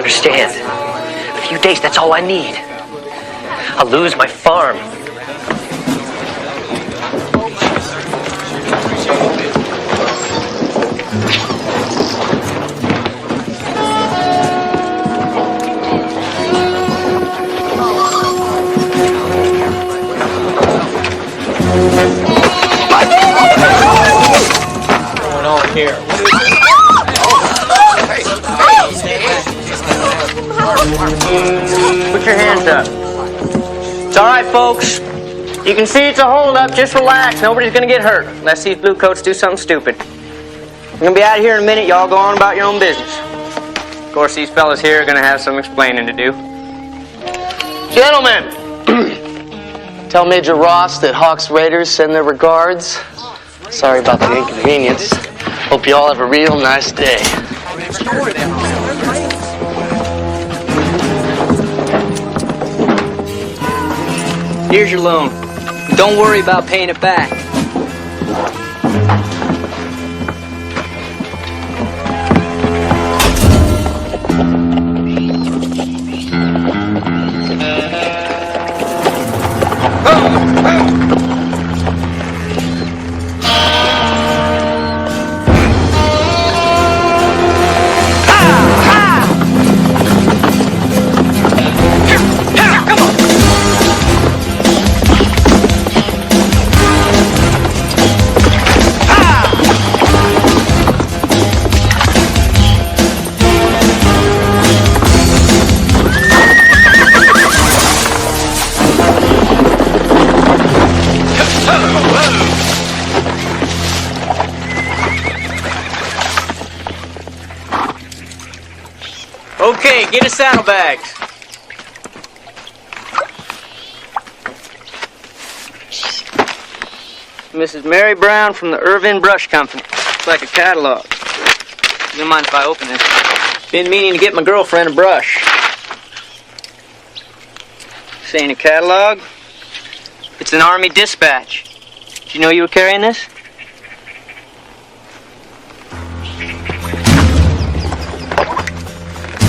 understand. A few days, that's all I need. I'll lose my farm. What's going on here? Put your hands up. It's all right, folks. You can see it's a holdup. Just relax. Nobody's going to get hurt unless these blue coats do something stupid. We're going to be out of here in a minute. Y'all go on about your own business. Of course, these fellas here are going to have some explaining to do. Gentlemen, tell Major Ross that Hawks Raiders send their regards. Sorry about the inconvenience. Hope you all have a real nice day. Here's your loan. Don't worry about paying it back. Okay, get his saddlebags. Mrs. Mary Brown from the Irvin Brush Company. Looks like a catalog. You don't mind if I open this? Been meaning to get my girlfriend a brush. This ain't a catalog. It's an Army dispatch. Did you know you were carrying this?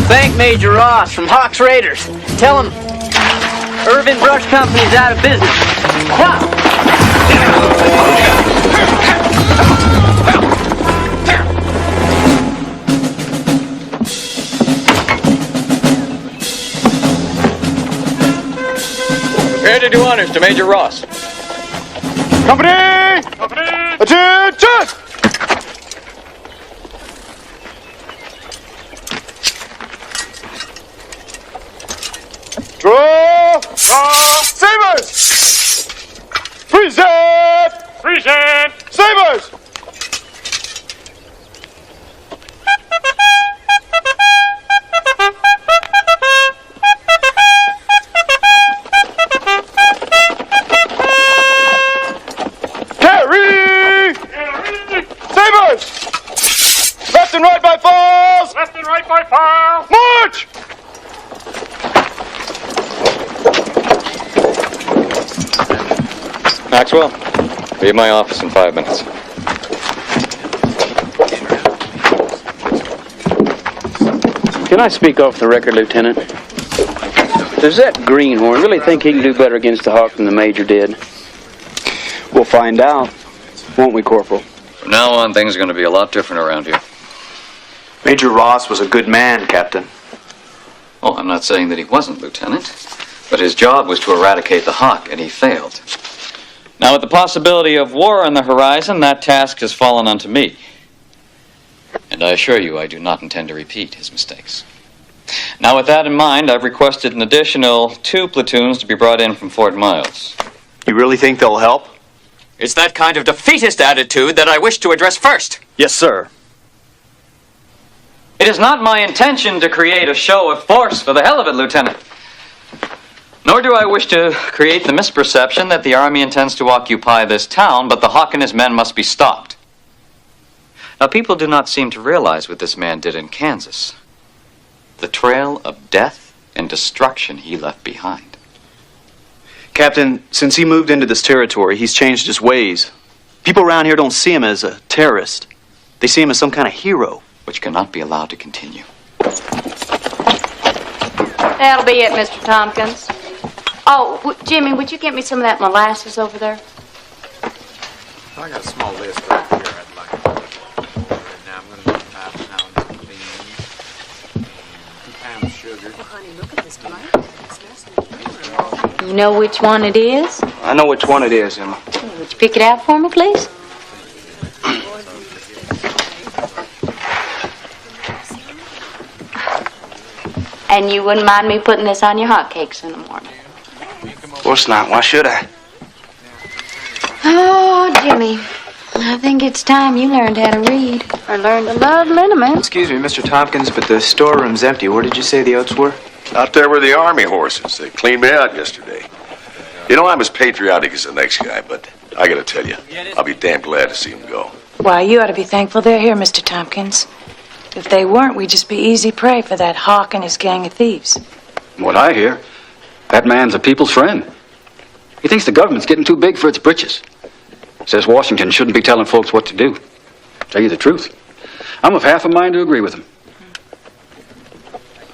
Thank Major Ross from Hawks Raiders. Tell him Irvin Brush Company's out of business. Ha! Prepare to do honors to Major Ross. Company! Company! Attention! Draw! Draw! Sabers! Present! Present! Sabers! Carry! Sabers! Left and right by files! Left and right by files! March! Maxwell, be at my office in 5 minutes. Can I speak off the record, Lieutenant? Does that greenhorn really think he can do better against the Hawk than the Major did? We'll find out, won't we, Corporal? From now on, things are going to be a lot different around here. Major Ross was a good man, Captain. Oh, I'm not saying that he wasn't, Lieutenant. But his job was to eradicate the Hawk, and he failed. Now, with the possibility of war on the horizon, that task has fallen onto me. And I assure you, I do not intend to repeat his mistakes. Now, with that in mind, I've requested an additional 2 platoons to be brought in from Fort Miles. You really think they'll help? It's that kind of defeatist attitude that I wish to address first. Yes, sir. It is not my intention to create a show of force for the hell of it, Lieutenant. Nor do I wish to create the misperception that the Army intends to occupy this town, but the Hawk and his men must be stopped. Now, people do not seem to realize what this man did in Kansas. The trail of death and destruction he left behind. Captain, since he moved into this territory, he's changed his ways. People around here don't see him as a terrorist. They see him as some kind of hero. Which cannot be allowed to continue. That'll be it, Mr. Tompkins. Oh, Jimmy, would you get me some of that molasses over there? I got a small list right here I'd like to put. Now I'm going to need 5 pounds of beans, 2 pounds of sugar. Well, honey, look at this tomato. You know which one it is? I know which one it is, Emma. Would you pick it out for me, please? And you wouldn't mind me putting this on your hotcakes in the morning? Of course not. Why should I? Oh, Jimmy, I think it's time you learned how to read. Or learned to love liniment. Excuse me, Mr. Tompkins, but the storeroom's empty. Where did you say the oats were? Out there were the army horses. They cleaned me out yesterday. You know, I'm as patriotic as the next guy, but I gotta tell you, I'll be damn glad to see him go. Why, you ought to be thankful they're here, Mr. Tompkins. If they weren't, we'd just be easy prey for that Hawk and his gang of thieves. What I hear, that man's a people's friend. He thinks the government's getting too big for its britches. Says Washington shouldn't be telling folks what to do. Tell you the truth, I'm of half a mind to agree with him.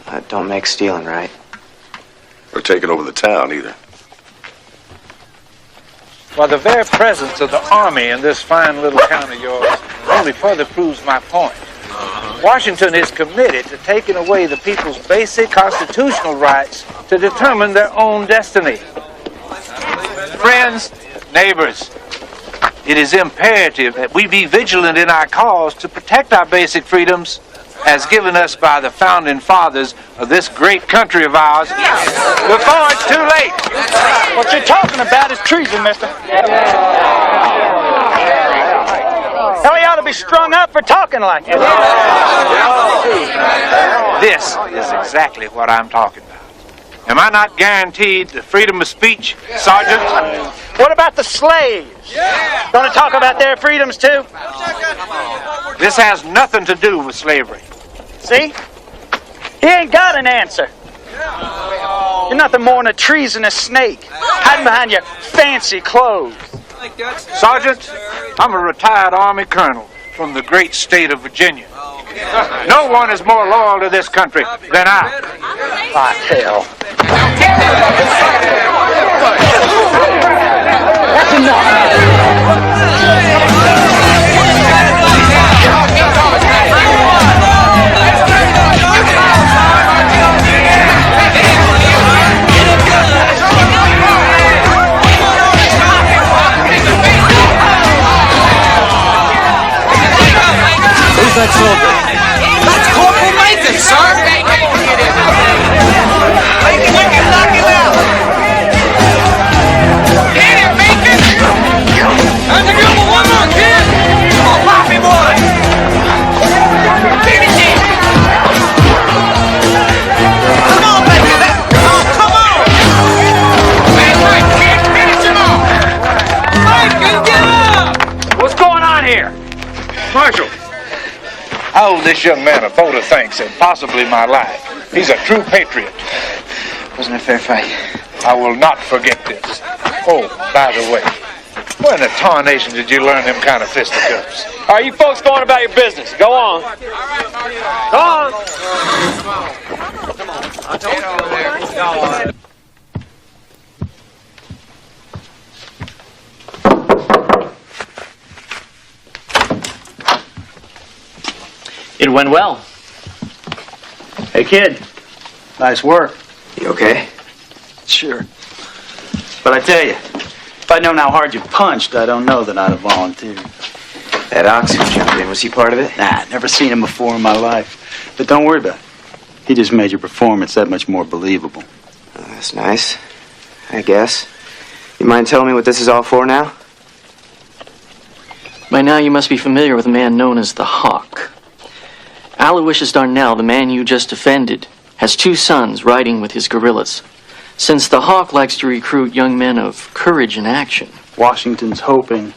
That don't make stealing right. Or taking over the town, either. Well, the very presence of the Army in this fine little town of yours only further proves my point. Washington is committed to taking away the people's basic constitutional rights to determine their own destiny. Friends, neighbors, it is imperative that we be vigilant in our cause to protect our basic freedoms as given us by the founding fathers of this great country of ours before it's too late. What you're talking about is treason, mister. Hell, he ought to be strung up for talking like that. This is exactly what I'm talking about. Am I not guaranteed the freedom of speech, Sergeant? What about the slaves? Yeah. Gonna talk about their freedoms too? This has nothing to do with slavery. See? He ain't got an answer. You're nothing more than a treasonous snake, hiding behind your fancy clothes. Sergeant, I'm a retired Army colonel from the great state of Virginia. No one is more loyal to this country than I. By hell. That's enough. Who's that soldier? That's Corporal Macon, sir! Macon, you can knock him out! Get him, Macon! Time to go for one more, kid! Come on, Poppy boy! Finish him! Come on, Macon! Come on! Right, kid! Finish him off! Macon, get up! What's going on here? Marshal. I owe this young man a vote of thanks and possibly my life. He's a true patriot. Wasn't a fair fight. I will not forget this. Oh, by the way, where in the tarnation did you learn them kind of fisticuffs? All right, you folks going about your business. Go on. Go on. It went well. Hey, kid. Nice work. You okay? Sure. But I tell you, if I'd known how hard you punched, I don't know that I'd have volunteered. That ox who jumped in, was he part of it? Nah, never seen him before in my life. But don't worry about it. He just made your performance that much more believable. Oh, that's nice, I guess. You mind telling me what this is all for now? By now you must be familiar with a man known as the Hawk. Aloysius Darnell, the man you just defended, has 2 sons riding with his guerrillas. Since the Hawk likes to recruit young men of courage and action. Washington's hoping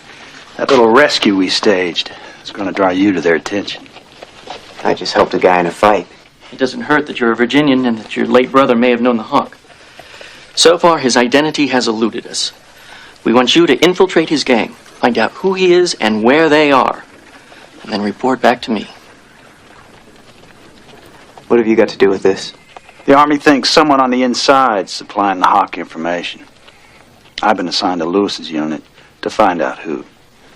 that little rescue we staged is going to draw you to their attention. I just helped a guy in a fight. It doesn't hurt that you're a Virginian and that your late brother may have known the Hawk. So far, his identity has eluded us. We want you to infiltrate his gang, find out who he is and where they are, and then report back to me. What have you got to do with this? The Army thinks someone on the inside's supplying the Hawk information. I've been assigned to Lewis's unit to find out who.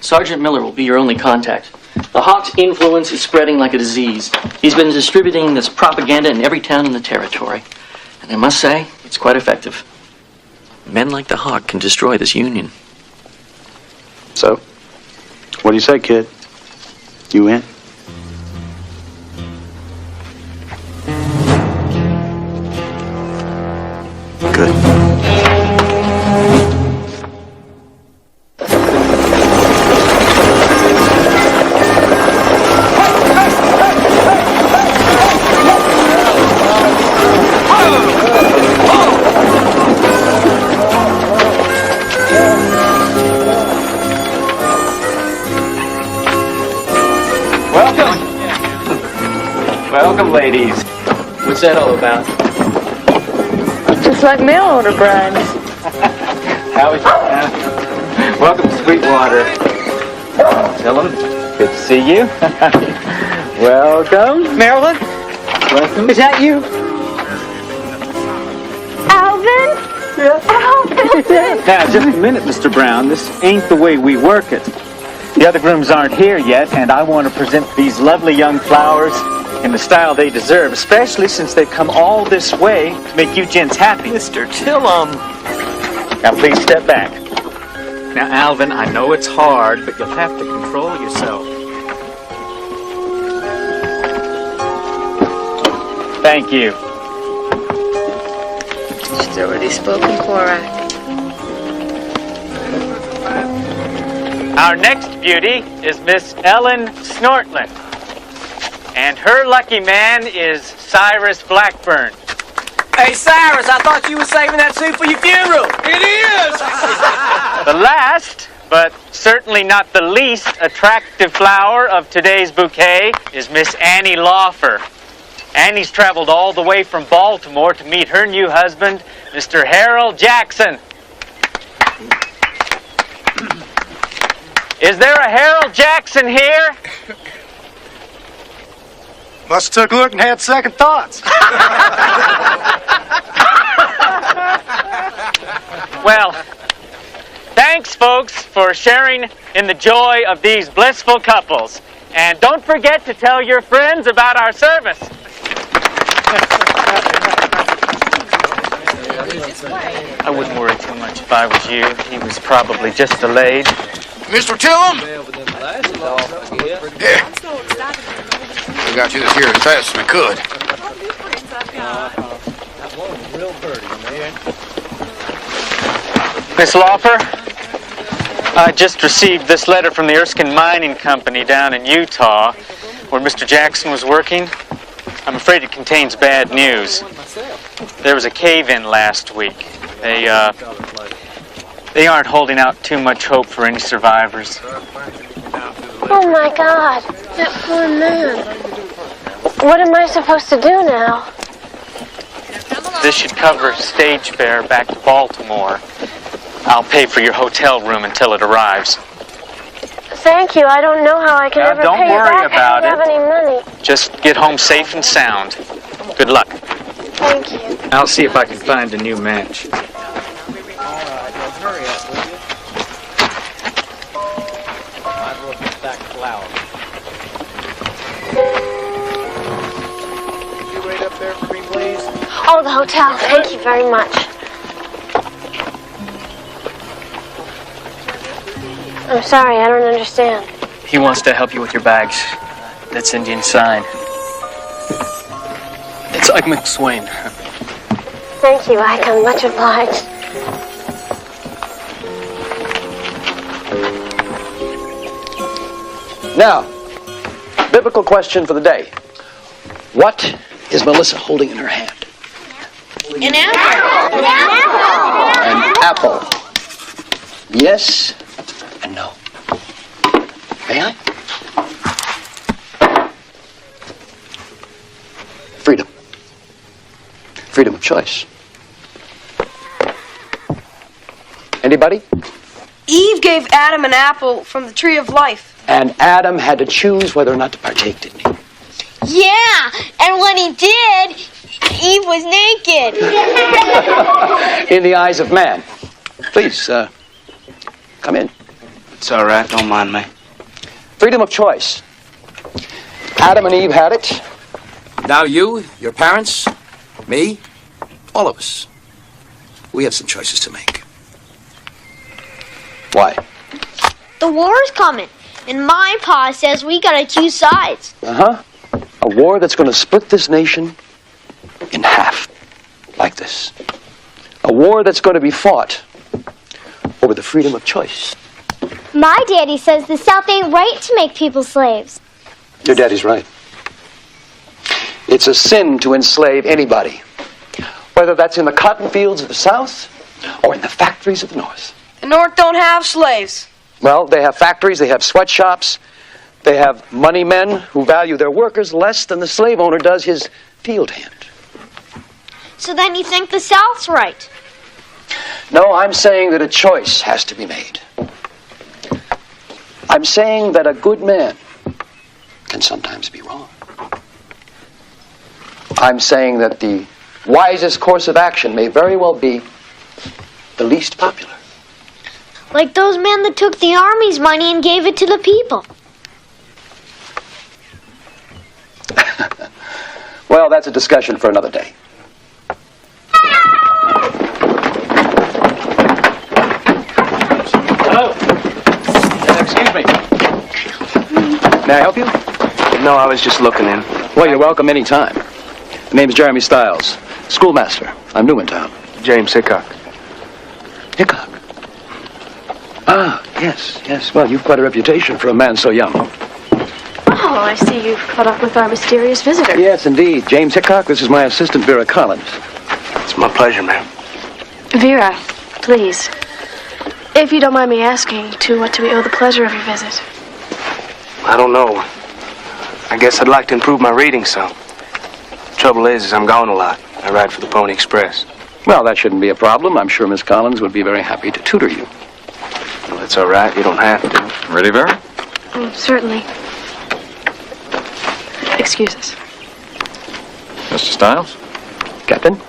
Sergeant Miller will be your only contact. The Hawk's influence is spreading like a disease. He's been distributing this propaganda in every town in the territory. And I must say, it's quite effective. Men like the Hawk can destroy this union. So, what do you say, kid? You in? Good. Welcome, ladies. What's that all about? Just like mail order brides. How is welcome to Sweetwater. Tell them. Good to see you. Welcome. Marilyn? Welcome. Is that you? Alvin? Alvin? Now, just a minute, Mr. Brown. This ain't the way we work it. The other grooms aren't here yet, and I want to present these lovely young flowers in the style they deserve, especially since they've come all this way to make you gents happy. Mr. Tillum! Now, please step back. Now, Alvin, I know it's hard, but you'll have to control yourself. Thank you. She's already spoken, Korak. Our next beauty is Miss Ellen Snortland. And her lucky man is Cyrus Blackburn. Hey, Cyrus, I thought you were saving that suit for your funeral. It is! The last, but certainly not the least attractive flower of today's bouquet is Miss Annie Laufer. Annie's traveled all the way from Baltimore to meet her new husband, Mr. Harold Jackson. Is there a Harold Jackson here? Must have took a look and had second thoughts. Well, thanks, folks, for sharing in the joy of these blissful couples. And don't forget to tell your friends about our service. I wouldn't worry too much if I was you. He was probably just delayed. Mr. Tillum? Yeah. We got you this here as fast as we could. Miss Laufer, I just received this letter from the Erskine Mining Company down in Utah, where Mr. Jackson was working. I'm afraid it contains bad news. There was a cave-in last week. They aren't holding out too much hope for any survivors. Oh my God, that poor man. What am I supposed to do now? This should cover stage fare back to Baltimore. I'll pay for your hotel room until it arrives. Thank you. I don't know how I can ever don't pay you worry back. about I don't have any money. Just get home safe and sound. Good luck. Thank you. I'll see if I can find a new match. Oh, the hotel. Thank you very much. I'm sorry, I don't understand. He wants to help you with your bags. That's Indian sign. It's like McSwain. Thank you, Ike. I'm much obliged. Now, biblical question for the day. What is Melissa holding in her hand? An apple. An apple. Yes and no. May I? Freedom. Freedom of choice. Anybody? Eve gave Adam an apple from the tree of life. And Adam had to choose whether or not to partake, didn't he? Yeah, and when he did, Eve was naked. In the eyes of man. Please, come in. It's all right. Don't mind me. Freedom of choice. Adam and Eve had it. Now you, your parents, me, all of us. We have some choices to make. Why? The war's coming, and my pa says we gotta choose sides. Uh-huh. A war that's going to split this nation in half. Like this. A war that's going to be fought over the freedom of choice. My daddy says the South ain't right to make people slaves. Your daddy's right. It's a sin to enslave anybody. Whether that's in the cotton fields of the South or in the factories of the North. The North don't have slaves. Well, they have factories, they have sweatshops, they have money men who value their workers less than the slave owner does his field hand. So then you think the South's right? No, I'm saying that a choice has to be made. I'm saying that a good man can sometimes be wrong. I'm saying that the wisest course of action may very well be the least popular. Like those men that took the army's money and gave it to the people. Well, that's a discussion for another day. Hello. Excuse me. May I help you? No, I was just looking in. Well, you're welcome any time. My name's Jeremy Stiles, schoolmaster. I'm new in town. James Hickok. Hickok? Ah, yes. Well, you've quite a reputation for a man so young. Oh, I see you've caught up with our mysterious visitor. Yes, indeed. James Hickok, this is my assistant, Vera Collins. It's my pleasure, ma'am. Vera, please. If you don't mind me asking, to what do we owe the pleasure of your visit? I don't know. I guess I'd like to improve my reading some. Trouble is I'm gone a lot. I ride for the Pony Express. Well, that shouldn't be a problem. I'm sure Miss Collins would be very happy to tutor you. Well, that's all right. You don't have to. Ready, Vera? Certainly. Excuse us. Mr. Stiles? Captain?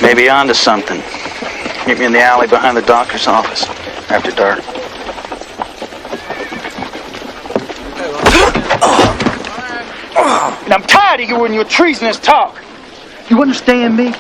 Maybe onto something. Meet me in the alley behind the doctor's office after dark. And I'm tired of you and your treasonous talk. You understand me?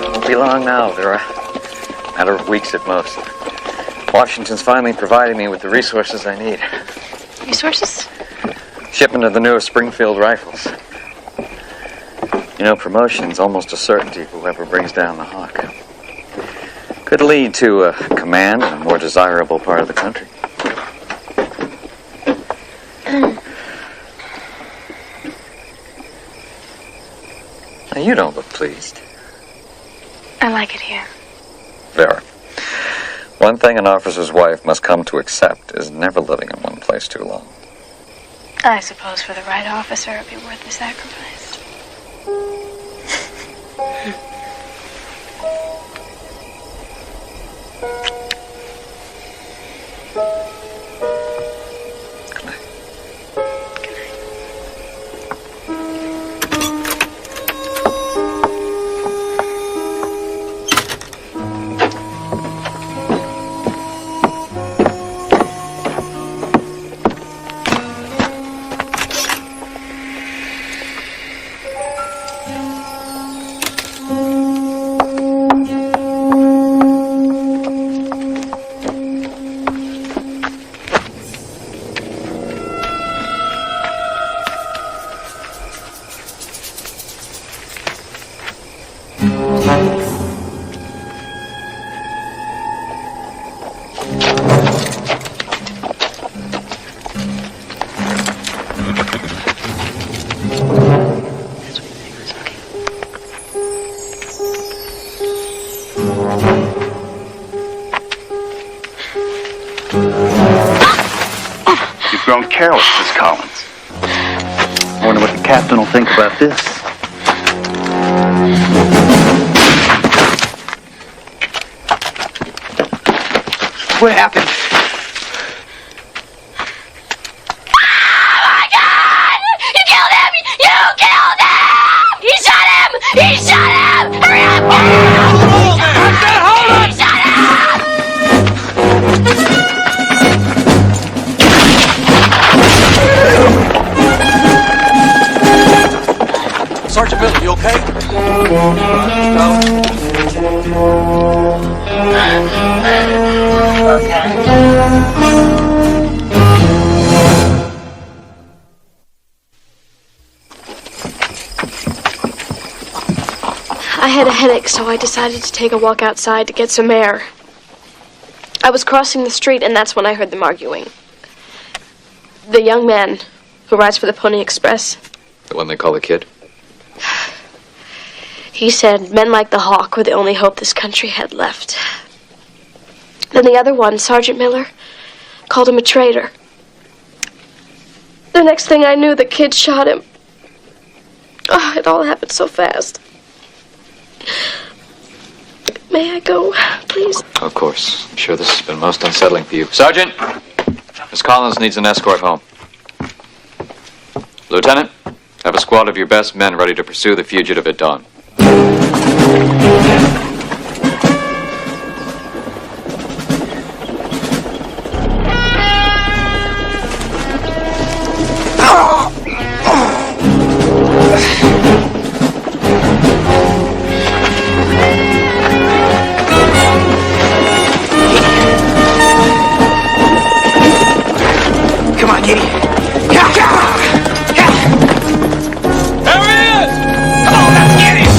Won't be long now, Vera. Matter of weeks at most. Washington's finally providing me with the resources I need. Resources? Shipment of the newest Springfield rifles. You know, promotion's almost a certainty for whoever brings down the Hawk. Could lead to a command in a more desirable part of the country. Now, you don't look pleased. I like it here. Vera, one thing an officer's wife must come to accept is never living in one place too long. I suppose for the right officer it'd be worth the sacrifice. grown careless, Miss Collins. I wonder what the captain will think about this. What happened? You killed him! You killed him! He shot him! He shot him! Hurry up! Hold on! He shot Sergeant Miller, you okay? I had a headache, so I decided to take a walk outside to get some air. I was crossing the street, and that's when I heard them arguing. The young man who rides for the Pony Express, The one they call the kid? he said men like the Hawk were the only hope this country had left. Then the other one, Sergeant Miller, called him a traitor. The next thing I knew, the kid shot him. Oh, it all happened so fast. May I go, please? Of course. I'm sure this has been most unsettling for you. Sergeant! Miss Collins needs an escort home. Lieutenant, have a squad of your best men ready to pursue the fugitive at dawn. Come on, Kitty. There he is! Come on, let's get him!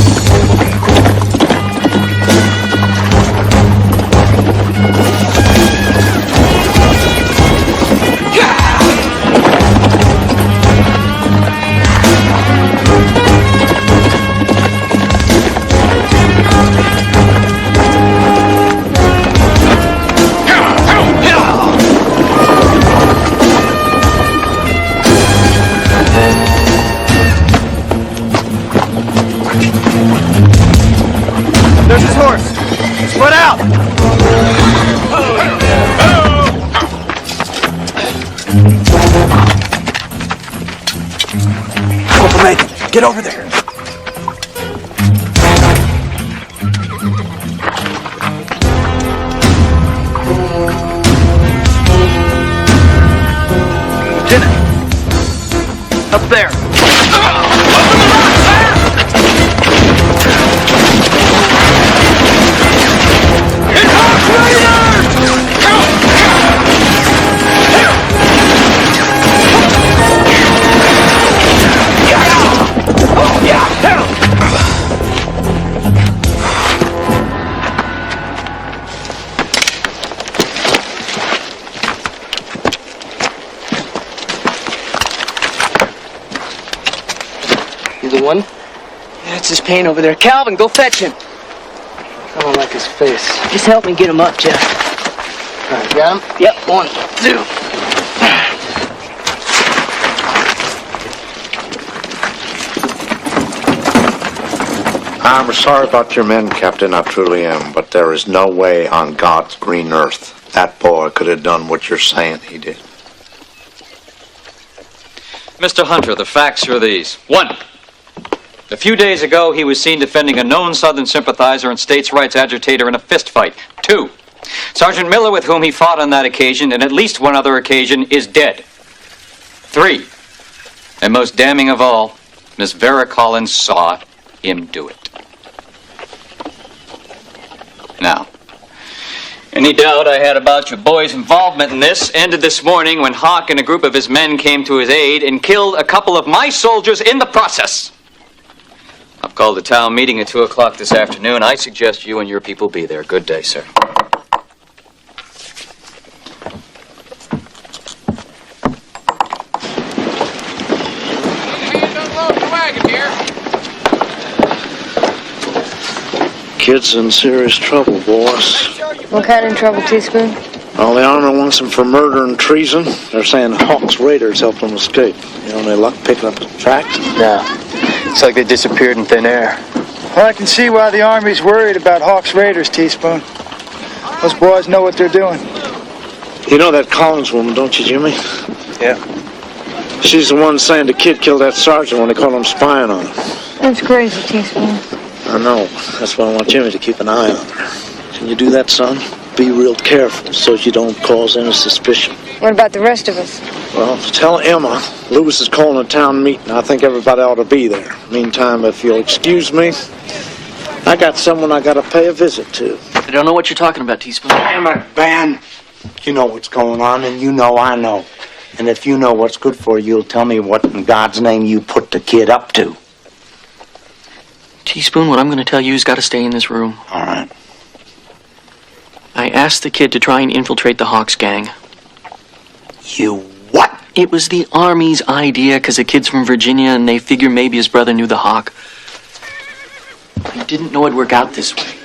There's his horse. Split out. Corporal Macon, get over there. Lieutenant, up there. You the one? That's his pain over there. Calvin, go fetch him. I don't like his face. Just help me get him up, Jeff. All right, got him? Yep, 1, 2. I'm sorry about your men, Captain. I truly am. But there is no way on God's green earth that boy could have done what you're saying he did. Mr. Hunter, the facts are these. 1. A few days ago, he was seen defending a known Southern sympathizer and states' rights agitator in a fistfight. 2. Sergeant Miller, with whom he fought on that occasion and at least one other occasion, is dead. 3. And most damning of all, Miss Vera Collins saw him do it. Now, any doubt I had about your boy's involvement in this ended this morning when Hawk and a group of his men came to his aid and killed a couple of my soldiers in the process. I've called a town meeting at 2 o'clock this afternoon. I suggest you and your people be there. Good day, sir. Kid's in serious trouble, boss. What kind of trouble, Teaspoon? Well, the Army wants him for murder and treason. They're saying Hawk's raiders helped him escape. You know, any luck picking up his tracks? No. It's like they disappeared in thin air. Well, I can see why the Army's worried about Hawk's raiders, Teaspoon. Those boys know what they're doing. You know that Collins woman, don't you, Jimmy? Yeah. She's the one saying the kid killed that sergeant when they caught him spying on him. That's crazy, Teaspoon. I know. That's why I want Jimmy to keep an eye on her. Can you do that, son? Be real careful so you don't cause any suspicion. What about the rest of us? Well, tell Emma Lewis is calling a town meeting. I think everybody ought to be there. Meantime, if you'll excuse me, I got someone I got to pay a visit to. I don't know what you're talking about, Teaspoon. Damn it, Ben. You know what's going on, and you know I know. And if you know what's good for you, you'll tell me what in God's name you put the kid up to. Teaspoon, what I'm going to tell you's got to stay in this room. All right. I asked the kid to try and infiltrate the Hawks gang. You what? It was the Army's idea because the kid's from Virginia and they figure maybe his brother knew the Hawk. I didn't know it'd work out this way.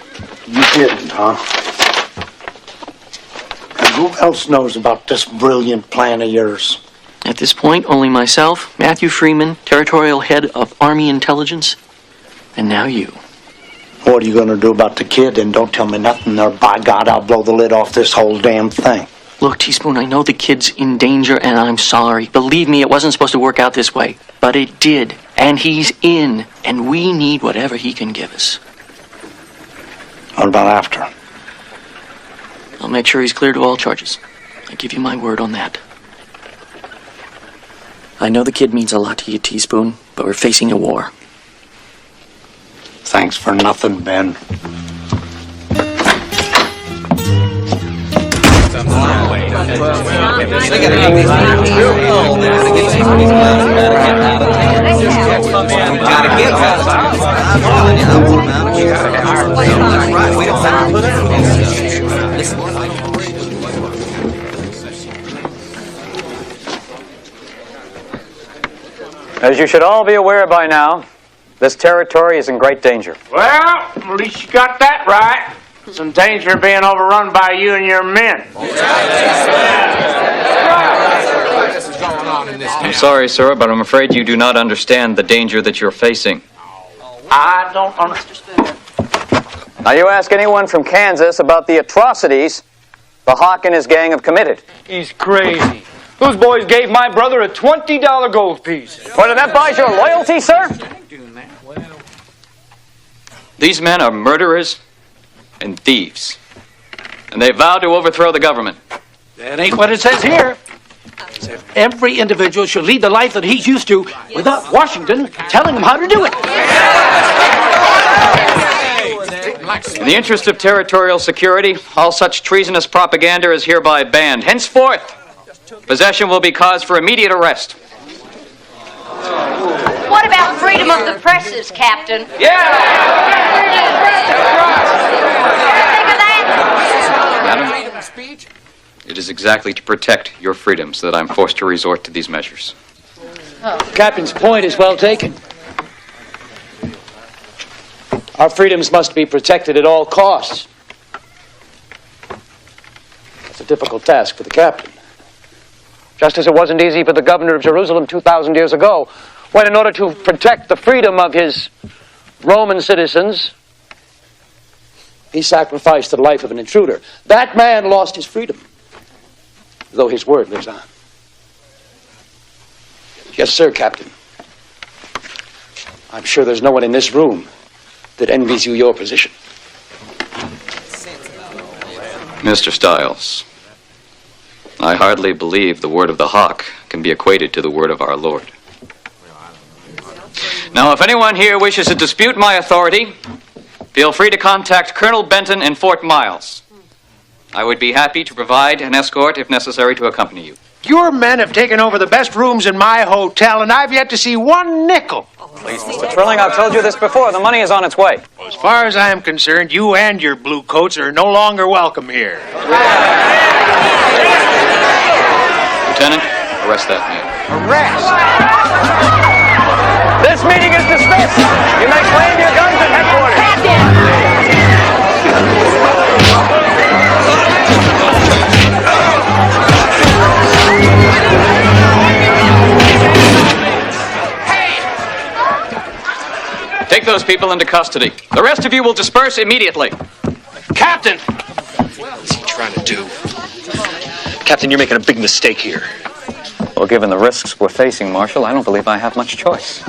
You didn't, huh? And who else knows about this brilliant plan of yours? At this point, only myself, Matthew Freeman, Territorial Head of Army Intelligence, and now you. What are you going to do about the kid? And don't tell me nothing, or by God, I'll blow the lid off this whole damn thing. Look, Teaspoon, I know the kid's in danger, and I'm sorry. Believe me, it wasn't supposed to work out this way. But it did, and he's in, and we need whatever he can give us. What about after? I'll make sure he's cleared of all charges. I give you my word on that. I know the kid means a lot to you, Teaspoon, but we're facing a war. Thanks for nothing, Ben. As you should all be aware by now, this territory is in great danger. Well, at least you got that right. It's in danger of being overrun by you and your men. I'm sorry, sir, but I'm afraid you do not understand the danger that you're facing. I don't understand. Now, you ask anyone from Kansas about the atrocities the Hawk and his gang have committed. He's crazy. Those boys gave my brother a $20 gold piece. What, did that buy your loyalty, sir? These men are murderers and thieves, and they vowed to overthrow the government. That ain't what it says here. It says every individual should lead the life that he's used to without Washington telling him how to do it. In the interest of territorial security, all such treasonous propaganda is hereby banned. Henceforth, possession will be cause for immediate arrest. What about freedom of the presses, Captain? Madam, it is exactly to protect your freedoms that I'm forced to resort to these measures. The captain's point is well taken. Our freedoms must be protected at all costs. It's a difficult task for the captain. Just as it wasn't easy for the governor of Jerusalem 2,000 years ago, when in order to protect the freedom of his Roman citizens, he sacrificed the life of an intruder. That man lost his freedom, though his word lives on. Yes, sir, Captain. I'm sure there's no one in this room that envies you your position. Mr. Stiles, I hardly believe the word of the Hawk can be equated to the word of our Lord. Now, if anyone here wishes to dispute my authority, feel free to contact Colonel Benton in Fort Miles. I would be happy to provide an escort if necessary to accompany you. Your men have taken over the best rooms in my hotel, and I've yet to see one nickel. Please, Mr. Trilling, I've told you this before. The money is on its way. As far as I am concerned, you and your blue coats are no longer welcome here. Lieutenant, arrest that man. Arrest? This meeting is dismissed. You may claim your guns at headquarters. those people into custody. The rest of you will disperse immediately. Captain! What's he trying to do? Captain, you're making a big mistake here. Well, given the risks we're facing, Marshal, I don't believe I have much choice.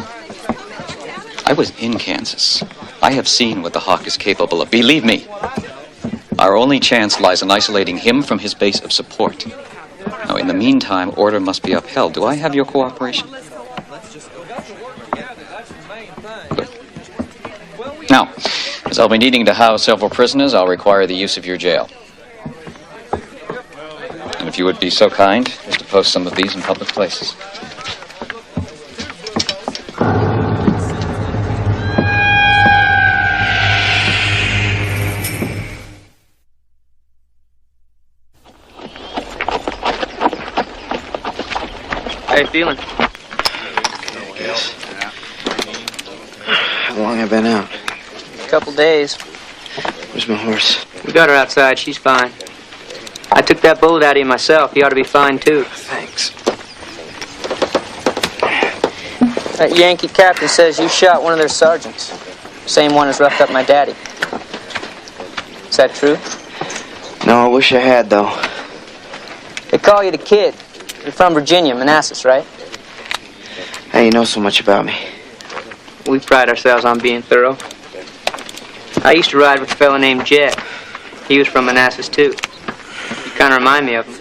I was in Kansas. I have seen what the Hawk is capable of. Believe me, our only chance lies in isolating him from his base of support. Now, in the meantime, order must be upheld. Do I have your cooperation? Good. Now, as I'll be needing to house several prisoners, I'll require the use of your jail. And if you would be so kind as to post some of these in public places. How you feeling? Okay, I guess. How long have I been out? A couple days. Where's my horse? We got her outside. She's fine. I took that bullet out of you myself. You ought to be fine, too. Thanks. That Yankee captain says you shot one of their sergeants. Same one as roughed up my daddy. Is that true? No, I wish I had, though. They call you the Kid. You're from Virginia, Manassas, right? How you know so much about me? We pride ourselves on being thorough. I used to ride with a fellow named Jet. He was from Manassas, too. You kind of remind me of him.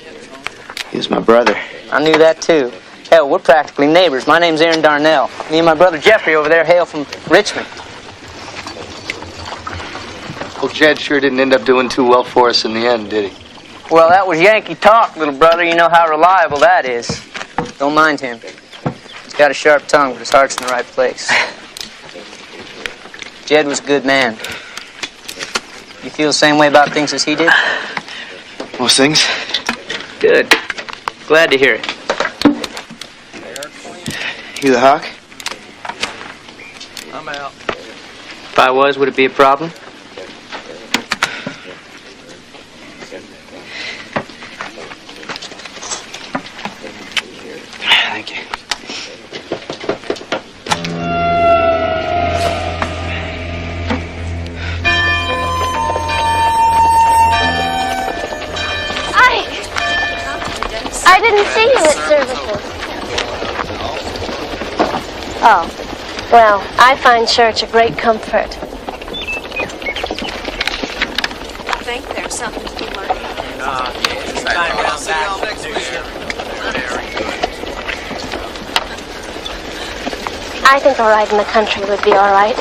He was my brother. I knew that, too. Hell, we're practically neighbors. My name's Aaron Darnell. Me and my brother Jeffrey over there hail from Richmond. Well, Jed sure didn't end up doing too well for us in the end, did he? Well, that was Yankee talk, little brother. You know how reliable that is. Don't mind him. He's got a sharp tongue, but his heart's in the right place. Jed was a good man. You feel the same way about things as he did? Most things. Good. Glad to hear it. You the Hawk? I'm out. If I was, would it be a problem? Thank you. I didn't see you at services. Oh, well, I find church a great comfort. I think there's something to be learned. I think a ride in the country would be all right.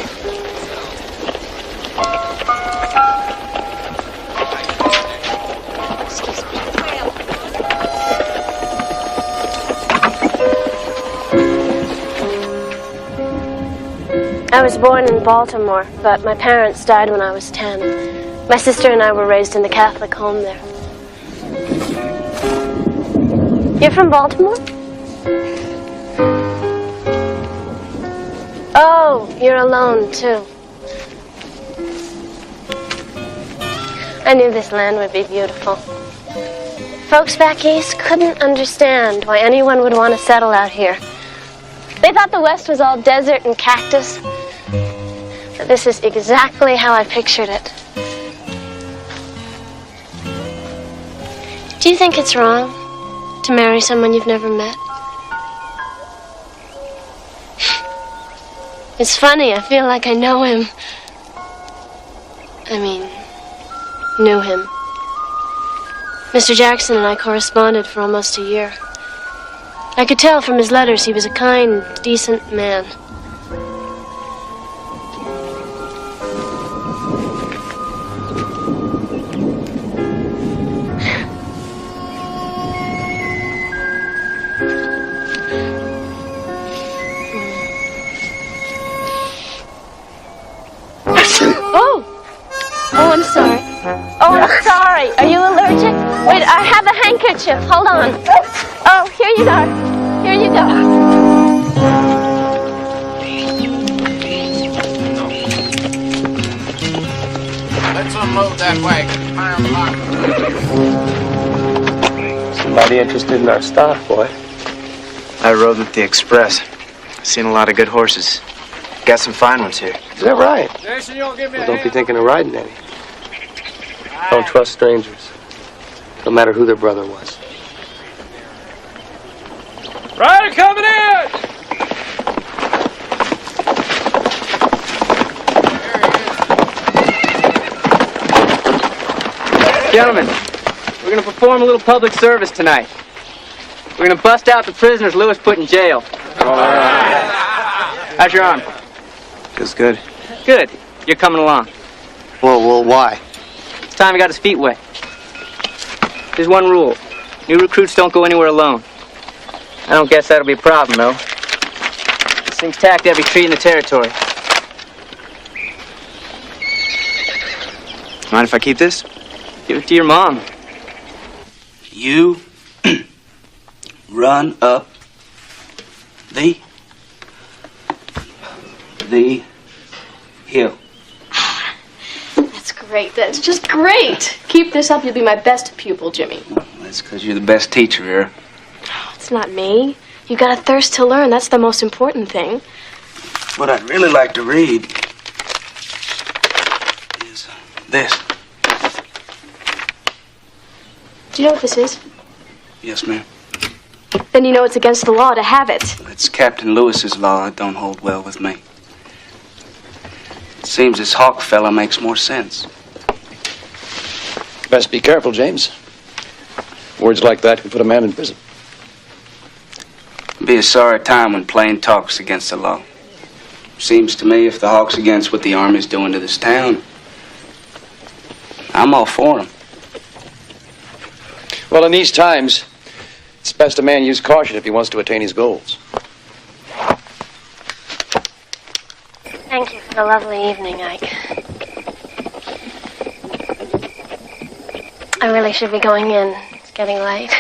I was born in Baltimore, but my parents died when I was 10. My sister and I were raised in the Catholic home there. You're from Baltimore? Oh, you're alone, too. I knew this land would be beautiful. Folks back east couldn't understand why anyone would want to settle out here. They thought the West was all desert and cactus. But this is exactly how I pictured it. Do you think it's wrong to marry someone you've never met? It's funny, I feel like I know him. I mean, knew him. Mr. Jackson and I corresponded for almost a year. I could tell from his letters he was a kind, decent man. Oh, I'm sorry. Oh, I'm sorry. Are you allergic? Wait, I have a handkerchief. Hold on. Oh, here you go. Here you go. Let's unload that wagon. Somebody interested in our stock, boy? I rode with the Express. Seen a lot of good horses. Got some fine ones here. Is that right? Jason, you don't give me Well, don't be thinking of riding any. Don't trust strangers, no matter who their brother was. Ryder coming in! Gentlemen, we're going to perform a little public service tonight. We're going to bust out the prisoners Lewis put in jail. All right. How's your arm? Feels good. Good. You're coming along. Well, why? It's time he got his feet wet. There's one rule. New recruits don't go anywhere alone. I don't guess that'll be a problem, though. This thing's tacked to every tree in the territory. Mind if I keep this? Give it to your mom. You run up the hill. That's great. That's just great. Keep this up. You'll be my best pupil, Jimmy. That's because you're the best teacher here. It's not me. You got a thirst to learn. That's the most important thing. What I'd really like to read is this. Do you know what this is? Yes, ma'am. Then you know it's against the law to have it. It's Captain Lewis's law. It don't hold well with me. It seems this Hawk fella makes more sense. Best be careful, James. Words like that can put a man in prison. It'd be a sorry time when plain talk's against the law. Seems to me if the Hawk's against what the Army's doing to this town, I'm all for him. Well, in these times, it's best a man use caution if he wants to attain his goals. Thank you for the lovely evening, Ike. I really should be going in. It's getting late.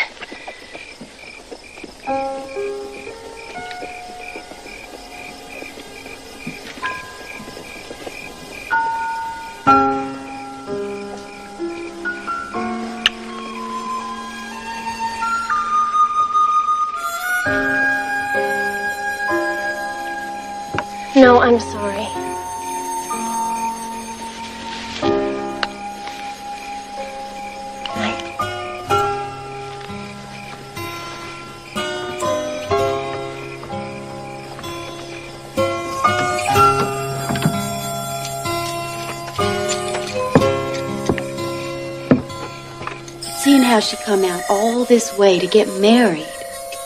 No, I'm sorry. Seeing how she come out all this way to get married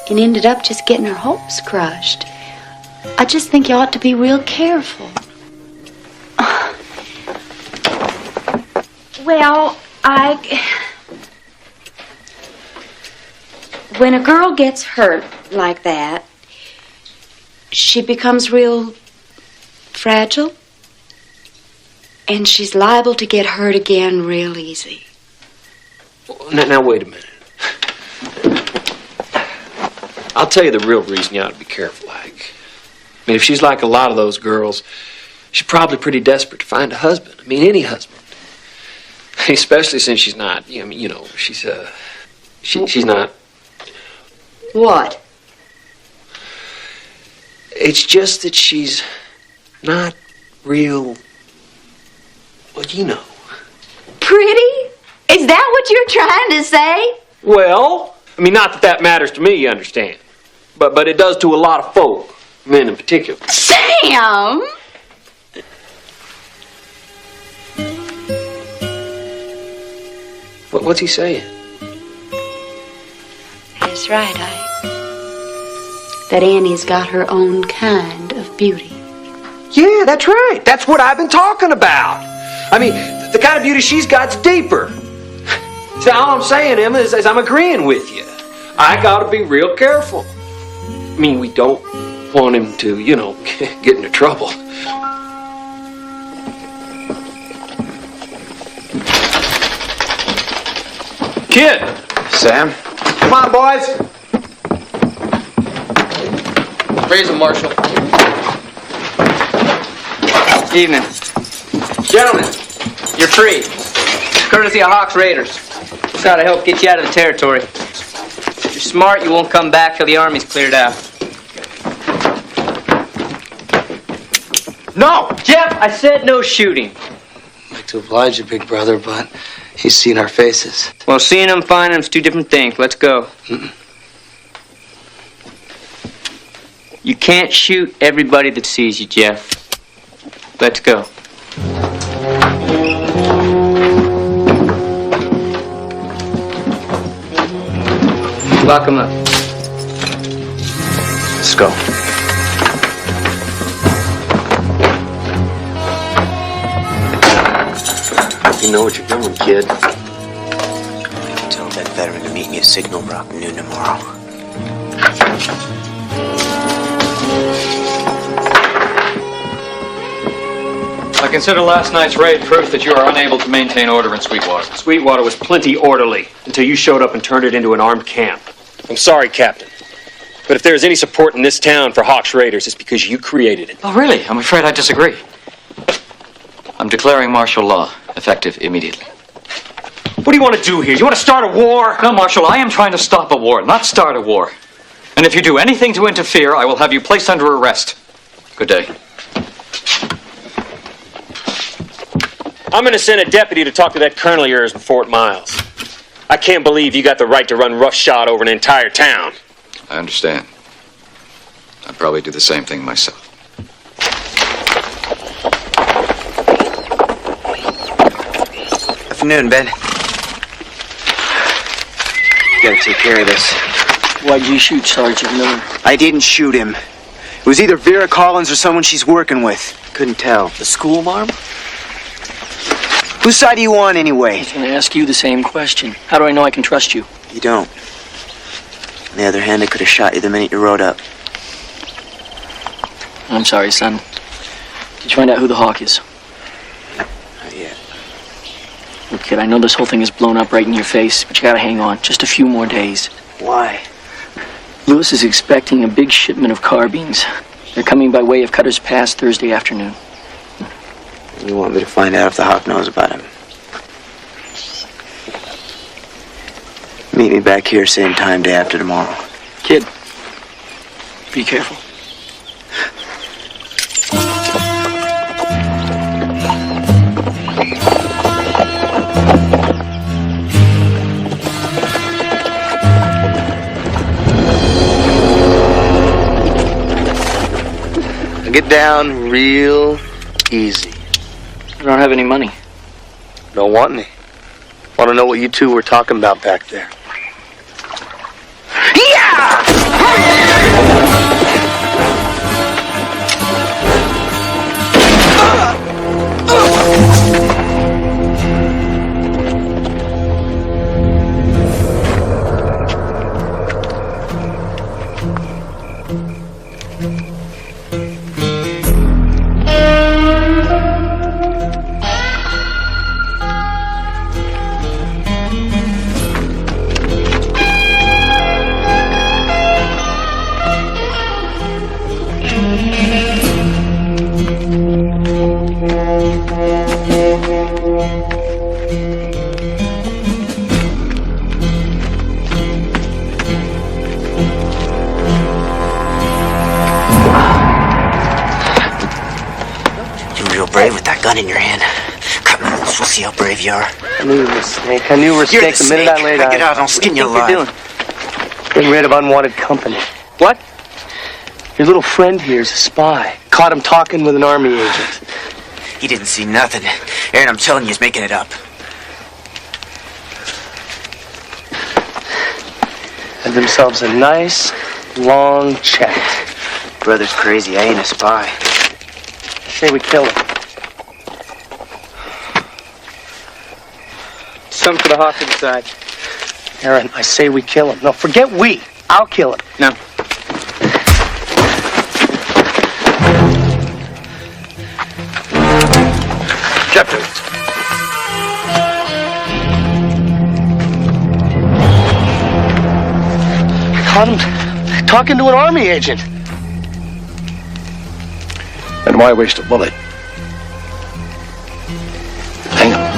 and ended up just getting her hopes crushed. I just think you ought to be real careful. Well, when a girl gets hurt like that, she becomes real fragile, and she's liable to get hurt again real easy. Now, wait a minute. I'll tell you the real reason you ought to be careful, Ike. I mean, if she's like a lot of those girls, she's probably pretty desperate to find a husband. I mean, any husband. Especially since she's not, she's not. What? It's just that she's not real, well, you know. Pretty? Is that what you're trying to say? Well, I mean, not that that matters to me, you understand. But it does to a lot of folk, men in particular. Sam! What's he saying? That's right, Ike. That Annie's got her own kind of beauty. Yeah, that's right. That's what I've been talking about. I mean, the kind of beauty she's got's deeper. See, all I'm saying, Emma, is I'm agreeing with you. I gotta be real careful. I mean, we don't want him to, get into trouble. Kid! Sam? Come on, boys! Raise him, Marshal. Evening. Gentlemen, you're free. Courtesy of Hawk's Raiders. Just try to help get you out of the territory. If you're smart, you won't come back till the Army's cleared out. No! Jeff, I said no shooting. I'd like to oblige you, big brother, but he's seen our faces. Well, seeing them, finding them's two different things. Let's go. You can't shoot everybody that sees you, Jeff. Let's go. Lock him up. Let's go. You know what you're doing, kid. Tell that veteran to meet me at Signal Rock noon tomorrow. I consider last night's raid proof that you are unable to maintain order in Sweetwater. Sweetwater was plenty orderly until you showed up and turned it into an armed camp. I'm sorry, Captain. But if there's any support in this town for Hawks Raiders, it's because you created it. Oh, really? I'm afraid I disagree. I'm declaring martial law, effective immediately. What do you want to do here? You want to start a war? No, Marshal, I am trying to stop a war, not start a war. And if you do anything to interfere, I will have you placed under arrest. Good day. I'm going to send a deputy to talk to that colonel of yours in Fort Miles. I can't believe you got the right to run roughshod over an entire town. I understand. I'd probably do the same thing myself. Afternoon, Ben. You gotta take care of this. Why'd you shoot Sergeant Miller? I didn't shoot him. It was either Vera Collins or someone she's working with. Couldn't tell. The school marm? Whose side are you on, anyway? I was going to ask you the same question. How do I know I can trust you? You don't. On the other hand, I could have shot you the minute you rode up. I'm sorry, son. Did you find out who the Hawk is? Not yet. Look, kid, I know this whole thing is blown up right in your face, but you gotta hang on. Just a few more days. Why? Lewis is expecting a big shipment of carbines. They're coming by way of Cutter's Pass Thursday afternoon. You want me to find out if the Hawk knows about him? Meet me back here same time day after tomorrow. Kid, be careful. Get down real easy. I don't have any money. Don't want any. Want to know what you two were talking about back there? Brave with that gun in your hand. Come on, we'll see how brave you are. I knew you were a snake. I knew you were a snake the minute I laid eyes. Get out, I'll skin you alive. What do you think you're doing? Getting rid of unwanted company. What? Your little friend here is a spy. Caught him talking with an army agent. He didn't see nothing. Aaron, I'm telling you, he's making it up. Had themselves a nice, long chat. Brother's crazy. I ain't a spy. Say we kill him. Something for the Hawk to decide. Aaron, I say we kill him. No, forget we. I'll kill him. No. Captain. Caught him talking to an army agent. And why waste a bullet? Hang on.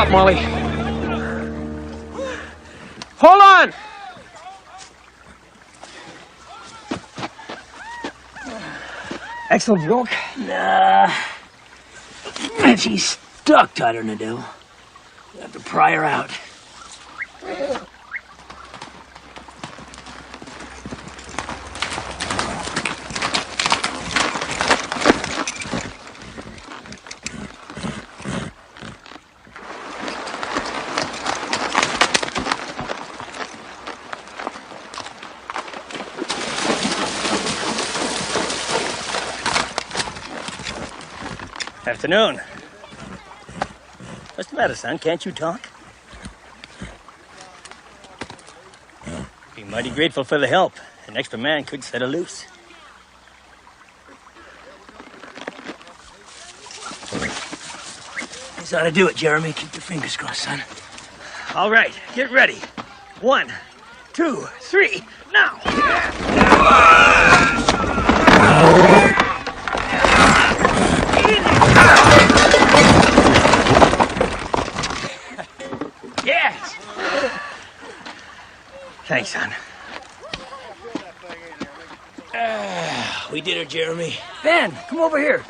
up, Molly. Hold on! Excellent joke? Nah. She's stuck tighter than a devil. You have to pry her out. Afternoon. What's the matter, son? Can't you talk? Be mighty grateful for the help. An extra man could set her loose. This ought to do it, Jeremy. Keep your fingers crossed, son. All right, get ready. 1, 2, 3, now! Yes! Thanks, son. We did it, Jeremy. Ben, come over here.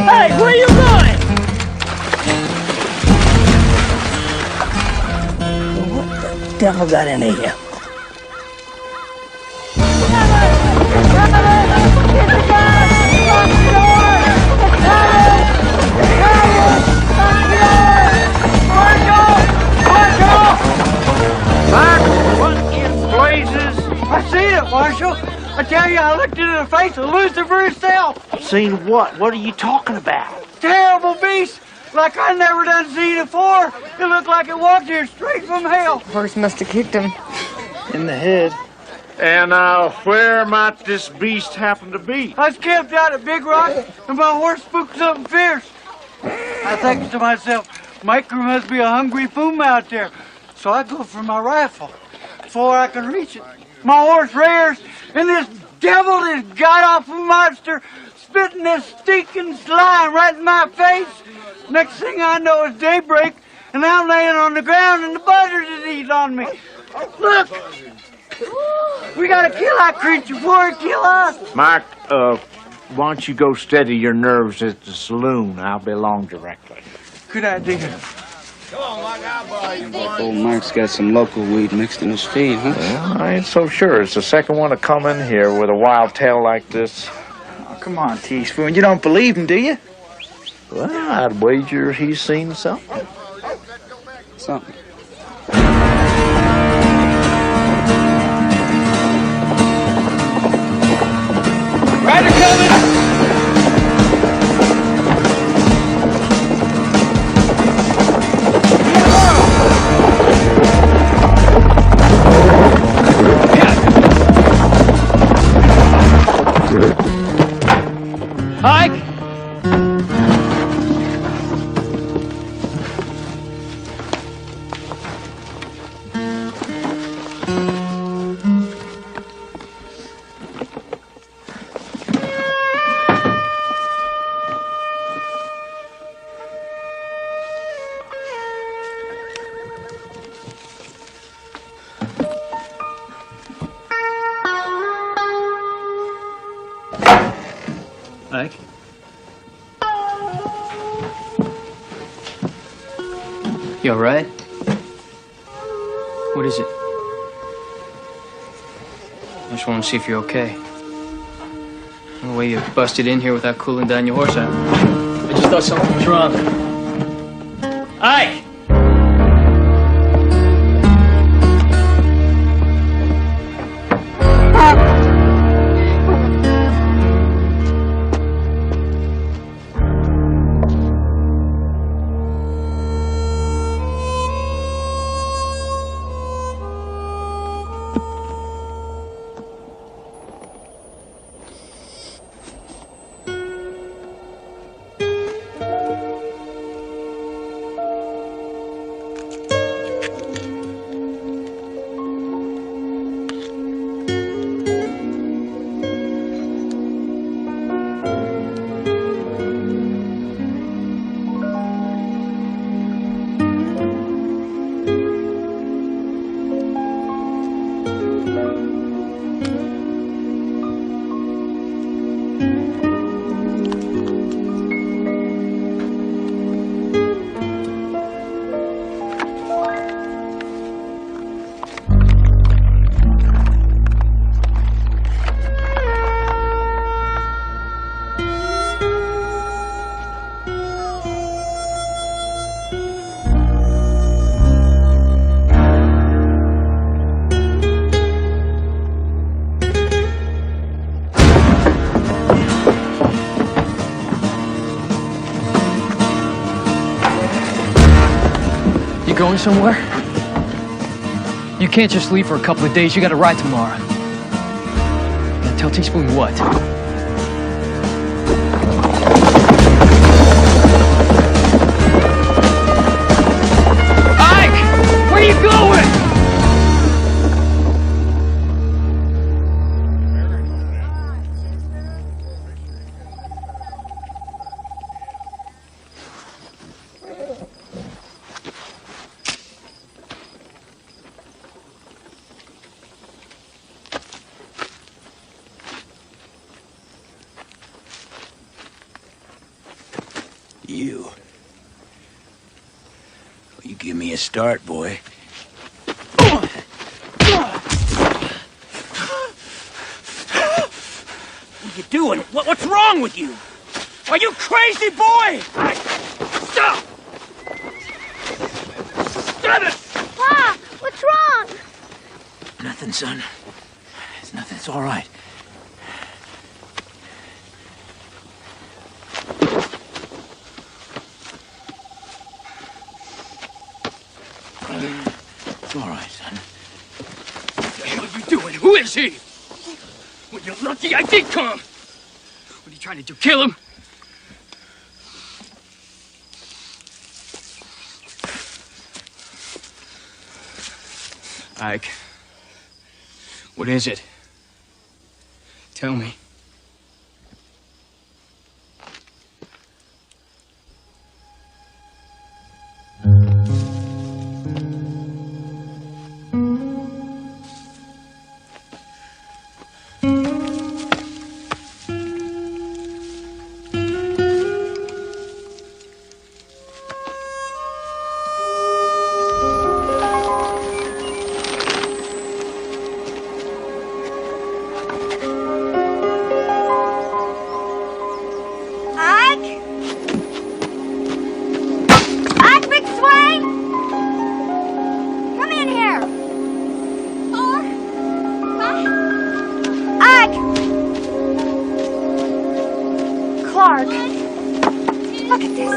Hey, where you going? What the devil got into him? I seen it, Marshal. I tell you, I looked into the face of Lucifer himself. Seen what? What are you talking about? Terrible beast, like I never done seen it before. It looked like it walked here straight from hell. Horse must have kicked him. In the head. And where might this beast happen to be? I was camped out at Big Rock, and my horse spooked something fierce. I think to myself, Micro must be a hungry puma out there. So I go for my rifle before I can reach it. My horse rears, and this devil, this god-awful monster, spitting this stinking slime right in my face. Next thing I know, it's daybreak, and I'm laying on the ground, and the buzzards is eating on me. Look! We gotta kill that creature before it kills us. Mike, why don't you go steady your nerves at the saloon? I'll be along directly. Good idea. Old Mike's got some local weed mixed in his feed, huh? Well, I ain't so sure. It's the second one to come in here with a wild tail like this. Oh, come on, Teaspoon. You don't believe him, do you? Well, I'd wager he's seen something. Something. Rider coming! Ike! Ike? You alright? What is it? I just want to see if you're okay. The way you busted in here without cooling down your horse, I just thought something was wrong. Ike! going somewhere? You can't just leave for a couple of days. You gotta ride tomorrow. Now tell Teaspoon what? Ike! Where are you going? You. Well, you give me a start, boy. What are you doing? What's wrong with you? Are you crazy, boy? Stop! Stop it! Pa, what's wrong? Nothing, son. It's nothing. It's all right. It's all right, son. What the hell are you doing? Who is he? Well, you're lucky I did come. What are you trying to do? Kill him? Ike. What is it? Tell me. Clark. Look at this.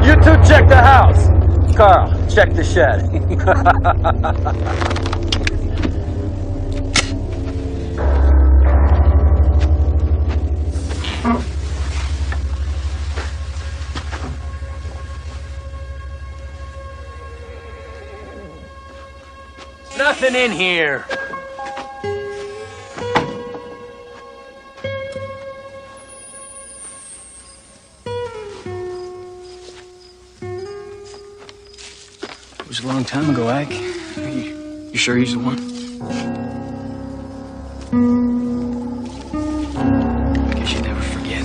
You two check the house. Carl, check the shed. Nothing in here. It was a long time ago, Ike. You sure he's the one? I guess you never forget.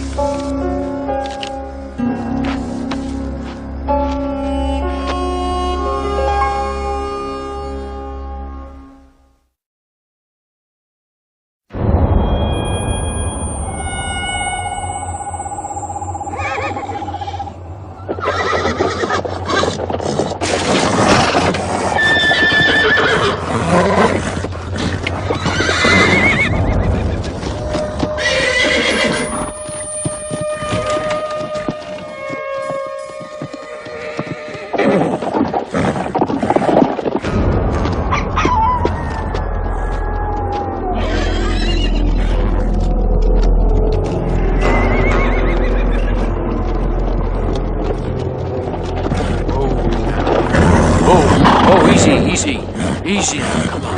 Easy. Come on.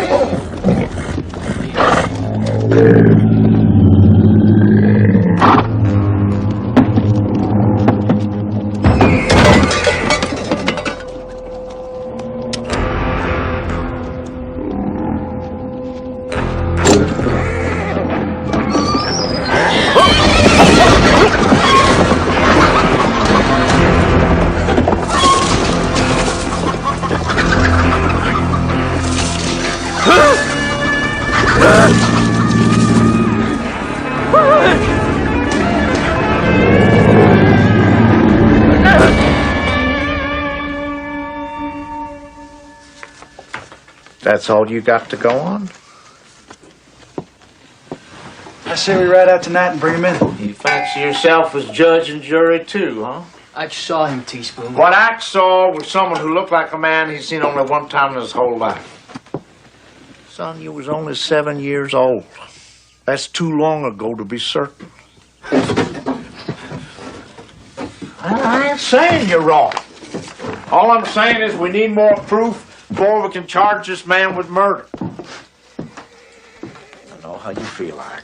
That's all you got to go on? I say we ride out tonight and bring him in. You fancy yourself as judge and jury too, huh? I saw him, Teaspoon. What I saw was someone who looked like a man he's seen only one time in his whole life. Son, you was only 7 years old. That's too long ago to be certain. I ain't saying you're wrong. All I'm saying is we need more proof before we can charge this man with murder. I know how you feel like.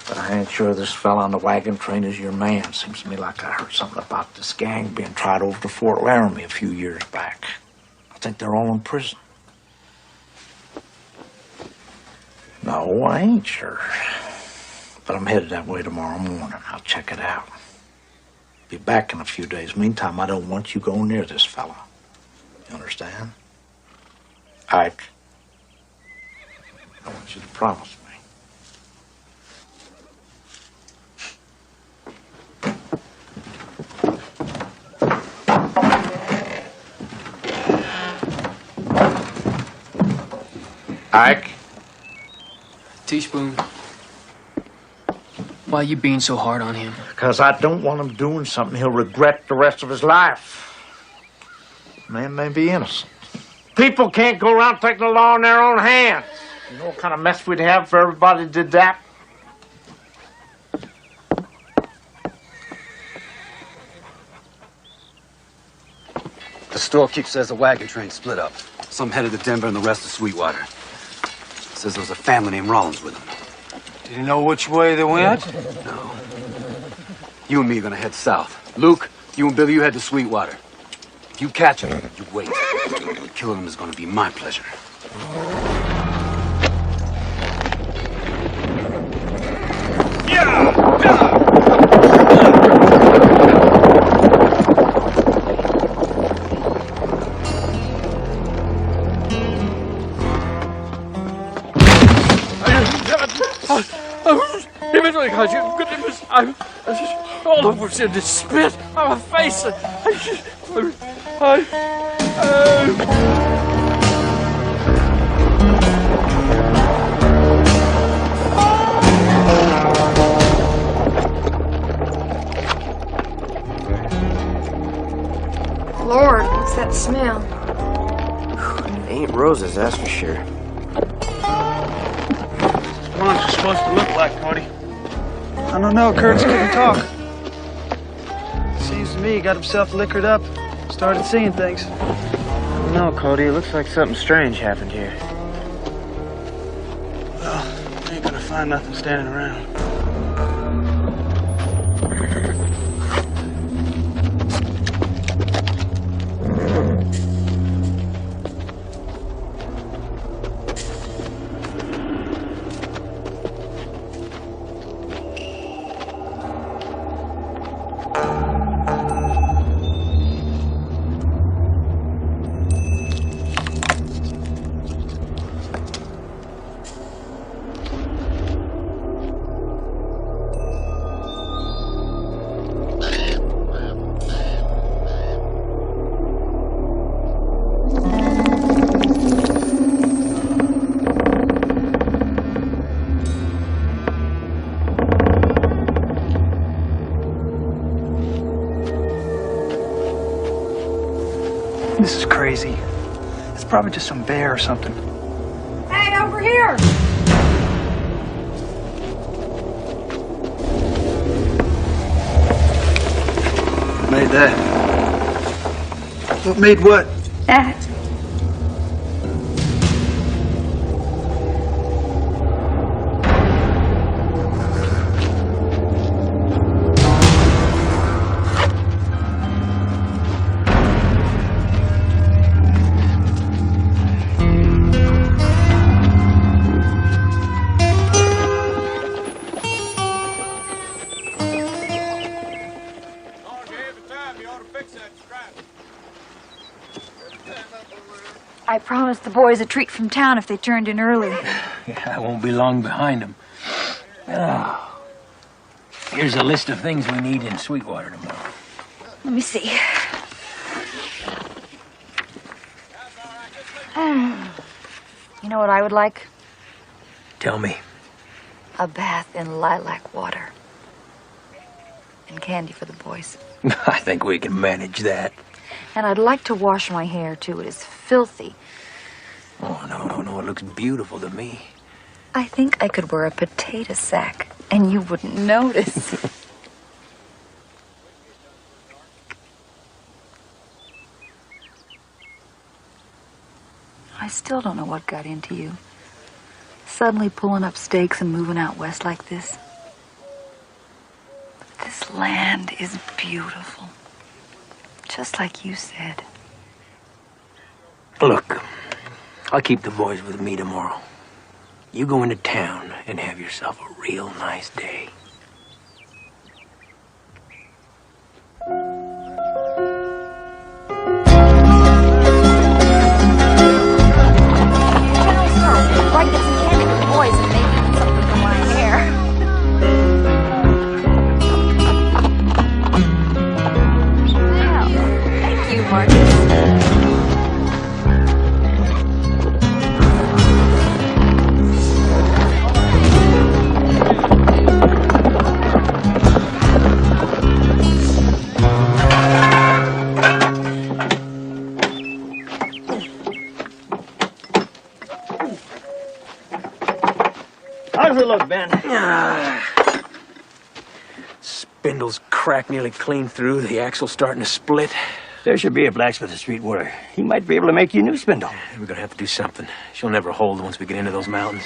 But I ain't sure this fella on the wagon train is your man. Seems to me like I heard something about this gang being tried over to Fort Laramie a few years back. I think they're all in prison. No, I ain't sure. But I'm headed that way tomorrow morning. I'll check it out. Be back in a few days. Meantime, I don't want you going near this fella. You understand? Ike, I want you to promise me. Ike? Teaspoon, why are you being so hard on him? Because I don't want him doing something he'll regret the rest of his life. Man may be innocent. People can't go around taking the law in their own hands. You know what kind of mess we'd have if everybody did that? The storekeeper says the wagon train split up. Some headed to Denver and the rest to Sweetwater. Says there was a family named Rollins with them. Did you know which way they went? No. You and me are gonna head south. Luke, you and Billy, you head to Sweetwater. If you catch them, you wait. Killing them is gonna be my pleasure. I'm all over in this spit on my face. Lord, what's that smell? It ain't roses, that's for sure. What are supposed to look like, Cody? I don't know, Kurtz couldn't talk. Seems to me he got himself liquored up, started seeing things. I don't know, Cody. It looks like something strange happened here. Well, I ain't gonna find nothing standing around. This is crazy. It's probably just some bear or something. Hey, over here! Made that. What made what? That. I promised the boys a treat from town if they turned in early. Yeah, I won't be long behind them. Oh. Here's a list of things we need in Sweetwater tomorrow. Let me see. You know what I would like? Tell me. A bath in lilac water. And candy for the boys. I think we can manage that. And I'd like to wash my hair, too. It is filthy. Oh, no. It looks beautiful to me. I think I could wear a potato sack, and you wouldn't notice. I still don't know what got into you. Suddenly pulling up stakes and moving out west like this. But this land is beautiful. Just like you said. Look, I'll keep the boys with me tomorrow. You go into town and have yourself a real nice day. I'd like to get some candy for the boys and maybe something for my hair. Wow. Thank you, Martin. How's it look, Ben? Spindle's cracked nearly clean through. The axle's starting to split. There should be a blacksmith at Sweetwater. He might be able to make you a new spindle. We're gonna have to do something. She'll never hold once we get into those mountains.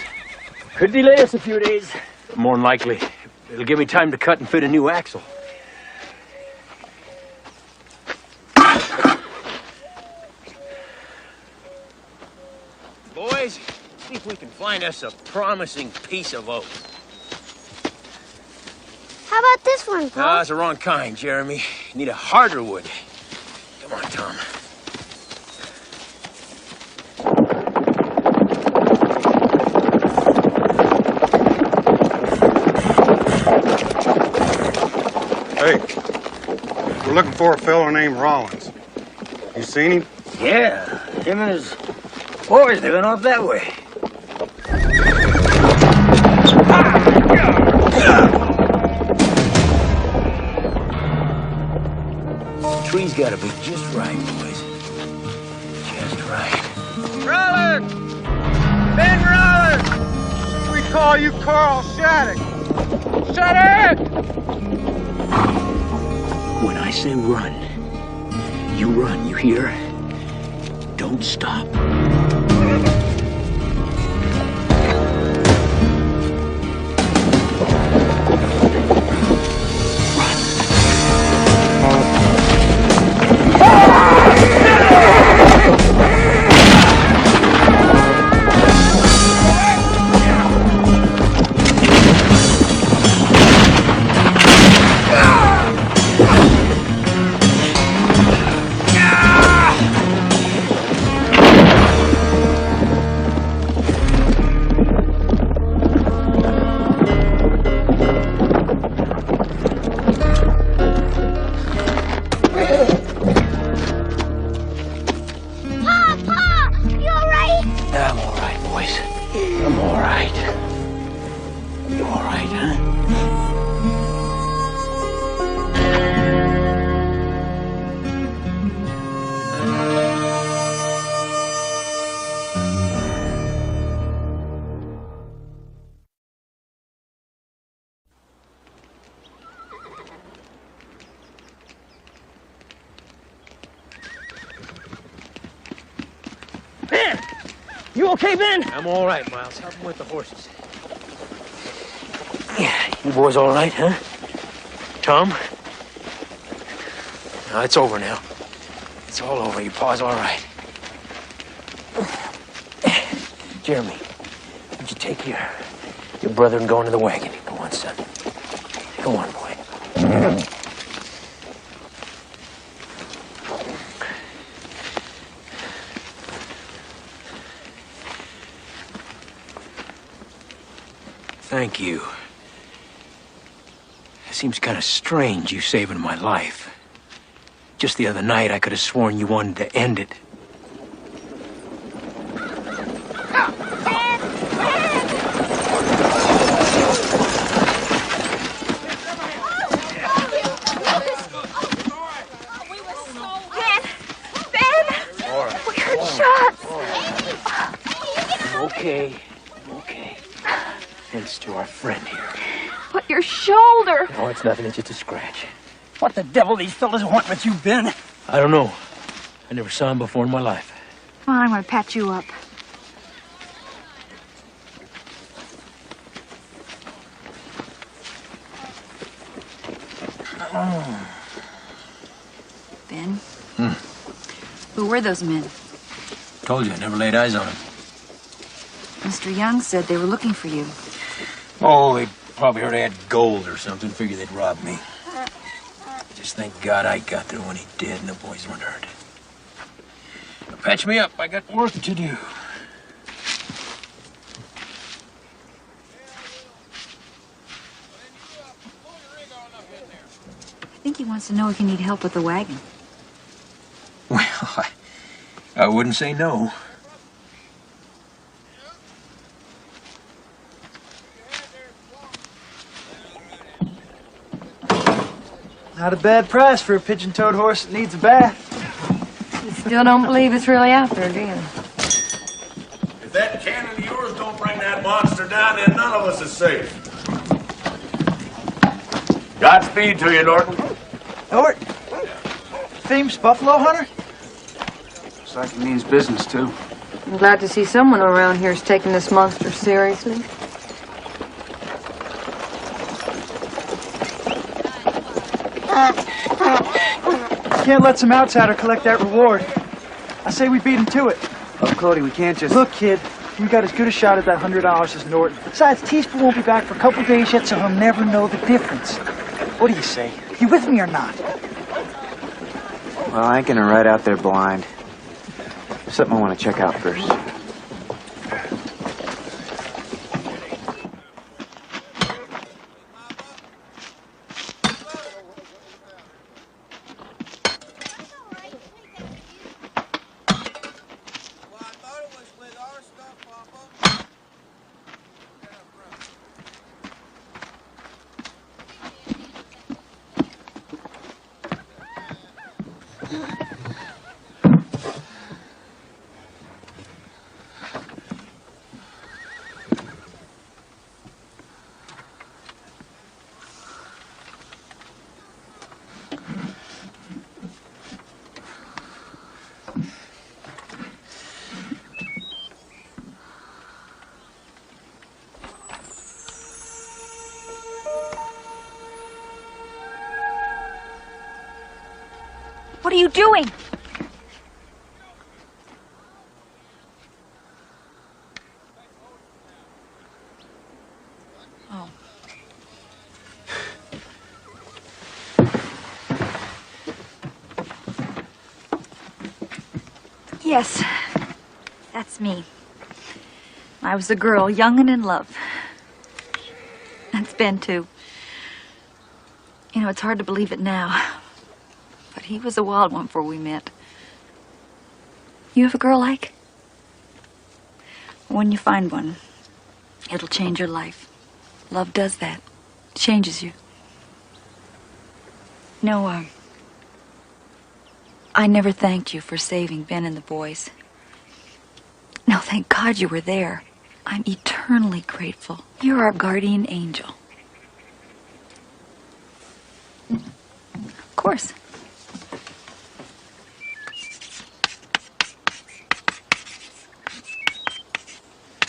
Could delay us a few days. More than likely. It'll give me time to cut and fit a new axle. Boys, see if we can find us a promising piece of oak. How about this one, No, Paul? that's the wrong kind, Jeremy. You need a harder wood. Come on, Tom. Hey, we're looking for a fellow named Rollins. You seen him? Yeah, him and his boys, they went off that way. The tree's gotta be just right, boys. Just right. Rollins! Ben Rollins! We call you Carl Shattuck. Shattuck! When I say run, you run, you hear? Don't stop. Ben! You okay, Ben? I'm all right, Miles. Help him with the horses. Yeah, you boys all right, huh? Tom? No, it's over now. It's all over. Your pa's all right. Jeremy, would you take your brother and go into the wagon? Come on, son. Come on, boy. Thank you. It seems kind of strange you saving my life. Just the other night, I could have sworn you wanted to end it. okay. Okay. Thanks to our friend here. But your shoulder. No, it's nothing. It's just a scratch. What the devil these fellas want with you, Ben? I don't know. I never saw him before in my life. Come on, I'm gonna patch you up. Ben? Who were those men? Told you, I never laid eyes on him. Mr. Young said they were looking for you. Oh, they probably heard I had gold or something. Figured they'd rob me. Just thank God I got there when he did and the boys weren't hurt. Now patch me up. I got work to do. I think he wants to know if you need help with the wagon. Well, I wouldn't say no. Not a bad price for a pigeon-toed horse that needs a bath. You still don't believe it's really out there, do you? If that cannon of yours don't bring that monster down, then none of us is safe. Godspeed to you, Norton. Norton? Famous buffalo hunter? Looks like he means business, too. I'm glad to see someone around here is taking this monster seriously. Can't let some outsider collect that reward. I say we beat him to it. Oh, Cody, we can't just... Look, kid, we got as good a shot at that $100 as Norton. Besides, Teaspoon won't be back for a couple days yet, so he'll never know the difference. What do you say? You with me or not? Well, I ain't gonna ride out there blind. Something I want to check out first. What are you doing? Oh. Yes, that's me. I was a girl, young and in love. That's Ben, too. You know, it's hard to believe it now. But he was a wild one before we met. You have a girl like? When you find one, it'll change your life. Love does that. It changes you. No, I never thanked you for saving Ben and the boys. No, thank God you were there. I'm eternally grateful. You're our guardian angel. Of course.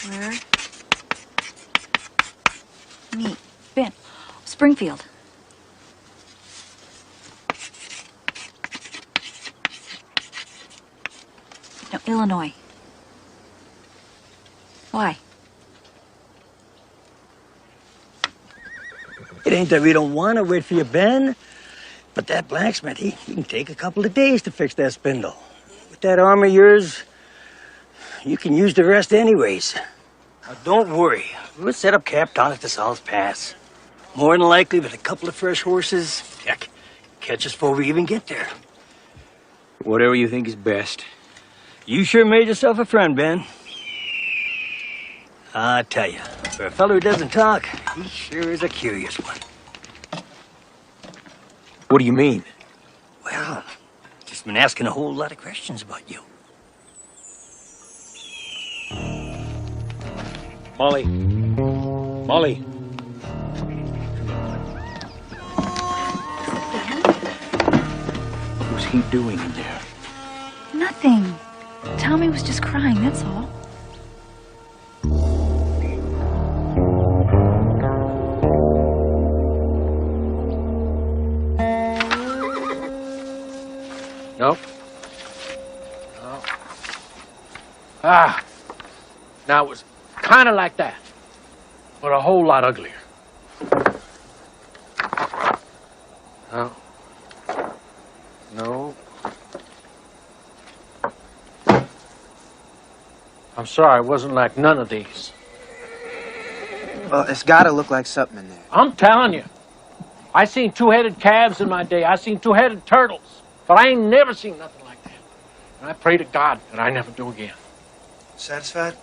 Where? Me. Ben. Springfield. No, Illinois. Why? It ain't that we don't want to wait for you, Ben. But that blacksmith, he can take a couple of days to fix that spindle. With that arm of yours, you can use the rest anyways. Now, don't worry. We'll set up camp down at the South Pass. More than likely, with a couple of fresh horses, heck, catch us before we even get there. Whatever you think is best. You sure made yourself a friend, Ben. I tell you, for a fellow who doesn't talk, he sure is a curious one. What do you mean? Well, just been asking a whole lot of questions about you. Molly. Molly. What was he doing in there? Nothing. Tommy was just crying, that's all. No? No. Ah. Now, it was kind of like that, but a whole lot uglier. No. No. I'm sorry, it wasn't like none of these. Well, it's gotta look like something in there. I'm telling you. I seen two-headed calves in my day. I seen two-headed turtles. But I ain't never seen nothing like that. And I pray to God that I never do again. Satisfied?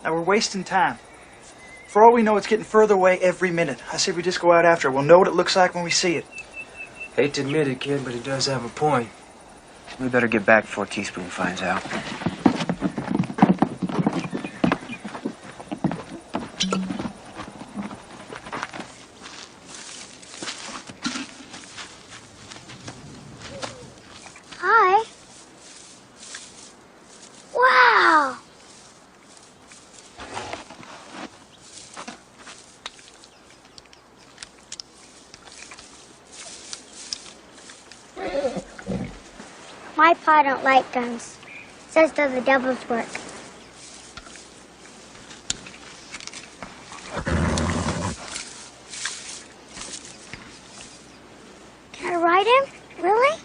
Now we're wasting time. For all we know, it's getting further away every minute. I say we just go out after it. We'll know what it looks like when we see it. Hate to admit it, kid, but he does have a point. We better get back before Teaspoon finds out. Hi. Wow. My pa don't like guns. Says they're the devil's work. Can I ride him? Really?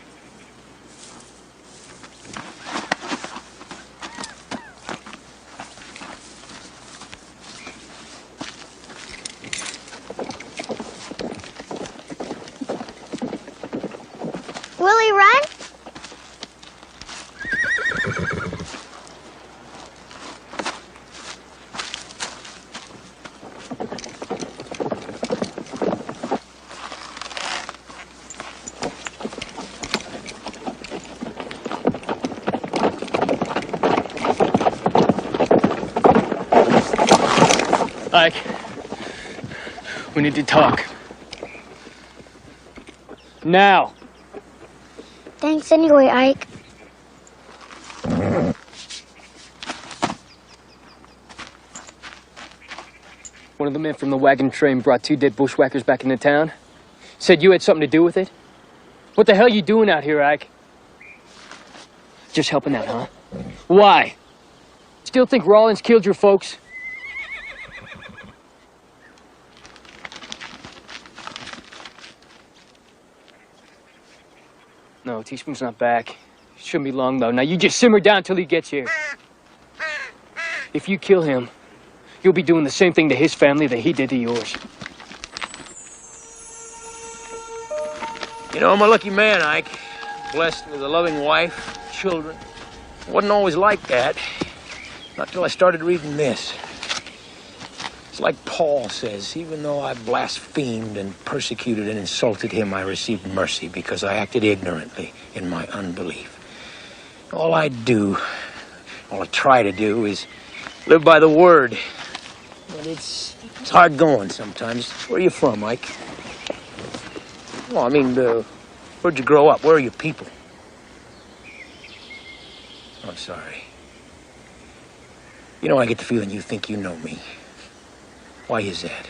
Will he run? Ike, we need to talk. Now. Thanks anyway, Ike. One of the men from the wagon train brought 2 dead bushwhackers back into town. Said you had something to do with it. What the hell you doing out here, Ike? Just helping out, huh? Why? Still think Rollins killed your folks? No, Teaspoon's not back. Shouldn't be long, though. Now, you just simmer down till he gets here. If you kill him, you'll be doing the same thing to his family that he did to yours. You know, I'm a lucky man, Ike. Blessed with a loving wife, children. It wasn't always like that. Not till I started reading this. It's like Paul says, even though I blasphemed and persecuted and insulted him, I received mercy because I acted ignorantly in my unbelief. All I try to do is live by the word. But it's hard going sometimes. Where are you from, Mike? Well, I mean, where'd you grow up? Where are your people? I'm sorry. You know, I get the feeling you think you know me. Why is that?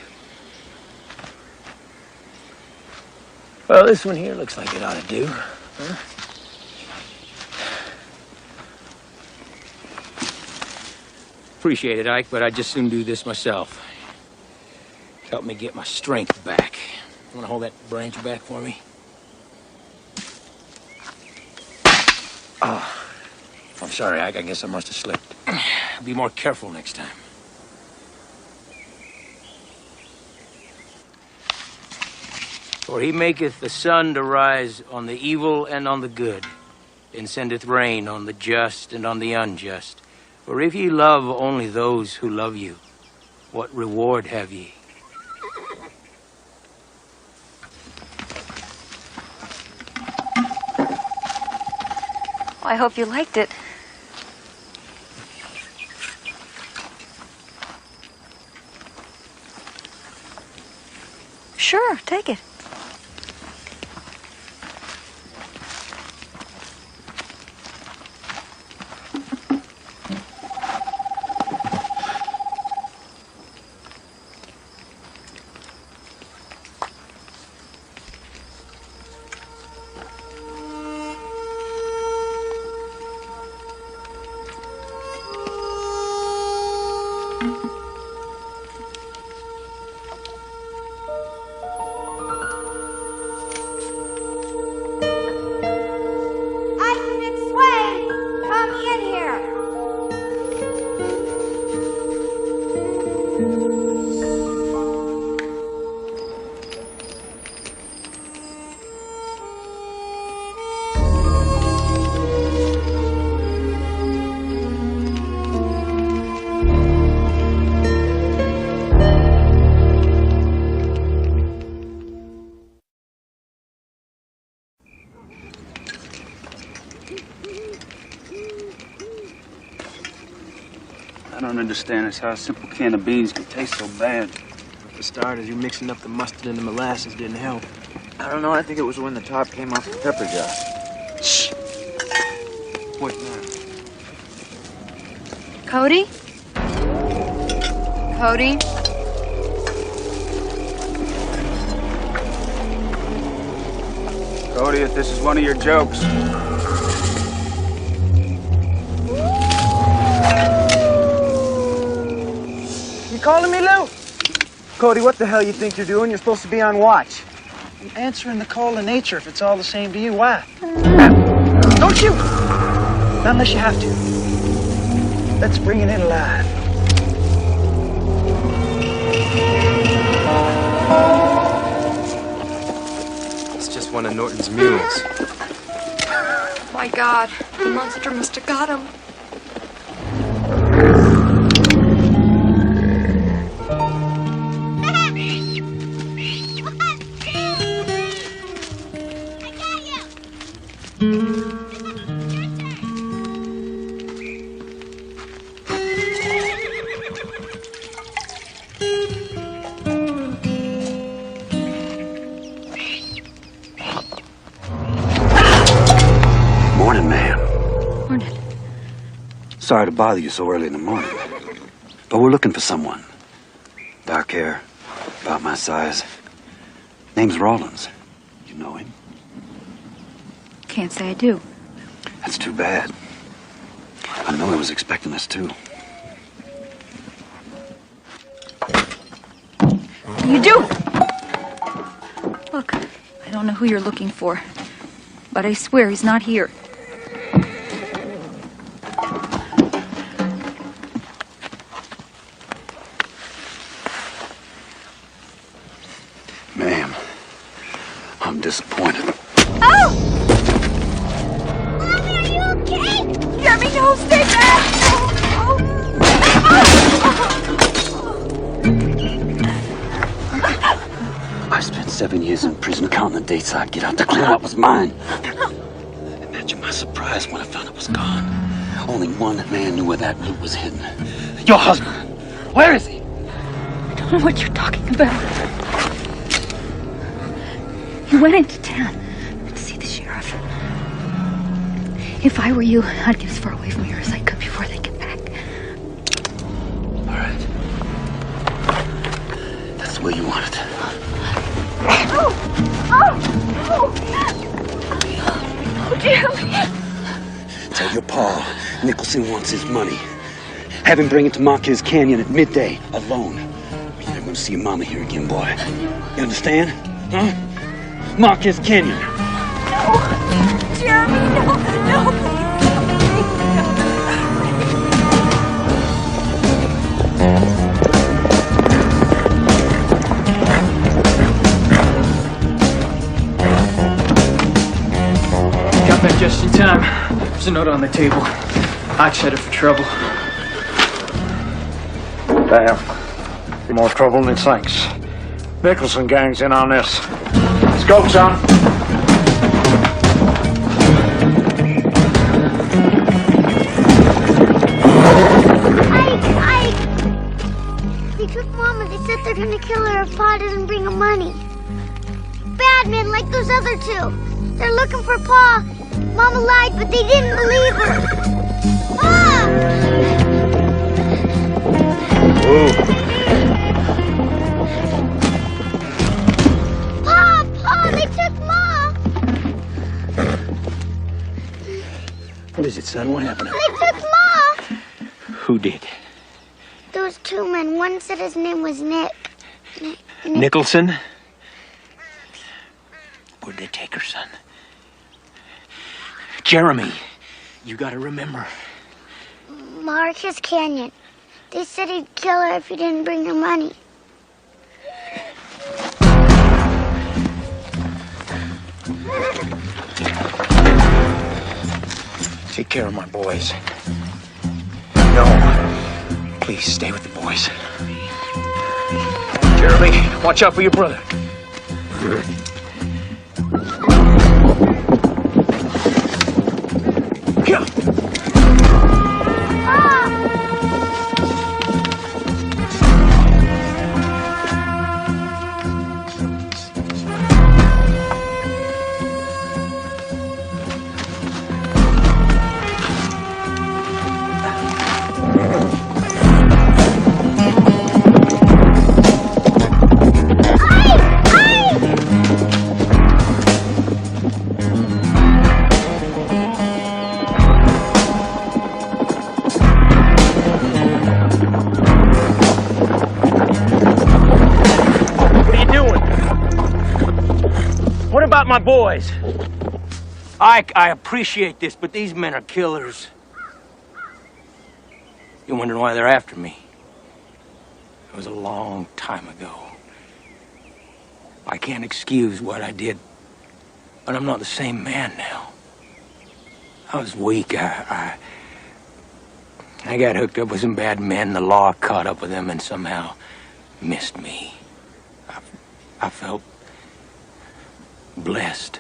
Well, this one here looks like it ought to do. Huh? Appreciate it, Ike, but I'd just soon do this myself. Help me get my strength back. You want to hold that branch back for me? Oh, I'm sorry, Ike. I guess I must have slipped. Be more careful next time. For he maketh the sun to rise on the evil and on the good, and sendeth rain on the just and on the unjust. For if ye love only those who love you, what reward have ye? Well, I hope you liked it. Sure, take it. I don't understand is how a simple can of beans can taste so bad. For starters, you mixing up the mustard and the molasses didn't help. I don't know, I think it was when the top came off the pepper jar. Shh. What now? Cody? Cody? Cody, if this is one of your jokes. You calling me, Lou? Cody, what the hell you think you're doing? You're supposed to be on watch. I'm answering the call of nature if it's all the same to you. Why? Don't shoot! Not unless you have to. Let's bring it in alive. It's just one of Norton's mules. My God, the monster must have got him. Morning, ma'am. Morning. Sorry to bother you so early in the morning, but we're looking for someone. Dark hair, about my size. Name's Rollins. You know him? Can't say I do. That's too bad. I know he was expecting us too. You do! Look, I don't know who you're looking for, but I swear he's not here. Ma'am, I'm disappointed. Oh! Mommy, are you okay? Jeremy, no, stay back! I spent 7 years in prison counting the dates I'd get out to clear what was mine. Imagine my surprise when I found it was gone. Only one man knew where that loot was hidden. Your husband. Where is he? I don't know what you're talking about. He went into town to see the sheriff. If I were you, I'd get as far away from here as I could before they get back. All right. That's the way you want it. Oh, Jeremy! Tell your pa Nicholson wants his money. Have him bring it to Marquez Canyon at midday, alone. You're never gonna see your mama here again, boy. You understand? Huh? Marquez Canyon. No! Jeremy, no! No, Got back just in time. There's a note on the table. Ike's headed for trouble. Damn. More trouble than it sinks. Nicholson gang's in on this. Let's go, son. Ike! They took Mom and they said they're gonna kill her if Pa doesn't bring her money. like those other two. They're looking for Pa. Mama lied, but they didn't believe her. Pa! Pa, they took Ma. What is it, son? What happened? They took Ma. Who did? Those two men. One said his name was Nick. Nicholson? Where'd they take her, son? Jeremy, you gotta remember. Marcus Canyon. They said he'd kill her if he didn't bring her money. Take care of my boys. No. Please stay with the boys. Jeremy, watch out for your brother. Yeah. My boys. Ike, I appreciate this, but these men are killers. You're wondering why they're after me. It was a long time ago. I can't excuse what I did, but I'm not the same man now. I was weak. I got hooked up with some bad men. The law caught up with them and somehow missed me. I felt blessed.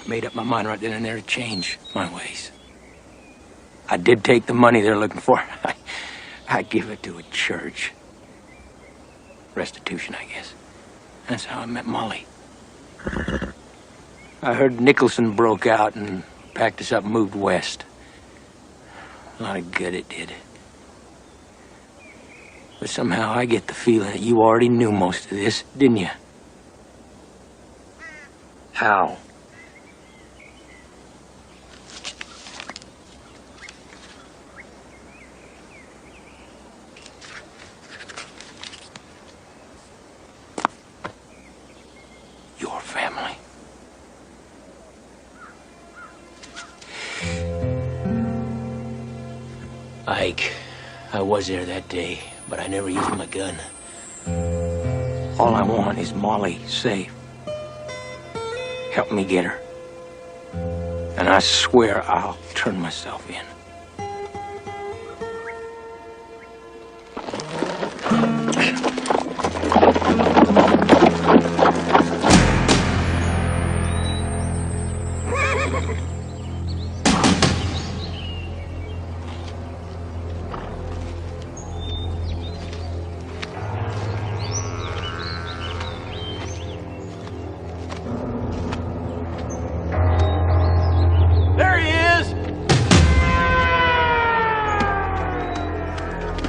Made up my mind right then and there to change my ways. I did take the money they're looking for. I give it to a church. Restitution, I guess. That's how I met Molly. I heard Nicholson broke out and packed us up and moved west. A lot of good it did. But somehow I get the feeling that you already knew most of this, didn't you? How? Your family. Ike, I was there that day, but I never used my gun. All I want is Molly safe. Help me get her. And I swear I'll turn myself in.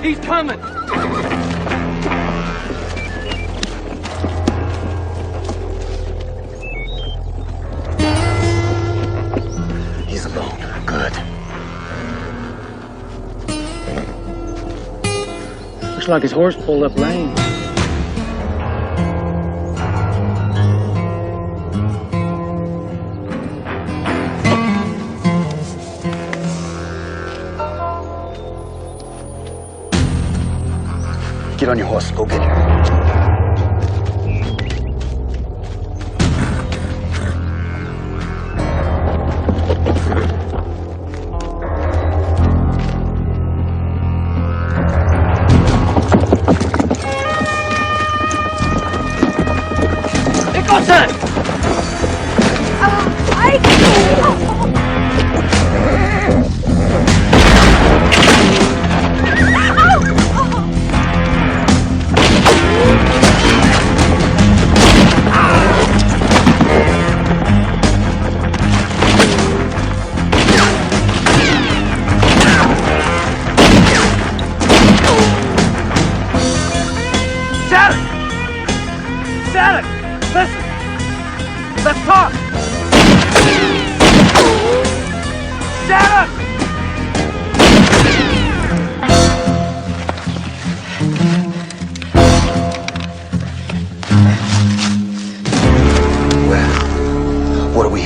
He's coming! He's alone. Good. Looks like his horse pulled up lame. Get on your horse. Go get her. Nicholson!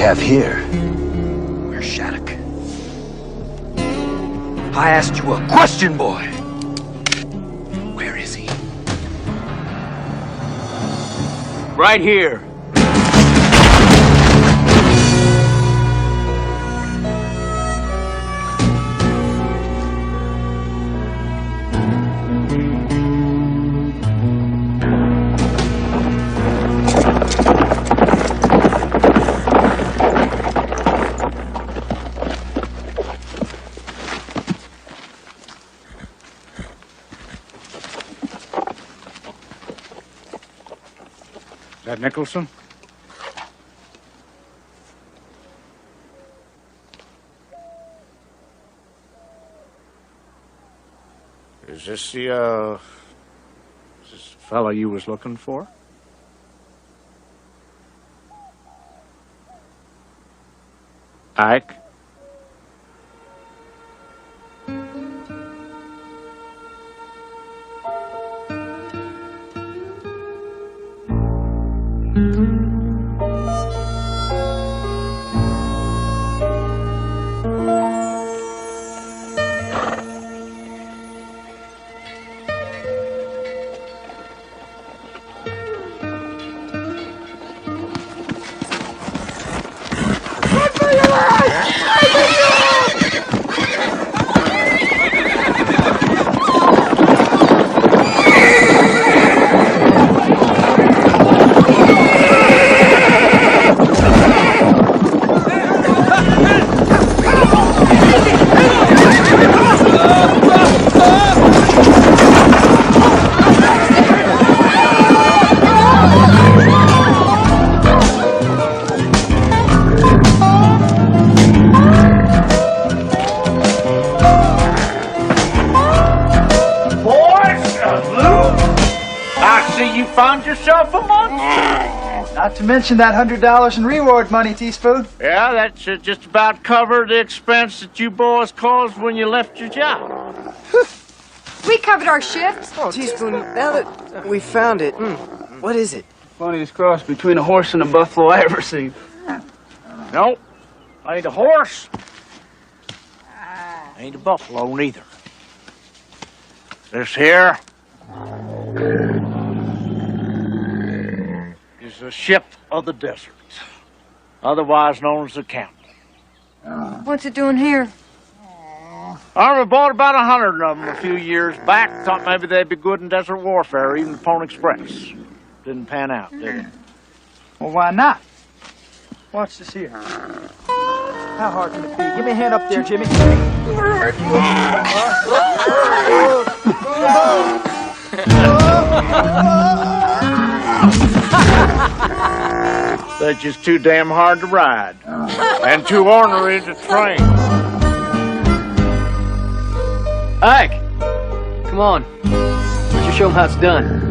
have here? Where's Shattuck? I asked you a question, boy. Where is he? Right here. Is that Nicholson? Is this the fellow you was looking for? Ike? Not to mention that $100 in reward money, Teaspoon. Yeah, that should just about cover the expense that you boys caused when you left your job. We covered our shifts. Oh, Teaspoon, now that we found it, what is it? Funniest cross between a horse and a buffalo I ever seen. Nope, ain't a horse. Ain't a buffalo neither. This here is the ship of the desert, otherwise known as the Camel. What's it doing here? Army bought about 100 of them a few years back. Thought maybe they'd be good in desert warfare, even the Pony Express. Didn't pan out, did it? Well, why not? Watch this here. How hard can it be? Give me a hand up there, Jimmy. They're just too damn hard to ride. And too ornery to train. Ike! Come on. Why don't you show them how it's done?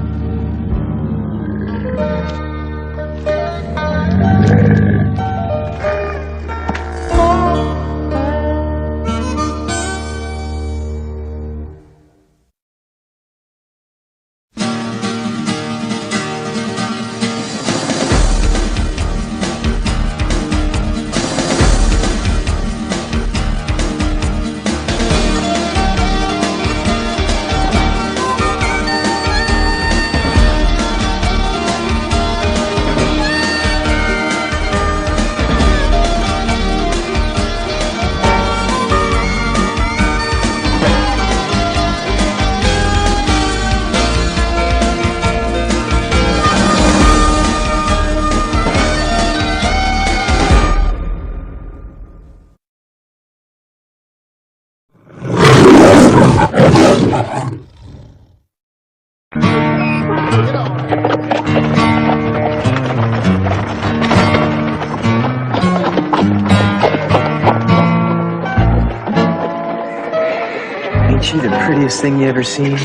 Ain't she the prettiest thing you ever seen?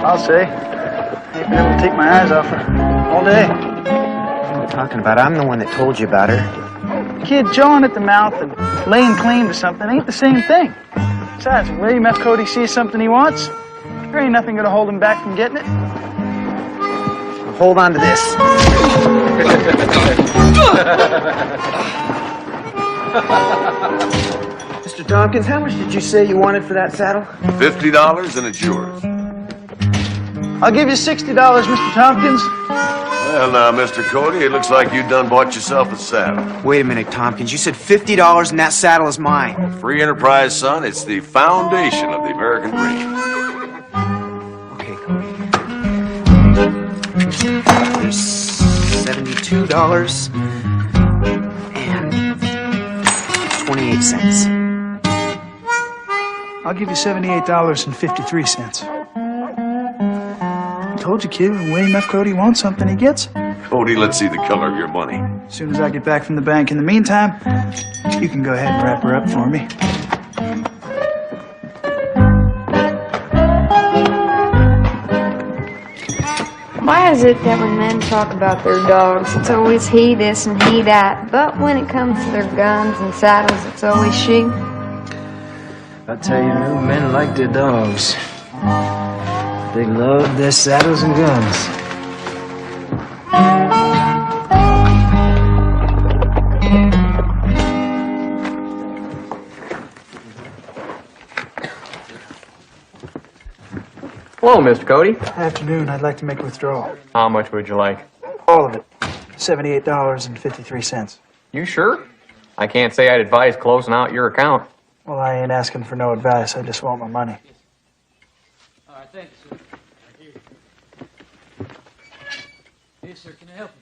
I'll say. Ain't been able to take my eyes off her all day. What are you talking about? I'm the one that told you about her. Kid jawing at the mouth and laying claim to something ain't the same thing. Besides, when William F. Cody sees something he wants, there ain't nothing gonna hold him back from getting it. Hold on to this. Mr. Tompkins, how much did you say you wanted for that saddle? $50 and it's yours. I'll give you $60, Mr. Tompkins. Well, now, Mr. Cody, it looks like you done bought yourself a saddle. Wait a minute, Tompkins. You said $50 and that saddle is mine. Free enterprise, son. It's the foundation of the American dream. Okay, Cody. There's $72 and 28 cents. I'll give you $78.53. I told you, kid, when William F. Cody wants something, he gets it. Cody, let's see the color of your money. As soon as I get back from the bank. In the meantime, you can go ahead and wrap her up for me. Why is it that when men talk about their dogs, it's always he this and he that, but when it comes to their guns and saddles, it's always she? I tell you, no men like their dogs. They love their saddles and guns. Hello, Mr. Cody. Afternoon, I'd like to make a withdrawal. How much would you like? All of it. $78.53. You sure? I can't say I'd advise closing out your account. Well, I ain't asking for no advice. I just want my money. All right, thanks, sir. Yes, sir. Can I help you?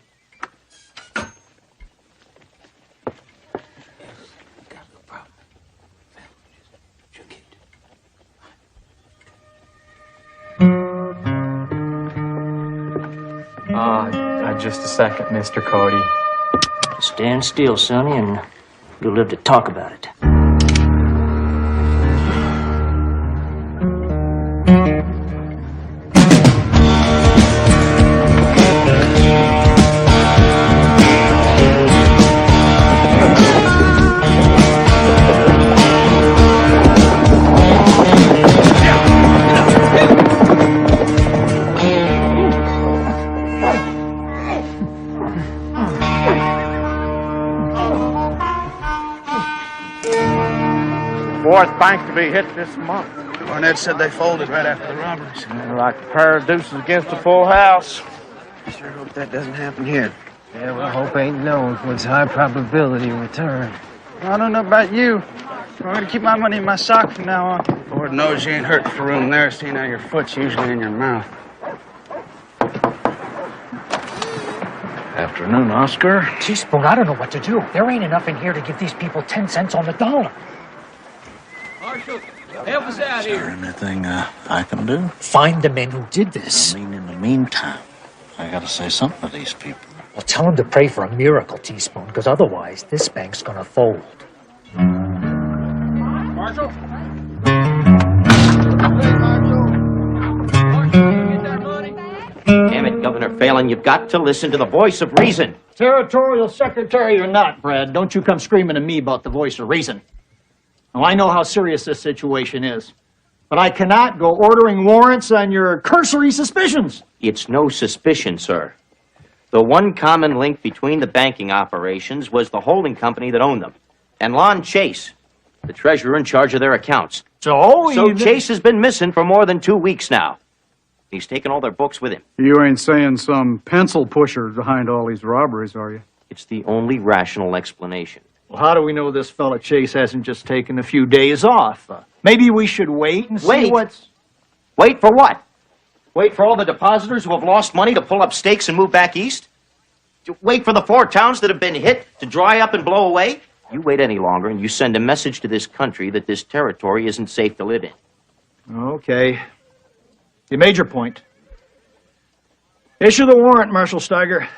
Just a second, Mr. Cody. Stand still, Sonny, and you'll live to talk about it. Fourth bank to be hit this month. Barnett said they folded right after the robberies. Like a pair of deuces against a full house. Sure hope that doesn't happen here. Yeah, well, hope ain't known what's high probability return. I don't know about you. I'm going to keep my money in my sock from now on. Lord knows you ain't hurting for room there, seeing how your foot's usually in your mouth. Afternoon, Oscar. Teaspoon, I don't know what to do. There ain't enough in here to give these people 10 cents on the dollar. Marshal, help us out here. Anything I can do? Find the men who did this. I mean, in the meantime, I gotta say something to these people. Well, tell them to pray for a miracle, Teaspoon, because otherwise this bank's gonna fold. Marshal? Damn it, Governor Phelan, you've got to listen to the voice of reason. Territorial secretary or not, Brad, don't you come screaming at me about the voice of reason. Now, I know how serious this situation is, but I cannot go ordering warrants on your cursory suspicions. It's no suspicion, sir. The one common link between the banking operations was the holding company that owned them, and Lon Chase, the treasurer in charge of their accounts. So Chase has been missing for more than 2 weeks now. He's taken all their books with him. You ain't saying some pencil pusher behind all these robberies, are you? It's the only rational explanation. Well, how do we know this fella Chase hasn't just taken a few days off? Maybe we should wait and see what's... Wait for what? Wait for all the depositors who have lost money to pull up stakes and move back east? To wait for the 4 towns that have been hit to dry up and blow away? You wait any longer and you send a message to this country that this territory isn't safe to live in. Okay. You made your point. Issue the warrant, Marshal Steiger.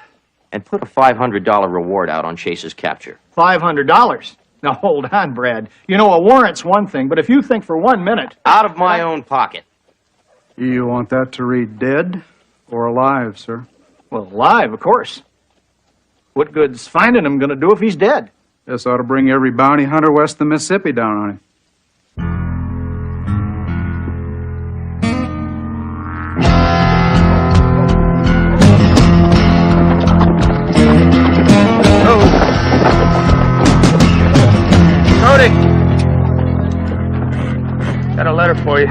And put a $500 reward out on Chase's capture. $500? Now, hold on, Brad. You know, a warrant's one thing, but if you think for 1 minute... Out of my own pocket. You want that to read dead or alive, sir? Well, alive, of course. What good's finding him gonna do if he's dead? This ought to bring every bounty hunter west of the Mississippi down on him. Got a letter for you.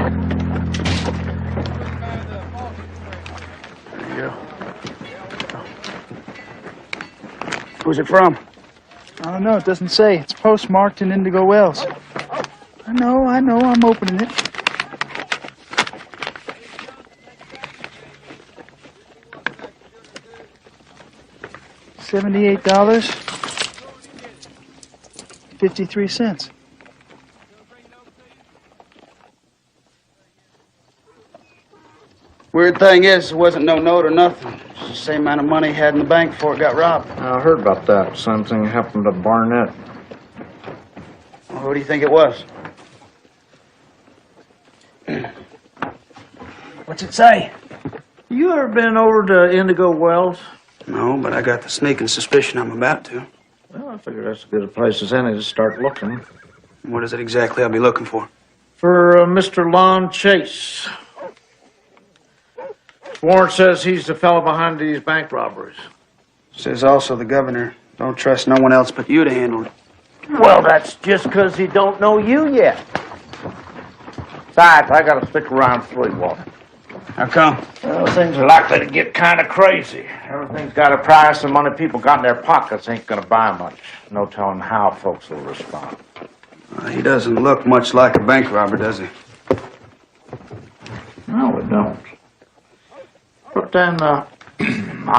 There you go. Who's it from? I don't know. It doesn't say. It's postmarked in Indigo Wells. I know. I'm opening it. $78.53. Weird thing is, it wasn't no note or nothing. It's the same amount of money he had in the bank before it got robbed. I heard about that. Same thing happened to Barnett. Well, who do you think it was? What's it say? You ever been over to Indigo Wells? No, but I got the sneaking suspicion I'm about to. Well, I figure that's as good a place as any to start looking. What is it exactly I'll be looking for? For Mr. Lon Chase. Warrant says he's the fellow behind these bank robberies. Says also the governor, don't trust no one else but you to handle it. Well, that's just because he don't know you yet. Besides, I gotta stick around Sweetwater. How come? Well, things are likely to get kind of crazy. Everything's got a price, and money people got in their pockets ain't gonna buy much. No telling how folks will respond. He doesn't look much like a bank robber, does he? No, it don't. But then, I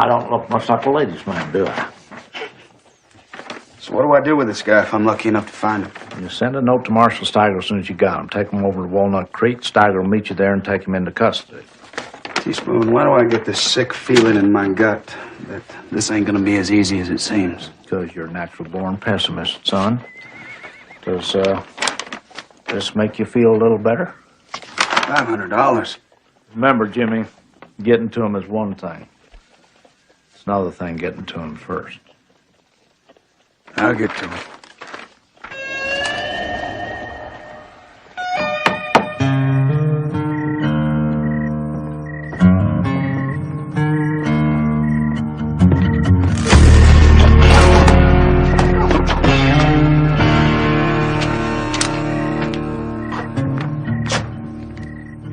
don't look much like a ladies' man, do I? So what do I do with this guy if I'm lucky enough to find him? You send a note to Marshal Steiger as soon as you got him. Take him over to Walnut Creek. Steiger will meet you there and take him into custody. Teaspoon, why do I get this sick feeling in my gut that this ain't gonna be as easy as it seems? Because you're a natural-born pessimist, son. Does, this make you feel a little better? $500. Remember, Jimmy, getting to him is one thing. It's another thing getting to him first. I'll get to him.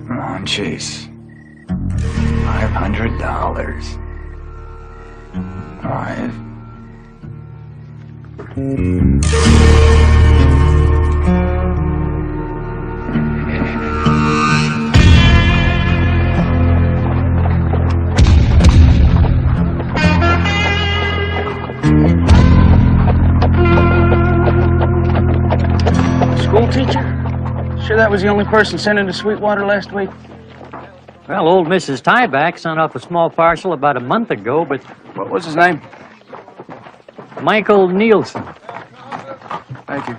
Come on, Chase. $500. 5. School teacher? Sure that was the only person sent into Sweetwater last week? Well, old Mrs. Tieback sent off a small parcel about a month ago, but... What was his name? Michael Nielsen. Thank you.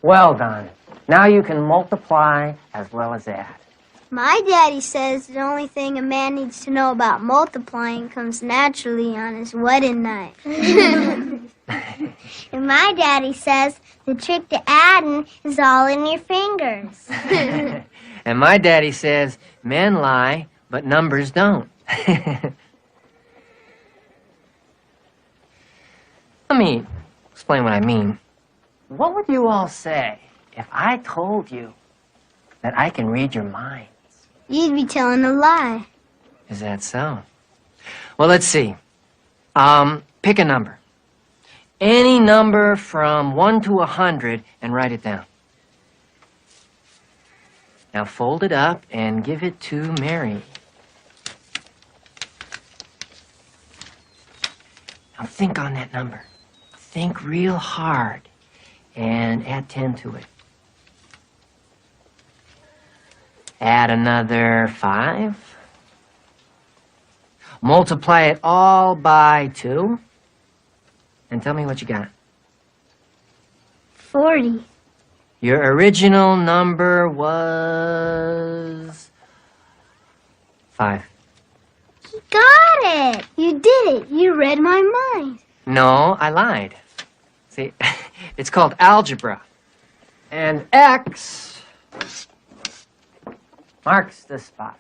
Well done. Now you can multiply as well as add. My daddy says the only thing a man needs to know about multiplying comes naturally on his wedding night. And my daddy says the trick to adding is all in your fingers. And my daddy says men lie, but numbers don't. Let me explain what I mean. What would you all say if I told you that I can read your minds? You'd be telling a lie. Is that so? Well, let's see. Pick a number. Any number from 1 to 100 and write it down. Now fold it up and give it to Mary. Now think on that number. Think real hard and add 10 to it. Add another 5. Multiply it all by 2. And tell me what you got. 40. Your original number was 5. You got it. You did it. You read my mind. No, I lied. See, it's called algebra. And X marks the spot.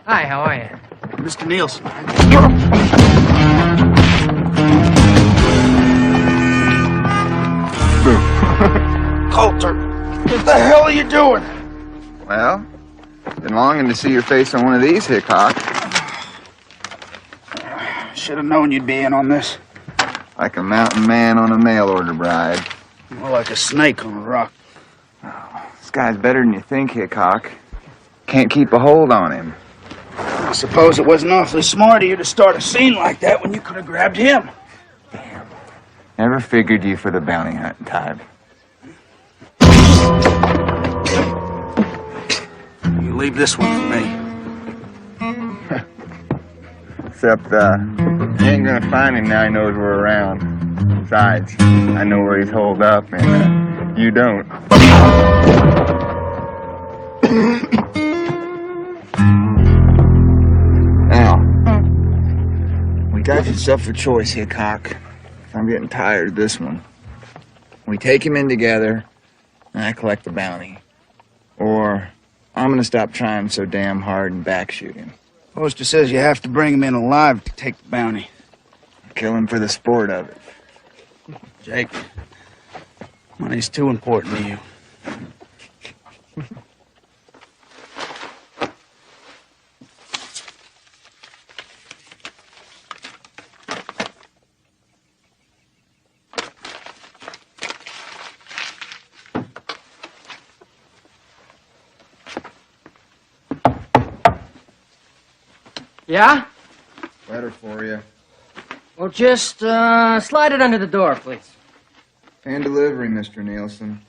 Hi, how are you? Mr. Nielsen. Coulter, what the hell are you doing? Well, been longing to see your face on one of these, Hickok. Should have known you'd be in on this. Like a mountain man on a mail order bride. More like a snake on a rock. This guy's better than you think, Hickok. Can't keep a hold on him. I suppose it wasn't awfully smart of you to start a scene like that when you could have grabbed him. Never figured you for the bounty hunting type. You leave this one for me. Except, you ain't gonna find him now he knows we're around. Besides, I know where he's holed up, and, you don't. Now, we got yourself a choice, Hickok. I'm getting tired of this one. We take him in together, and I collect the bounty. Or, I'm gonna stop trying so damn hard and backshoot him. Poster says you have to bring him in alive to take the bounty. Kill him for the sport of it. Jake, money's too important to you. Yeah? Letter for you. Well, just slide it under the door, please. Hand delivery, Mr. Nielsen.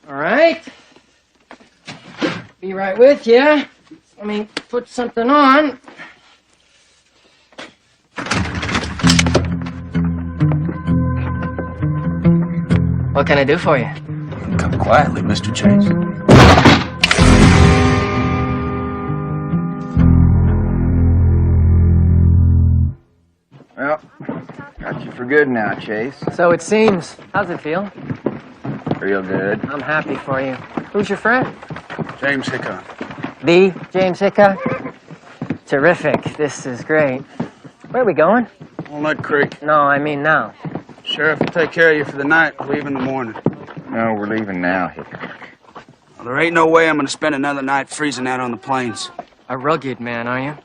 All right. Be right with you. Let me put something on. What can I do for you? Come quietly, Mr. Chase. Well, got you for good now, Chase. So it seems. How's it feel? Real good. I'm happy for you. Who's your friend? James Hickok. The James Hickok? Terrific. This is great. Where are we going? Walnut Creek. No, I mean now. Sheriff will take care of you for the night. Leave in the morning. No, we're leaving now, Hickok. Well, there ain't no way I'm gonna spend another night freezing out on the plains. A rugged man, are you?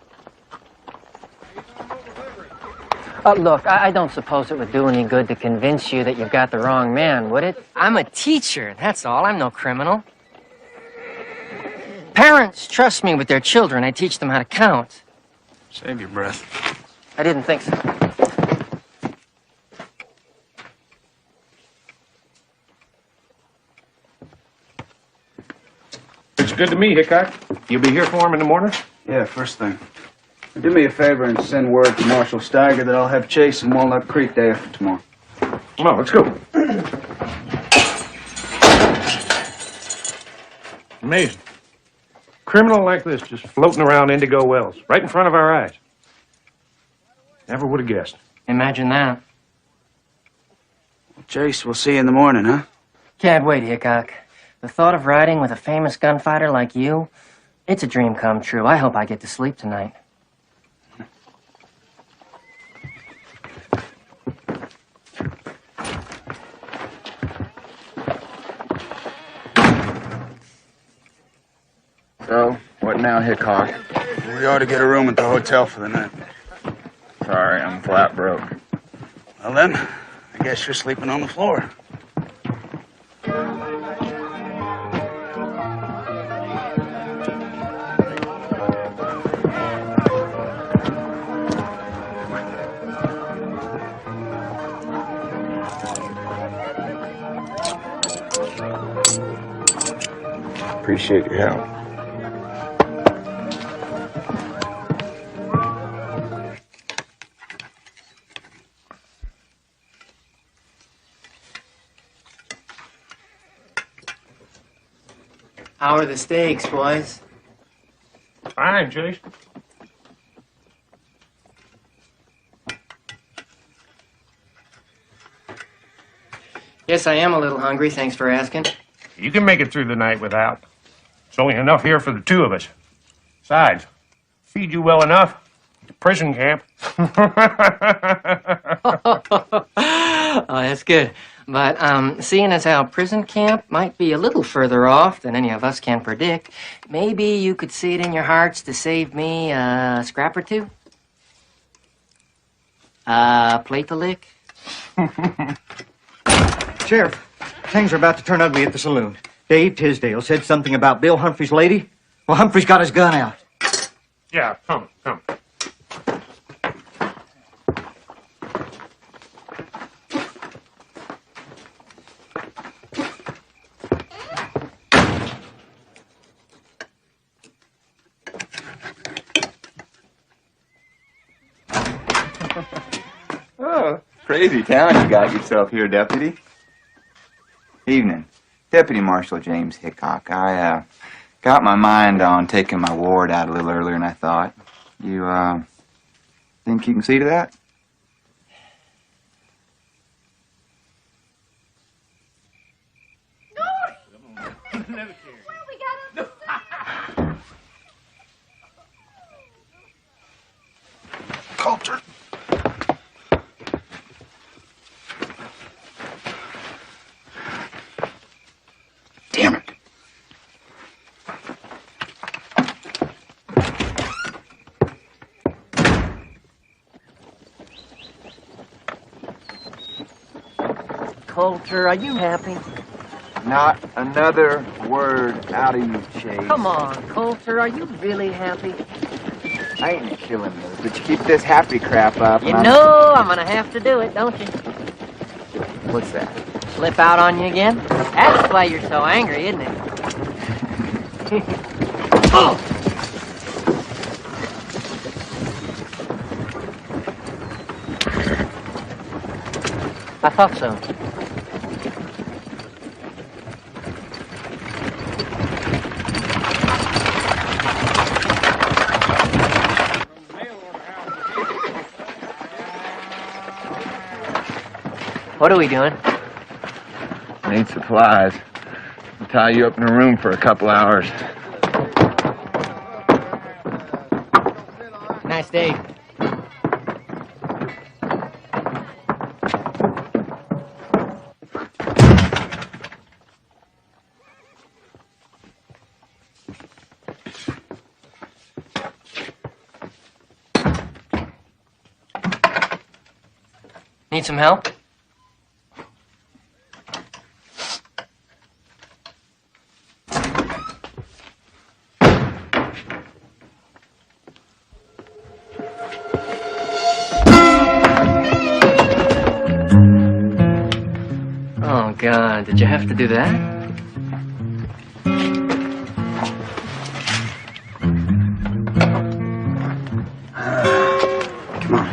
Look, I don't suppose it would do any good to convince you that you've got the wrong man, would it? I'm a teacher, that's all. I'm no criminal. Parents trust me with their children. I teach them how to count. Save your breath. I didn't think so. It's good to me, Hickok. You'll be here for him in the morning? Yeah, first thing. Do me a favor and send word to Marshal Steiger that I'll have Chase in Walnut Creek day after tomorrow. Oh, let's go. Amazing. Criminal like this just floating around Indigo Wells, right in front of our eyes. Never would have guessed. Imagine that. Chase, we'll see you in the morning, huh? Can't wait, Hickok. The thought of riding with a famous gunfighter like you, it's a dream come true. I hope I get to sleep tonight. So, what now, Hickok? We ought to get a room at the hotel for the night. Sorry, I'm flat broke. Well then, I guess you're sleeping on the floor. Appreciate your help. How are the steaks, boys? Fine, Chase. Yes, I am a little hungry, thanks for asking. You can make it through the night without. There's only enough here for the two of us. Besides, feed you well enough. Prison camp. Oh, that's good. But seeing as how prison camp might be a little further off than any of us can predict, maybe you could see it in your hearts to save me a scrap or two? Plate to lick? Sheriff, things are about to turn ugly at the saloon. Dave Tisdale said something about Bill Humphrey's lady. Well, Humphrey's got his gun out. Yeah, come. Oh, crazy town you got yourself here, Deputy. Evening. Deputy Marshal James Hickok. I, got my mind on taking my ward out a little earlier than I thought. You, think you can see to that? Coulter. Damn it. Coulter, are you happy? Not another word out of you, Chase. Come on, Coulter, are you really happy? I ain't killing those, but you keep this happy crap up. You know I'm gonna have to do it, don't you? What's that? Flip out on you again? That's why you're so angry, isn't it? Oh! I thought so. What are we doing? Need supplies. I'll tie you up in a room for a couple hours. Nice day. Need some help? Oh, God, did you have to do that? Come on.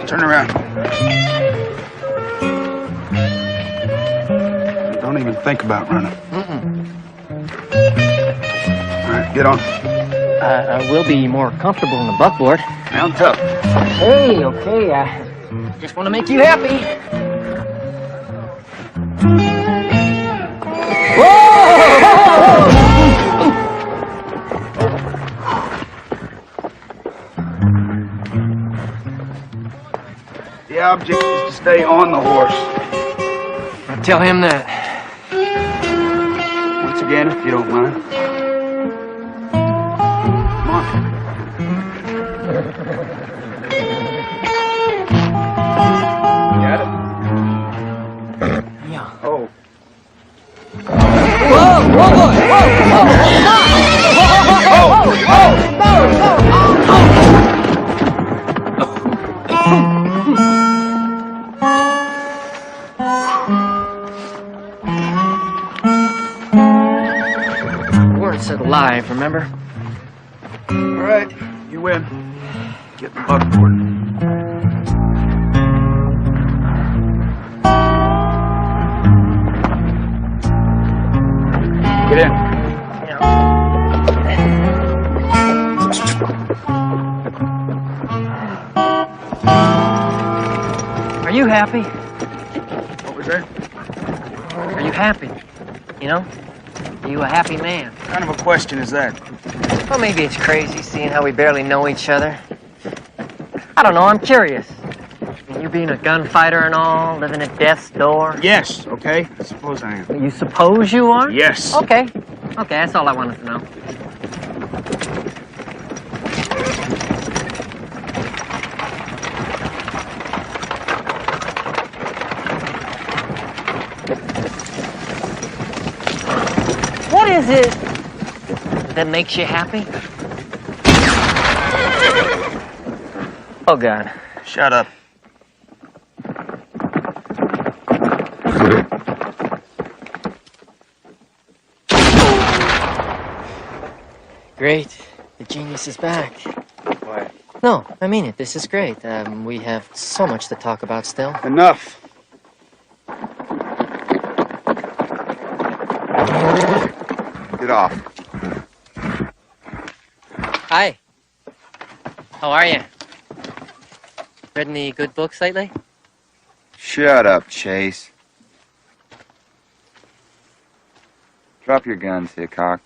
Turn around. Don't even think about running. All right, get on. We'll be more comfortable in the buckboard. Mount up. Hey, okay, just want to make you happy. The object is to stay on the horse. I'll tell him that. Once again, if you don't mind. Come on. Yeah. Oh, We weren't set alive, remember? All right, you win. Get the buckboard. Get in. Are you happy? What was that? Are you happy? You know? Are you a happy man? What kind of a question is that? Well, maybe it's crazy seeing how we barely know each other. I don't know, I'm curious. I mean, you being a gunfighter and all, living at death's door. Yes, okay. I suppose I am. You suppose you are? Yes. Okay. Okay, that's all I wanted to know. What is it that makes you happy? Oh, God. Shut up. Great. The genius is back. What? No, I mean it. This is great. We have so much to talk about still. Enough. Get off. Hi. How are you? Read any good books lately? Shut up, Chase. Drop your guns, Hickok.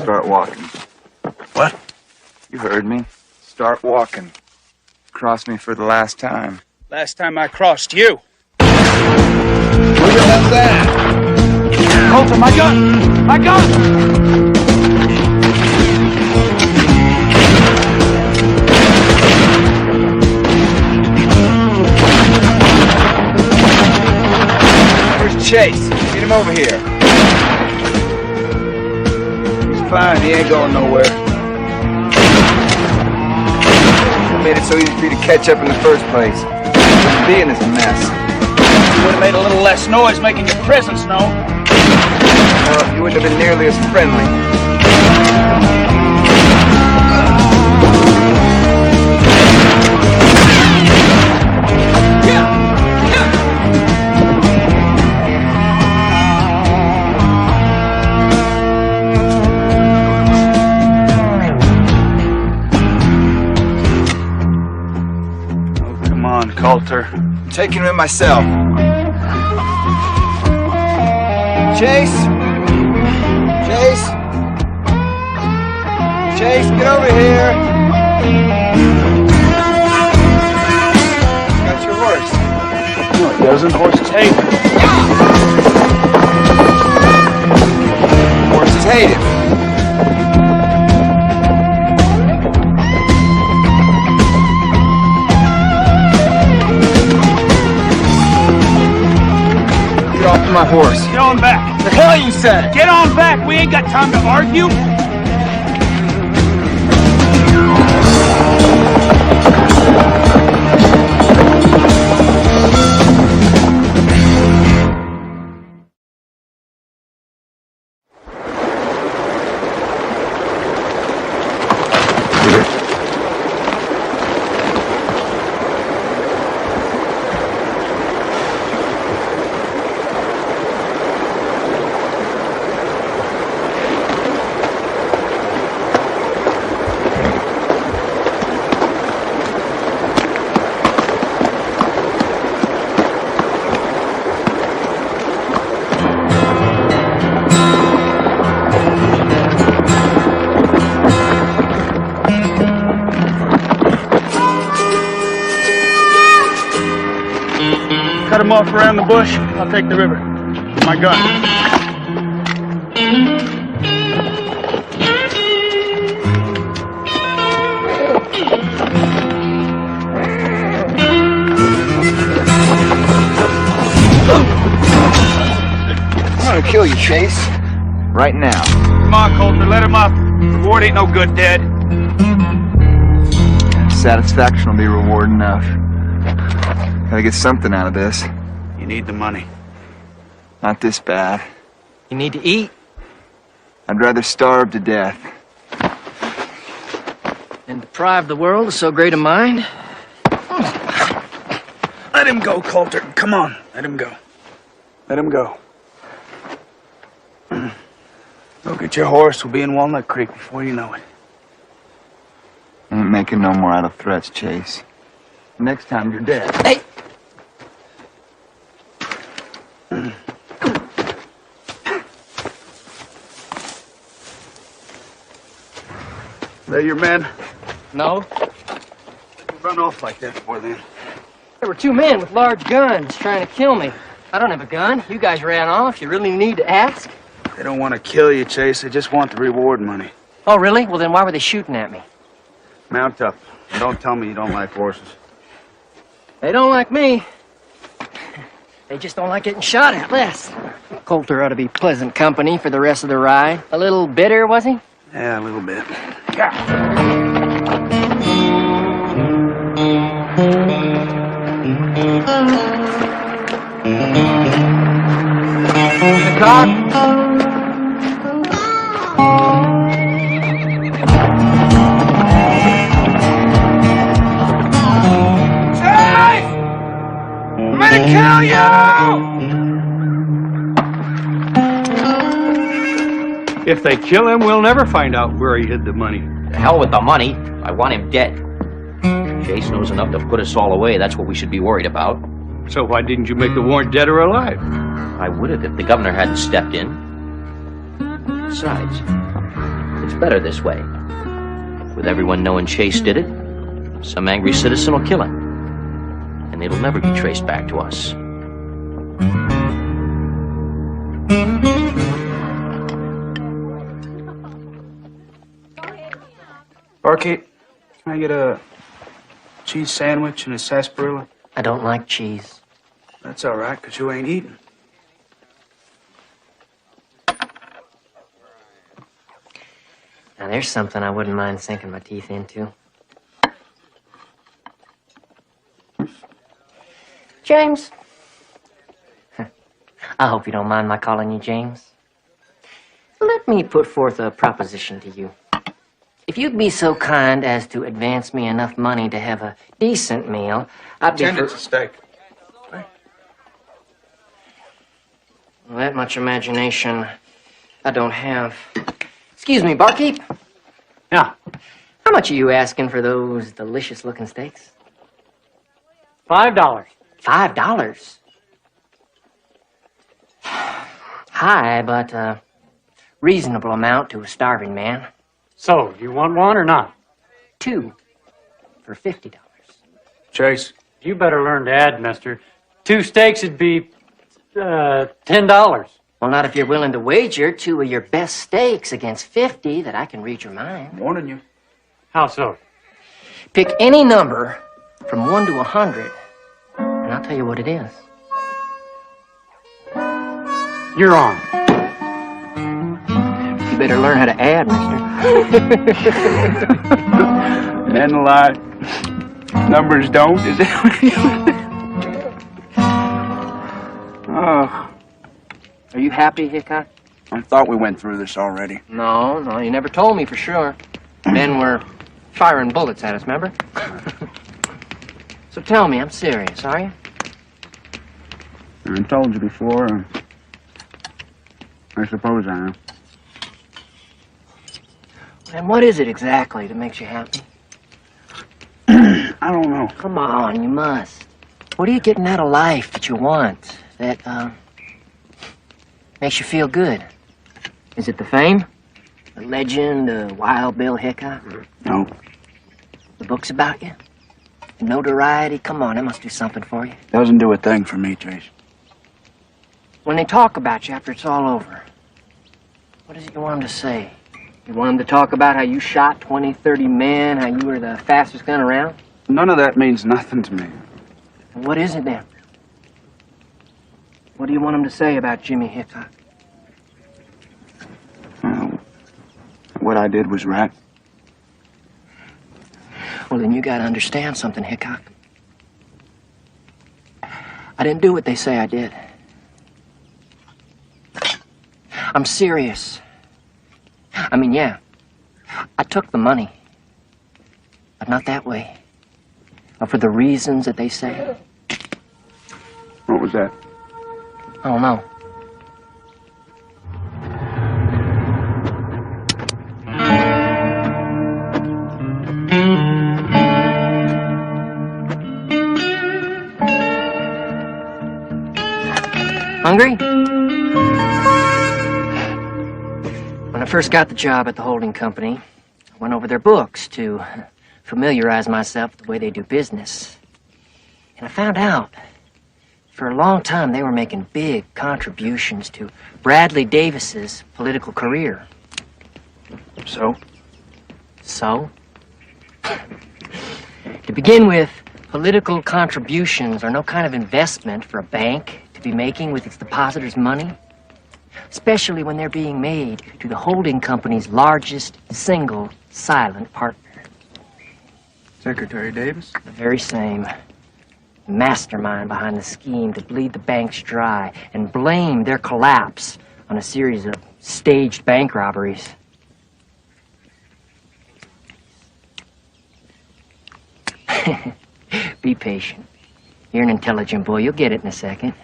Start walking. What? You heard me. Start walking. Cross me for the last time. Last time I crossed you. Who the hell's that? Colton, my gun! My gun! Where's Chase? Get him over here. He's fine. He ain't going nowhere. Made it so easy for you to catch up in the first place. Be in this mess. You would have made a little less noise making your presence known. Well, you wouldn't have been nearly as friendly. Coulter. I'm taking him in myself. Chase! Chase! Chase, get over here! Got your horse. No, it doesn't. Horses hate it. Horses hate it. Get off my horse. Get on back. The hell you said? Get on back. We ain't got time to argue. Cut him off around the bush. I'll take the river. My gun. I'm gonna kill you, Chase. Right now. Come on, Coulter, let him up. Reward ain't no good, dead. Satisfaction will be reward enough. Gotta get something out of this. You need the money. Not this bad. You need to eat. I'd rather starve to death. And deprive the world of so great a mind? Let him go, Coulter. Come on, let him go. Let him go. Go get your horse. We'll be in Walnut Creek before you know it. I ain't making no more out of threats, Chase. Next time you're dead. Hey! They're your men? No. Run off like that for then. There were two men with large guns trying to kill me. I don't have a gun. You guys ran off. You really need to ask? They don't want to kill you, Chase. They just want the reward money. Oh, really? Well, then why were they shooting at me? Mount up. And don't tell me you don't like horses. They don't like me. They just don't like getting shot at less. Coulter ought to be pleasant company for the rest of the ride. A little bitter, was he? Yeah, a little bit. I'm gonna kill you! If they kill him, we'll never find out where he hid the money. The hell with the money. I want him dead. Chase knows enough to put us all away. That's what we should be worried about. So why didn't you make the warrant dead or alive? I would have if the governor hadn't stepped in. Besides, it's better this way. With everyone knowing Chase did it, some angry citizen will kill him. And it'll never be traced back to us. Barkeep, can I get a cheese sandwich and a sarsaparilla? I don't like cheese. That's all right, 'cause you ain't eating. Now, there's something I wouldn't mind sinking my teeth into. James. I hope you don't mind my calling you James. Let me put forth a proposition to you. If you'd be so kind as to advance me enough money to have a decent meal, I'd be... It's a steak. Well, that much imagination I don't have. Excuse me, barkeep. Yeah. How much are you asking for those delicious-looking steaks? $5. $5? High, but reasonable amount to a starving man. So, you want one or not? 2 for $50. Chase. You better learn to add, mister. 2 steaks would be $10. Well, not if you're willing to wager 2 of your best steaks against 50 that I can read your mind. Warning you. How so? Pick any number from 1 to 100, and I'll tell you what it is. You're on. You better learn how to add, mister. Men lie. Numbers don't, is it? Oh. Are you happy, Hickok? I thought we went through this already. No, you never told me for sure. Men were firing bullets at us, remember? So tell me, I'm serious, are you? I told you before. I suppose I am. And what is it exactly that makes you happy? I don't know. Come on, you must. What are you getting out of life that you want, that, makes you feel good? Is it the fame? The legend of Wild Bill Hickok? No. The books about you? The notoriety? Come on, that must do something for you. Doesn't do a thing for me, Chase. When they talk about you after it's all over, what is it you want them to say? You want them to talk about how you shot 20, 30 men, how you were the fastest gun around? None of that means nothing to me. What is it then? What do you want them to say about Jimmy Hickok? what I did was right. Well, then you gotta understand something, Hickok. I didn't do what they say I did. I'm serious. I mean, yeah, I took the money, but not that way. Or for the reasons that they say. What was that? I don't know. Hungry? When I first got the job at the holding company, I went over their books to familiarize myself with the way they do business. And I found out, for a long time, they were making big contributions to Bradley Davis's political career. So? So? To begin with, political contributions are no kind of investment for a bank to be making with its depositors' money, especially when they're being made to the holding company's largest single silent partner. Secretary Davis? The very same. Mastermind behind the scheme to bleed the banks dry and blame their collapse on a series of staged bank robberies. Be patient. You're an intelligent boy. You'll get it in a second.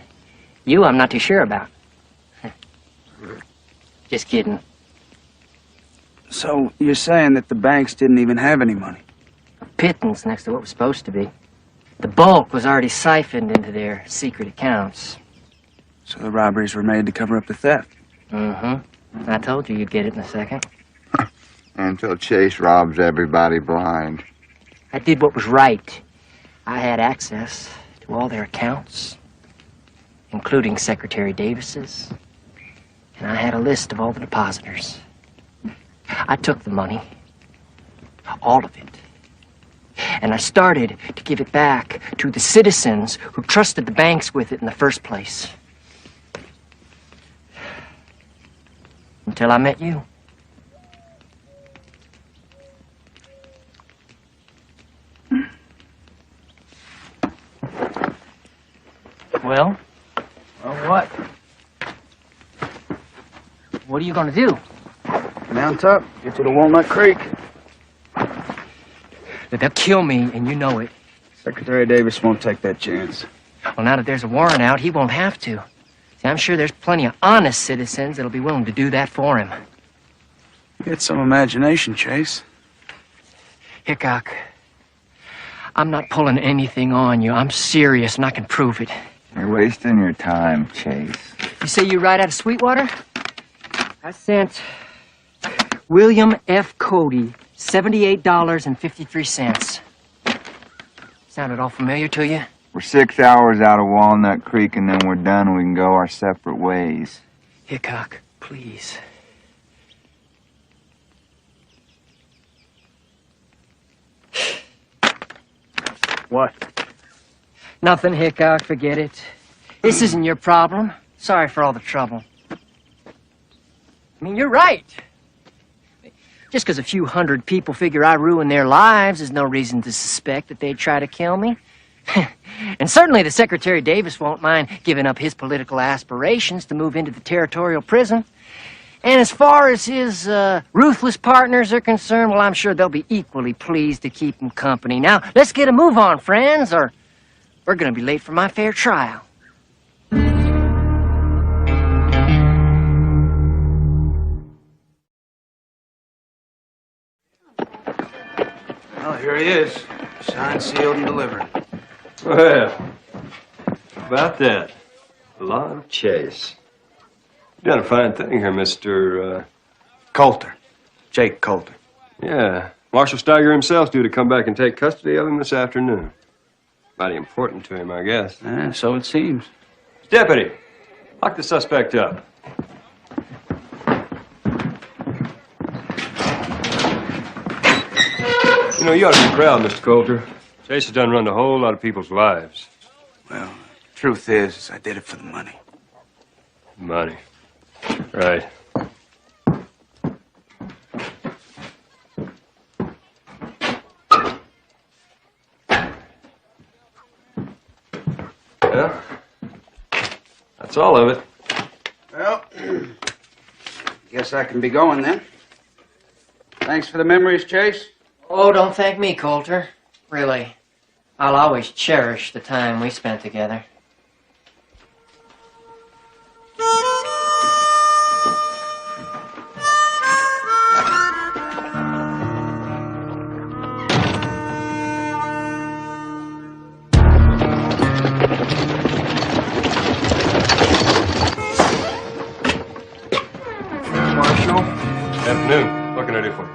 You, I'm not too sure about. Just kidding. So you're saying that the banks didn't even have any money? A pittance next to what was supposed to be. The bulk was already siphoned into their secret accounts. So the robberies were made to cover up the theft? Mm-hmm. I told you you'd get it in a second. Until Chase robs everybody blind. I did what was right. I had access to all their accounts, including Secretary Davis's, and I had a list of all the depositors. I took the money, all of it, and I started to give it back to the citizens who trusted the banks with it in the first place. Until I met you. Well? Well, what? What are you gonna do? Mount up, get to the Walnut Creek. They'll kill me, and you know it. Secretary Davis won't take that chance. Well, now that there's a warrant out, he won't have to. See, I'm sure there's plenty of honest citizens that'll be willing to do that for him. Get some imagination, Chase. Hickok, I'm not pulling anything on you. I'm serious, and I can prove it. You're wasting your time, Chase. You say you ride out of Sweetwater? I sent William F. Cody $78.53. Sounded all familiar to you? We're 6 hours out of Walnut Creek, and then we're done, and we can go our separate ways. Hickok, please. What? Nothing, Hickok. Forget it. This isn't your problem. Sorry for all the trouble. I mean, you're right. Just because a few hundred people figure I ruined their lives is no reason to suspect that they'd try to kill me. And certainly the Secretary Davis won't mind giving up his political aspirations to move into the territorial prison. And as far as his ruthless partners are concerned, well, I'm sure they'll be equally pleased to keep him company. Now, let's get a move on, friends, or we're going to be late for my fair trial. Well, here he is. Signed, sealed, and delivered. Well, about that. Lon Chase. You've done a fine thing here, Mr. Coulter. Jake Coulter. Yeah. Marshal Steiger himself's due to come back and take custody of him this afternoon. Mighty important to him, I guess. So it seems. Deputy, lock the suspect up. You know, you ought to be proud, Mr. Coulter. Chase has done run a whole lot of people's lives. Well, truth is, I did it for the money. Money. Right. That's all of it. Well, guess I can be going then. Thanks for the memories, Chase. Oh, don't thank me, Coulter. Really. I'll always cherish the time we spent together. Afternoon. What can I do for you?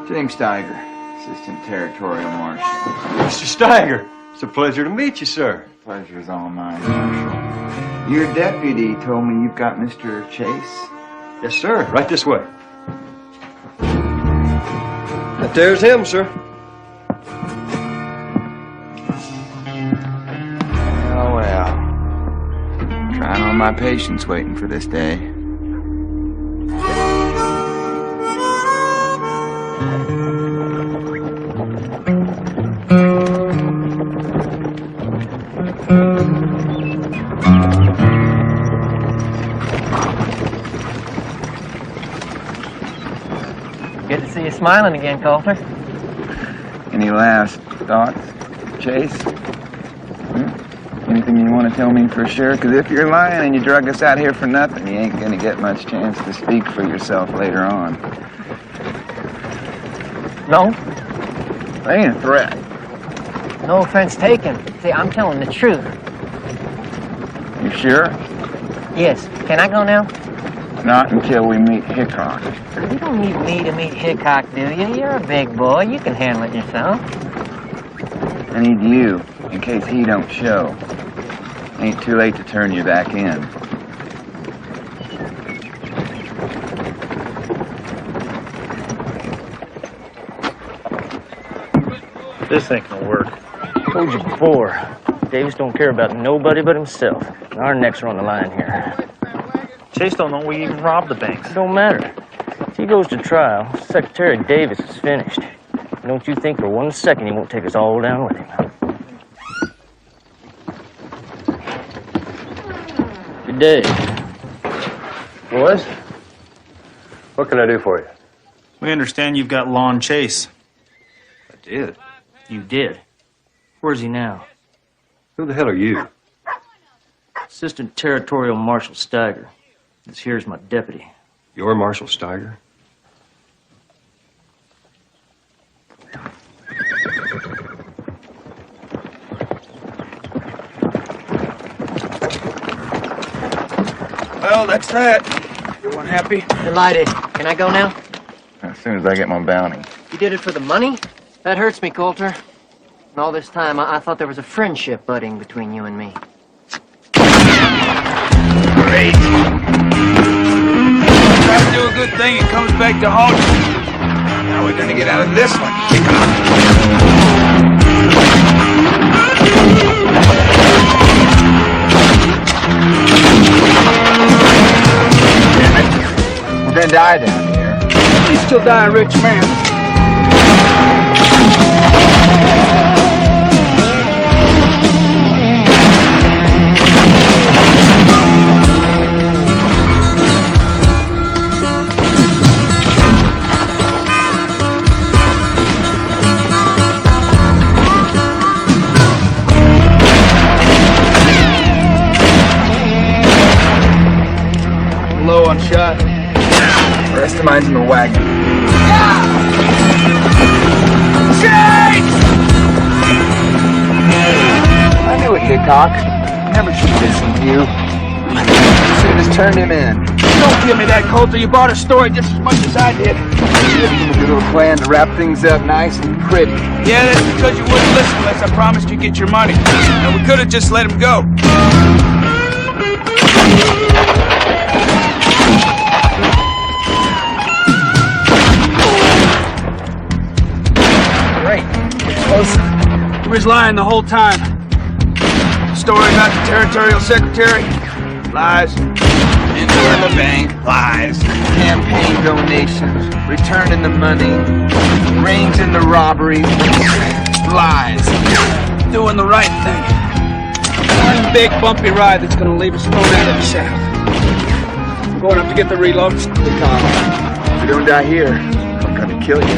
James Steiger, Assistant Territorial Marshal. Mr. Steiger, it's a pleasure to meet you, sir. Pleasure's all mine, Marshal. Your deputy told me you've got Mr. Chase. Yes, sir. Right this way. That there's him, sir. Well. Trying all my patience waiting for this day. Good to see you smiling again, Coulter. Any last thoughts, Chase? Anything you want to tell me for sure? Because if you're lying and you drug us out here for nothing, you ain't going to get much chance to speak for yourself later on. No? That ain't a threat. No offense taken. See, I'm telling the truth. You sure? Yes. Can I go now? Not until we meet Hickok. You don't need me to meet Hickok, do you? You're a big boy. You can handle it yourself. I need you, in case he don't show. Ain't too late to turn you back in. This ain't gonna work. Told you before. Davis don't care about nobody but himself. Our necks are on the line here. Chase don't know we even robbed the banks. Don't matter. If he goes to trial, Secretary Davis is finished. Don't you think for 1 second he won't take us all down with him. Good day. Boys, what can I do for you? We understand you've got Lon Chase. I did. You did? Where's he now? Who the hell are you? Assistant Territorial Marshal Steiger. This here's my deputy. You're Marshal Steiger? Well, that's that. Everyone happy? Delighted. Can I go now? As soon as I get my bounty. You did it for the money? That hurts me, Coulter. And all this time, I thought there was a friendship budding between you and me. Great. Try to do a good thing, it comes back to haunt you. Now we're gonna get out of this one. We're gonna die down here. You still die a rich man. Low on shot. The rest of mine's in the wagon. I knew it, Hickok. Never should listen to you. Should have just turned him in. Don't give me that, Coulter. You bought a story just as much as I did. A little plan to wrap things up nice and pretty. Yeah, that's because you wouldn't listen unless I promised you'd get your money. And we could have just let him go. Great. He was lying the whole time. Story about the territorial secretary. Lies. Into the bank. Lies. Campaign donations. Returning the money. Rings in the robbery. Lies. Doing the right thing. One big bumpy ride that's gonna leave us thrown out of the south. I'm going up to get the reloads. If you don't die here, I'm gonna kill you.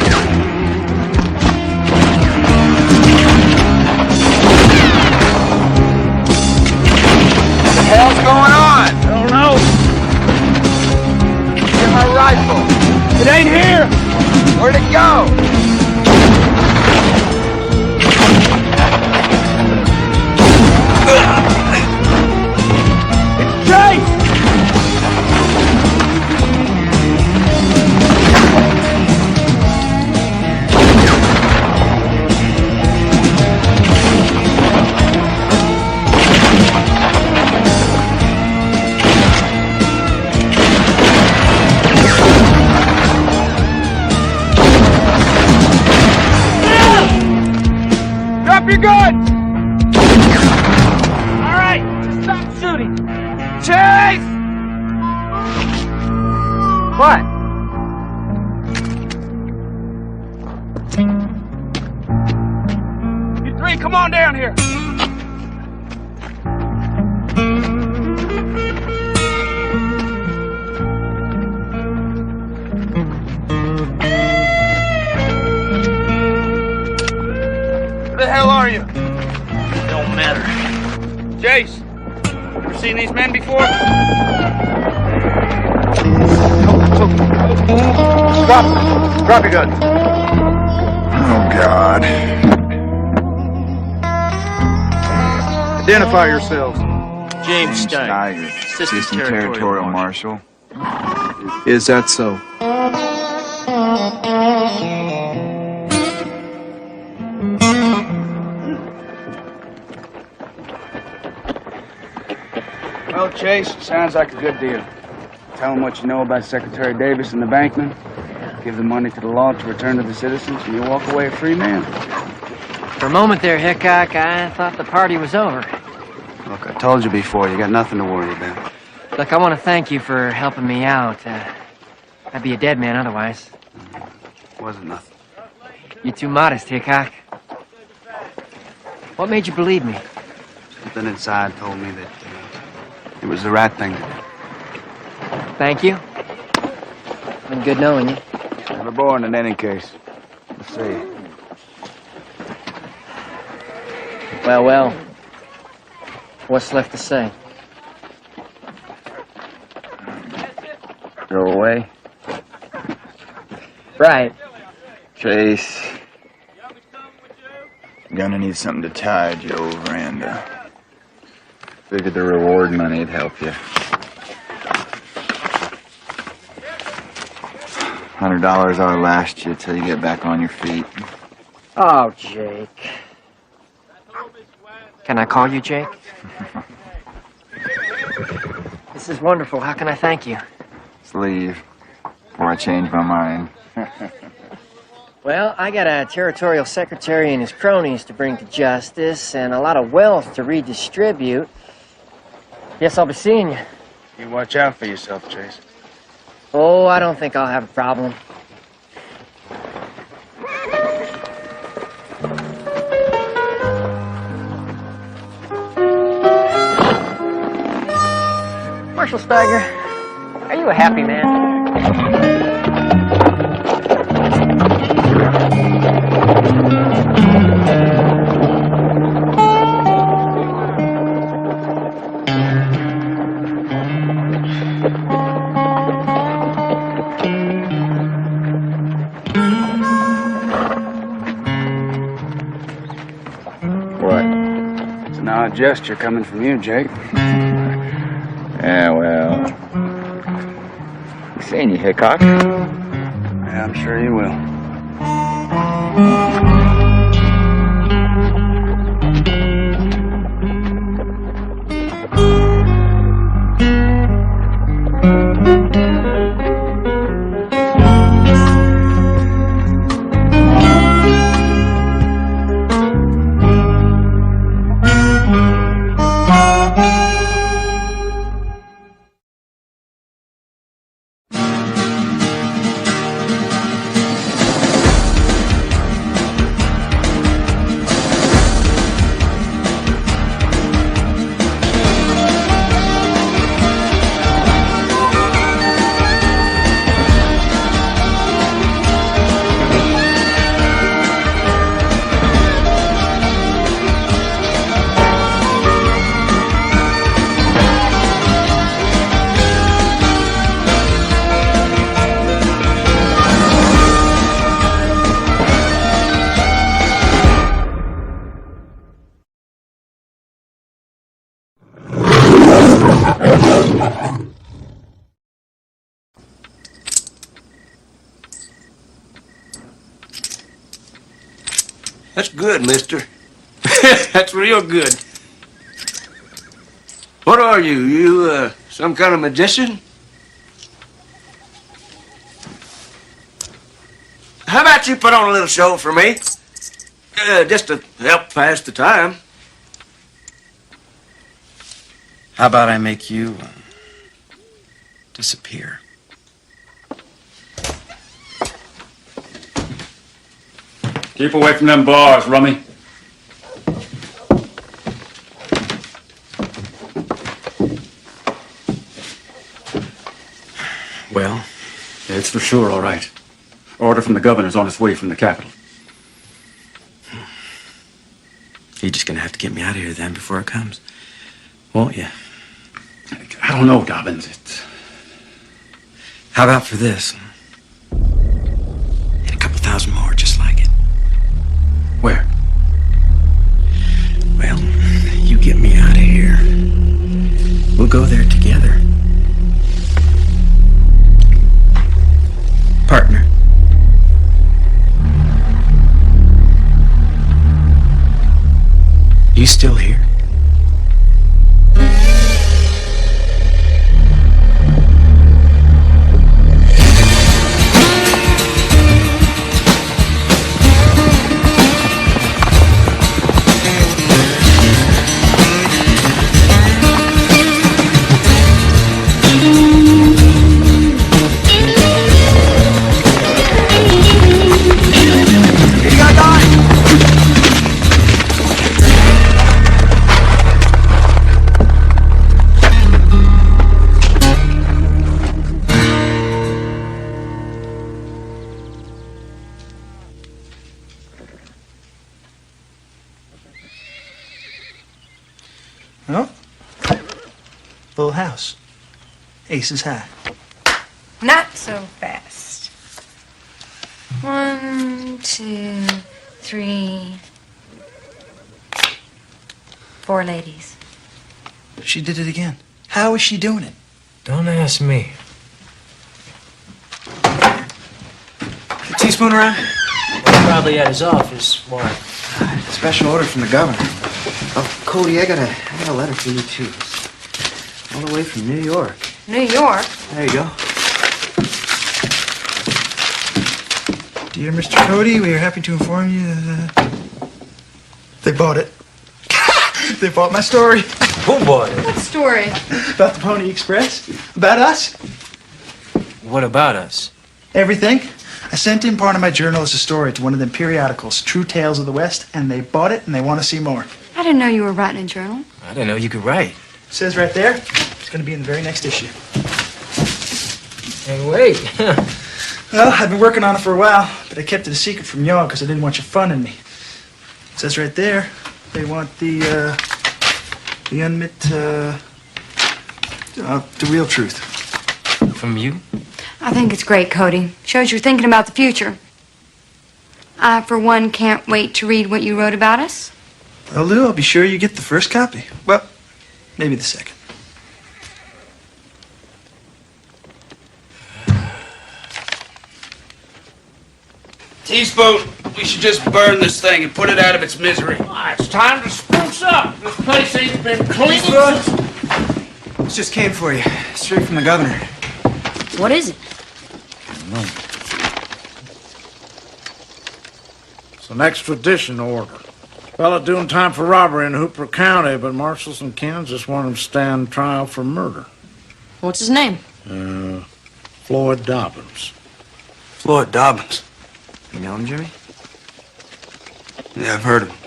What the hell's going on? I don't know. Get my rifle. It ain't here. Where'd it go? It's Chase! Drop your gun! All right, just stop shooting. Chase! What? You three, come on down here. Where the hell are you? Don't matter. Jace, ever seen these men before? Drop your gun. Oh, God. Identify yourselves. James Stein, Assistant Territorial Marshal. Is that so? Well, Chase, sounds like a good deal. Tell them what you know about Secretary Davis and the bankmen. Give the money to the law to return to the citizens, and you'll walk away a free man. For a moment there, Hickok, I thought the party was over. Look, I told you before, you got nothing to worry about. Look, I want to thank you for helping me out. I'd be a dead man otherwise. Wasn't nothing. You're too modest, Hickok. What made you believe me? Something inside told me that it was the right thing to do. Thank you. Been good knowing you. Never born in any case. We'll see. Well, well. What's left to say? Go away. Right. Chase. Gonna need something to tie Joe Veranda. Figured the reward money'd help you. $100 ought to last you till you get back on your feet. Oh, Jake. Can I call you Jake? This is wonderful. How can I thank you? Let's leave before I change my mind. Well, I got a territorial secretary and his cronies to bring to justice and a lot of wealth to redistribute. Guess I'll be seeing you. You watch out for yourself, Chase. Oh, I don't think I'll have a problem. Marshal Steiger, are you a happy man? Odd gesture coming from you, Jake. Yeah, well. You seen you, Hickok? Yeah, I'm sure you will. That's good, mister. That's real good. What are you? You, some kind of magician? How about you put on a little show for me? Just to help pass the time. How about I make you disappear? Keep away from them bars, Rummy. Well, It's for sure all right. Order from the governor's on its way from the capital. you're just gonna have to get me out of here then before it comes, won't you? I don't know, Dobbins. How about for this? And a couple thousand more just like it. Where? Well, you get me out of here. We'll go there together. Partner. You still here? Oh, full house. Aces high. Not so fast. 1, 2, 3, 4 ladies. She did it again. How is she doing it? Don't ask me. Teaspoon around? Probably at his office. Why? Special order from the governor. Oh, Cody, I got a letter for you too. All the way from New York. New York? There you go. Dear Mr. Cody, we are happy to inform you that they bought it. They bought my story. Who bought it? What story? About the Pony Express. About us. What about us? Everything. I sent in part of my journal as a story to one of them periodicals, True Tales of the West, and they bought it and they want to see more. I didn't know you were writing a journal. I didn't know you could write. It says right there, it's going to be in the very next issue. Hey, wait. Well, I've been working on it for a while, but I kept it a secret from y'all because I didn't want you funning me. It says right there, they want the real truth. From you? I think it's great, Cody. Shows you're thinking about the future. I, for one, can't wait to read what you wrote about us. Well, Lou, I'll be sure you get the first copy. Well, maybe the second. Teaspoon, we should just burn this thing and put it out of its misery. It's time to spruce up. This place ain't been cleaned. This just came for you, straight from the governor. What is it? It's an extradition order. Fella doing time for robbery in Hooper County, but marshals in Kansas want him to stand trial for murder. What's his name? Floyd Dobbins. Floyd Dobbins. You know him, Jimmy? Yeah, I've heard of him.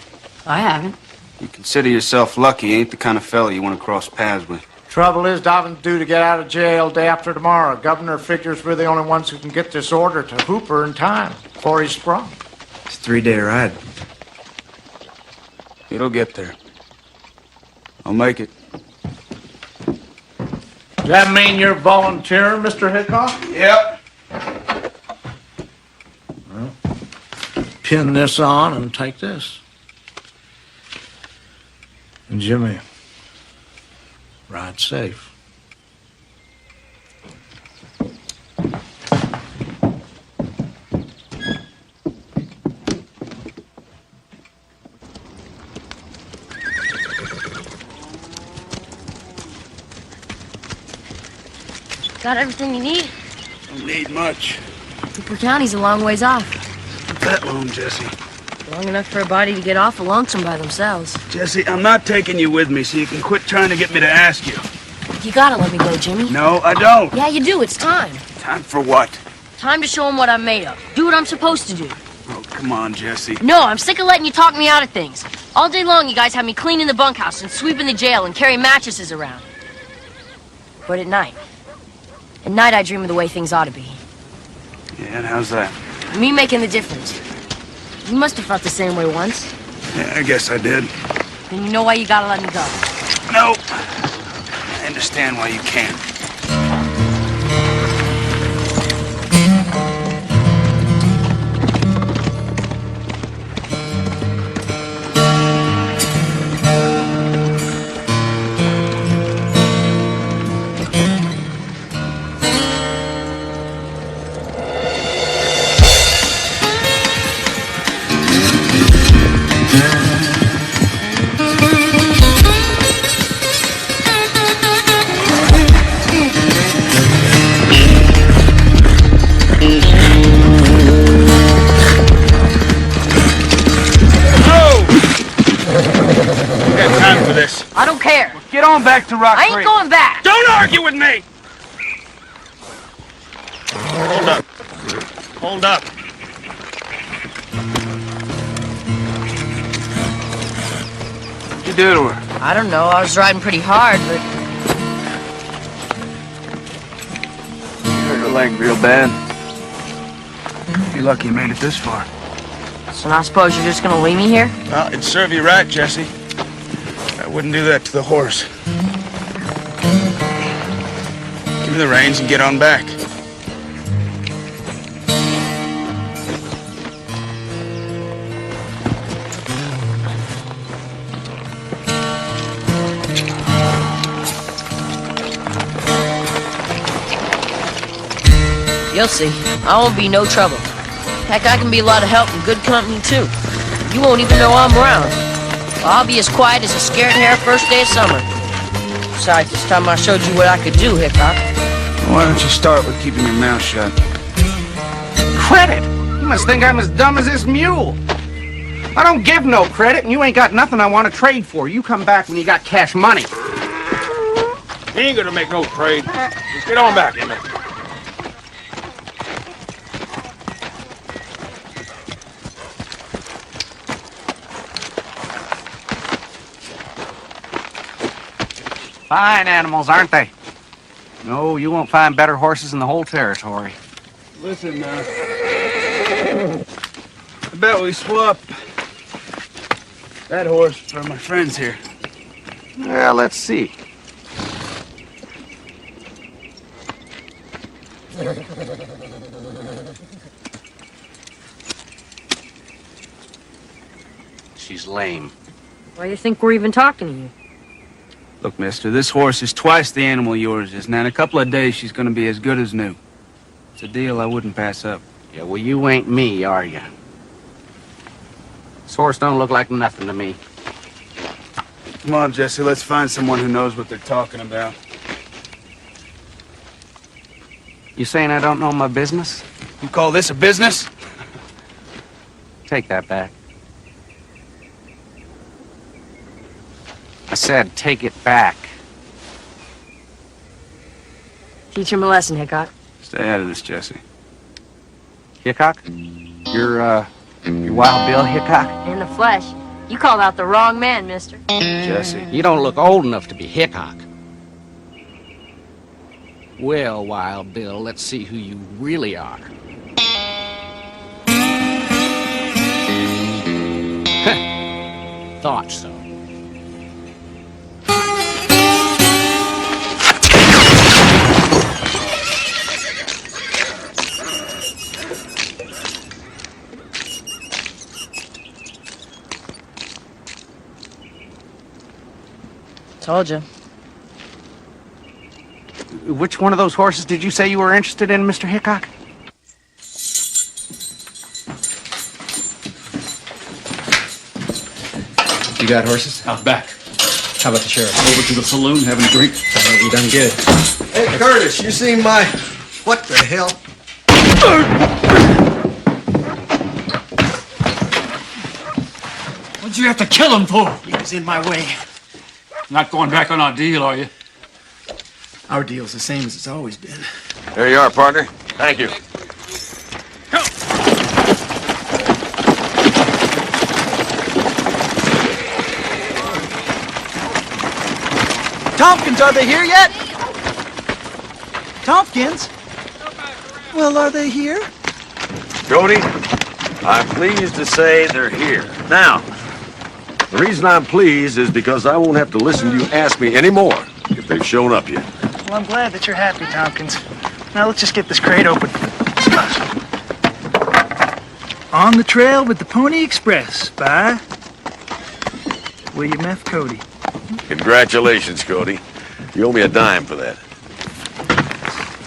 I haven't. You consider yourself lucky. He ain't the kind of fella you want to cross paths with. Trouble is, Dobbins due to get out of jail day after tomorrow. Governor figures we're the only ones who can get this order to Hooper in time before he's sprung. It's a 3-day ride. It'll get there. I'll make it. Does that mean you're volunteering, Mr. Hickok? Yep. Well, pin this on and take this. And Jimmy, ride safe. Got everything you need? Don't need much. Cooper County's a long ways off. Not that long, Jesse. Long enough for a body to get awful lonesome by themselves. Jesse, I'm not taking you with me, so you can quit trying to get me to ask you. You gotta let me go, Jimmy. No, I don't. Yeah, you do. It's time. Time for what? Time to show them what I'm made of. Do what I'm supposed to do. Oh, come on, Jesse. No, I'm sick of letting you talk me out of things. All day long, you guys have me cleaning the bunkhouse and sweeping the jail and carrying mattresses around. But at night, I dream of the way things ought to be. Yeah, and how's that? Me making the difference. You must have felt the same way once. Yeah, I guess I did. Then you know why you gotta let me go. No. I understand why you can't. I don't care. Well, get on back to Rock I ain't Creek. going back. Don't argue with me! Hold up. Hold up. What'd you do to her? I don't know. I was riding pretty hard, but... You hurt her leg real bad. You're lucky you made it this far. So now I suppose you're just gonna leave me here? Well, it'd serve you right, Jesse. I wouldn't do that to the horse. Give me the reins and get on back. You'll see. I won't be no trouble. Heck, I can be a lot of help and good company, too. You won't even know I'm around. I'll be as quiet as a scared hare first day of summer. Besides, this time I showed you what I could do, Hickok. Why don't you start with keeping your mouth shut? Credit? You must think I'm as dumb as this mule. I don't give no credit, and you ain't got nothing I want to trade for. You come back when you got cash money. He ain't gonna make no trade. Just get on back, Emmett. Fine animals, aren't they? No, you won't find better horses in the whole territory. Listen now. I bet we swap that horse for my friends here. Well, let's see. She's lame. Why do you think we're even talking to you? Look, mister, this horse is twice the animal yours is. Now, in a couple of days, she's going to be as good as new. It's a deal I wouldn't pass up. Yeah, well, you ain't me, are you? This horse don't look like nothing to me. Come on, Jesse, let's find someone who knows what they're talking about. You saying I don't know my business? You call this a business? Take that back. I said, take it back. Teach him a lesson, Hickok. Stay out of this, Jesse. Hickok? You're Wild Bill Hickok? In the flesh. You called out the wrong man, mister. Jesse. You don't look old enough to be Hickok. Well, Wild Bill, let's see who you really are. Thought so. Told you. Which one of those horses did you say you were interested in, Mr. Hickok? You got horses? Out back. How about the sheriff? Over to the saloon, having a drink? You done good. Hey, Curtis, you seen my... What the hell? What'd you have to kill him for? He was in my way. Not going back on our deal, are you? Our deal's the same as it's always been. There you are, partner. Thank you. Tompkins, are they here yet? Tompkins? Well, are they here? Cody, I'm pleased to say they're here. Now, the reason I'm pleased is because I won't have to listen to you ask me anymore if they've shown up yet. Well, I'm glad that you're happy, Tompkins. Now, let's just get this crate open. On the trail with the Pony Express by William F. Cody. Congratulations, Cody. You owe me a dime for that.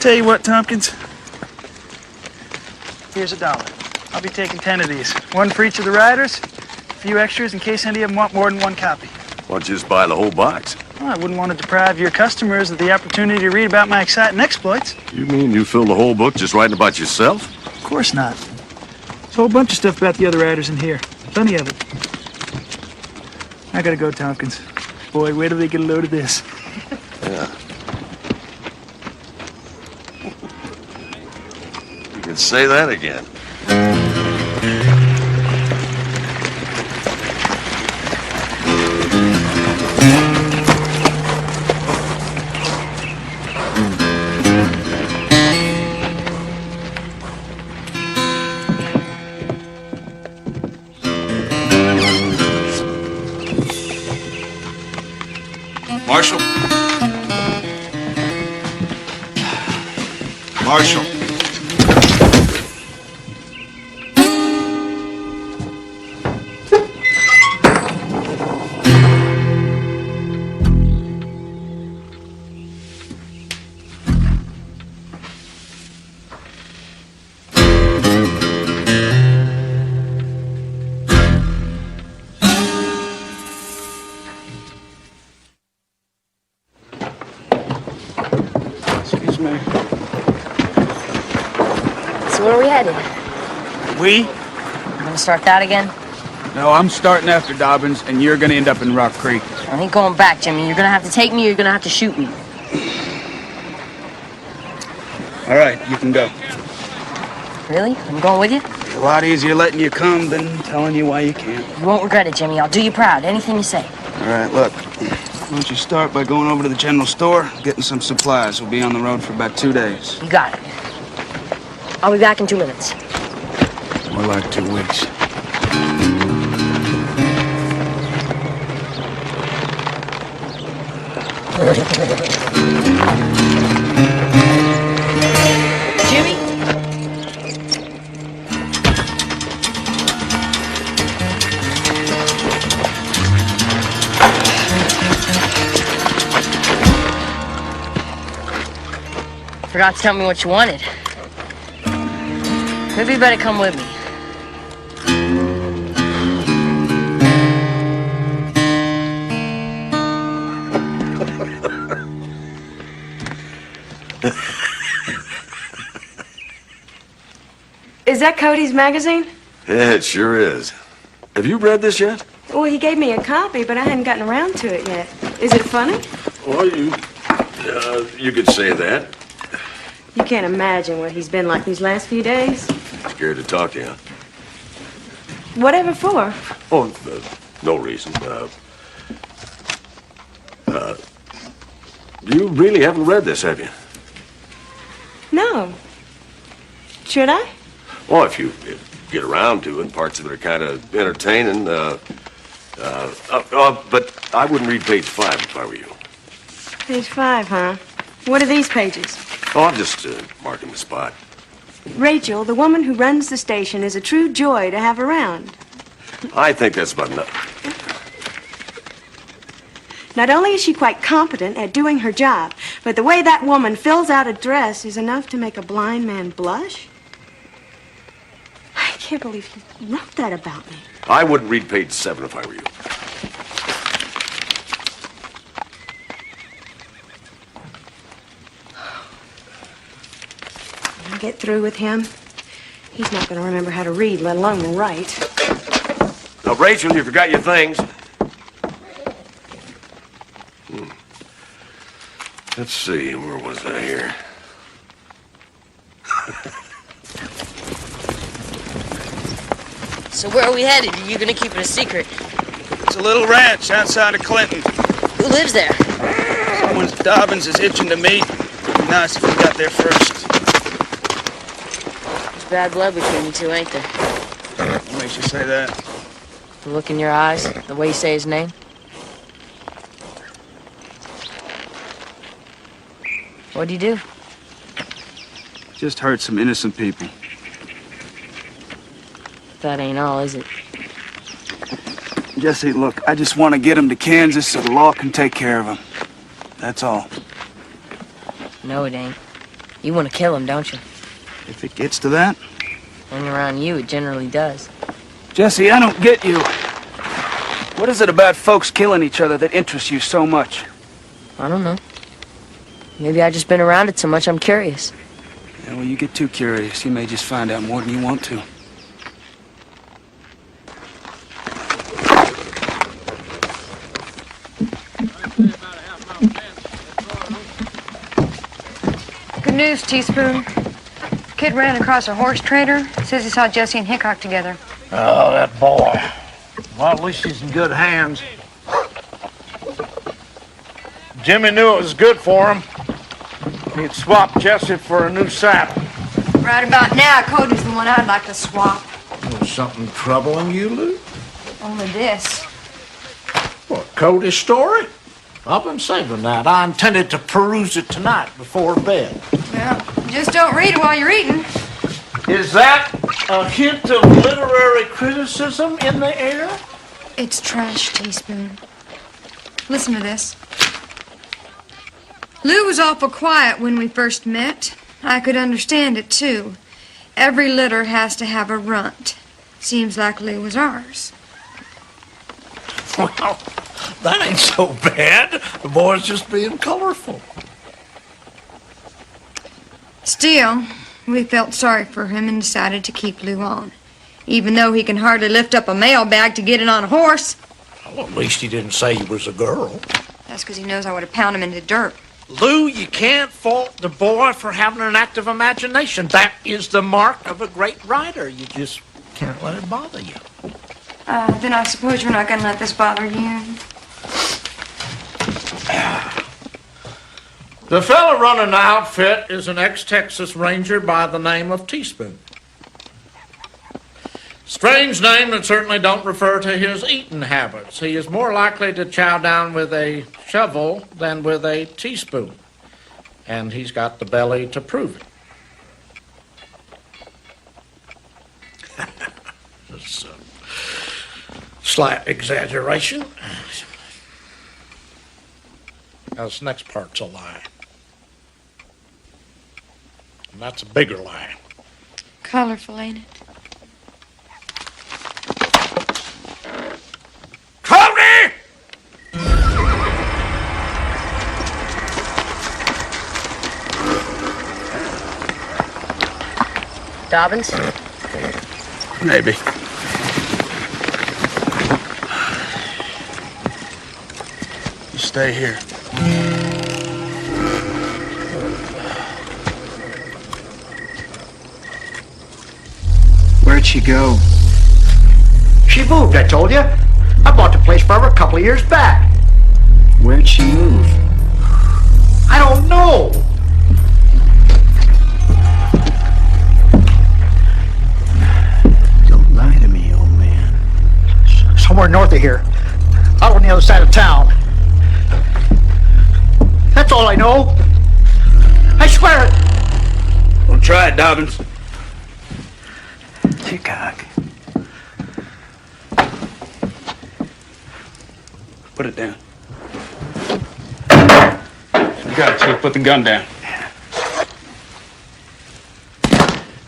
Tell you what, Tompkins. Here's $1. I'll be taking 10 of these. One for each of the riders, a few extras in case any of them want more than one copy. Why don't you just buy the whole box? Well, I wouldn't want to deprive your customers of the opportunity to read about my exciting exploits. You mean you fill the whole book just writing about yourself? Of course not. There's a whole bunch of stuff about the other riders in here. Plenty of it. I gotta go, Tompkins. Boy, wait till they get a load of this. Yeah. You can say that again. Marshal. Marshal. Excuse me. So where are we headed? We? You gonna start that again? No, I'm starting after Dobbins, and you're gonna end up in Rock Creek. I ain't going back, Jimmy. You're gonna have to take me or you're gonna have to shoot me. All right, you can go. Really? I'm going with you? It's a lot easier letting you come than telling you why you can't. You won't regret it, Jimmy. I'll do you proud. Anything you say. All right, look. Why don't you start by going over to the general store, getting some supplies. We'll be on the road for about 2 days. You got it. I'll be back in 2 minutes. More like 2 weeks. Jimmy? Forgot to tell me what you wanted. Maybe you better come with me. Is that Cody's magazine? Yeah, it sure is. Have you read this yet? Well, he gave me a copy, but I hadn't gotten around to it yet. Is it funny? Well, you could say that. You can't imagine what he's been like these last few days. Scared to talk to you, huh? Whatever for? Oh, no reason. You really haven't read this, have you? No. Should I? Well, if you get around to it, parts of it are kind of entertaining. But I wouldn't read page 5 if I were you. Page 5, huh? What are these pages? Oh, I'm just marking the spot. Rachel, the woman who runs the station, is a true joy to have around. I think that's about enough. Not only is she quite competent at doing her job, but the way that woman fills out a dress is enough to make a blind man blush. I can't believe you wrote that about me. I wouldn't read page 7 if I were you. I'll get through with him. He's not going to remember how to read, let alone write. Now, Rachel, you forgot your things. Let's see, where was I here? So where are we headed? Are you gonna keep it a secret? It's a little ranch outside of Clinton. Who lives there? Someone Dobbins is itching to meet. It'd be nice if we got there first. There's bad blood between you two, ain't there? What makes you say that? The look in your eyes, the way you say his name. What'd you do? Just hurt some innocent people. That ain't all, is it? Jesse, look, I just want to get him to Kansas so the law can take care of him. That's all. No, it ain't. You want to kill him, don't you? If it gets to that? Hang around you, it generally does. Jesse, I don't get you. What is it about folks killing each other that interests you so much? I don't know. Maybe I just been around it so much I'm curious. Yeah, well, you get too curious. You may just find out more than you want to. Good news, Teaspoon. Kid ran across a horse trader. Says he saw Jesse and Hickok together. Oh, that boy. Well, at least he's in good hands. Jimmy knew it was good for him. He'd swap Jesse for a new saddle. Right about now, Cody's the one I'd like to swap. Was something troubling you, Lou? Only this. What, Cody's story? I've been saving that. I intended to peruse it tonight before bed. Well, just don't read it while you're eating. Is that a hint of literary criticism in the air? It's trash, Teaspoon. Listen to this. Lou was awful quiet when we first met. I could understand it, too. Every litter has to have a runt. Seems like Lou was ours. Well, that ain't so bad. The boy's just being colorful. Still, we felt sorry for him and decided to keep Lou on. Even though he can hardly lift up a mail bag to get it on a horse. Well, at least he didn't say he was a girl. That's because he knows I would have pounded him into dirt. Lou, you can't fault the boy for having an active imagination. That is the mark of a great writer. You just can't let it bother you. Then I suppose you're not going to let this bother you. The fella running the outfit is an ex-Texas Ranger by the name of Teaspoon. Strange name that certainly don't refer to his eating habits. He is more likely to chow down with a shovel than with a teaspoon. And he's got the belly to prove it. It's a slight exaggeration. This next part's a lie. And that's a bigger lie. Colorful, ain't it? Cody! Dobbins? Maybe. You stay here. Where'd she go? She moved, I told you. I bought the place for her a couple of years back. Where'd she move? I don't know. Don't lie to me, old man. Somewhere north of here. Out on the other side of town. That's all I know. I swear it. Well, try it, Dobbins. Hickok. Put it down. You got it, Chief. Put the gun down.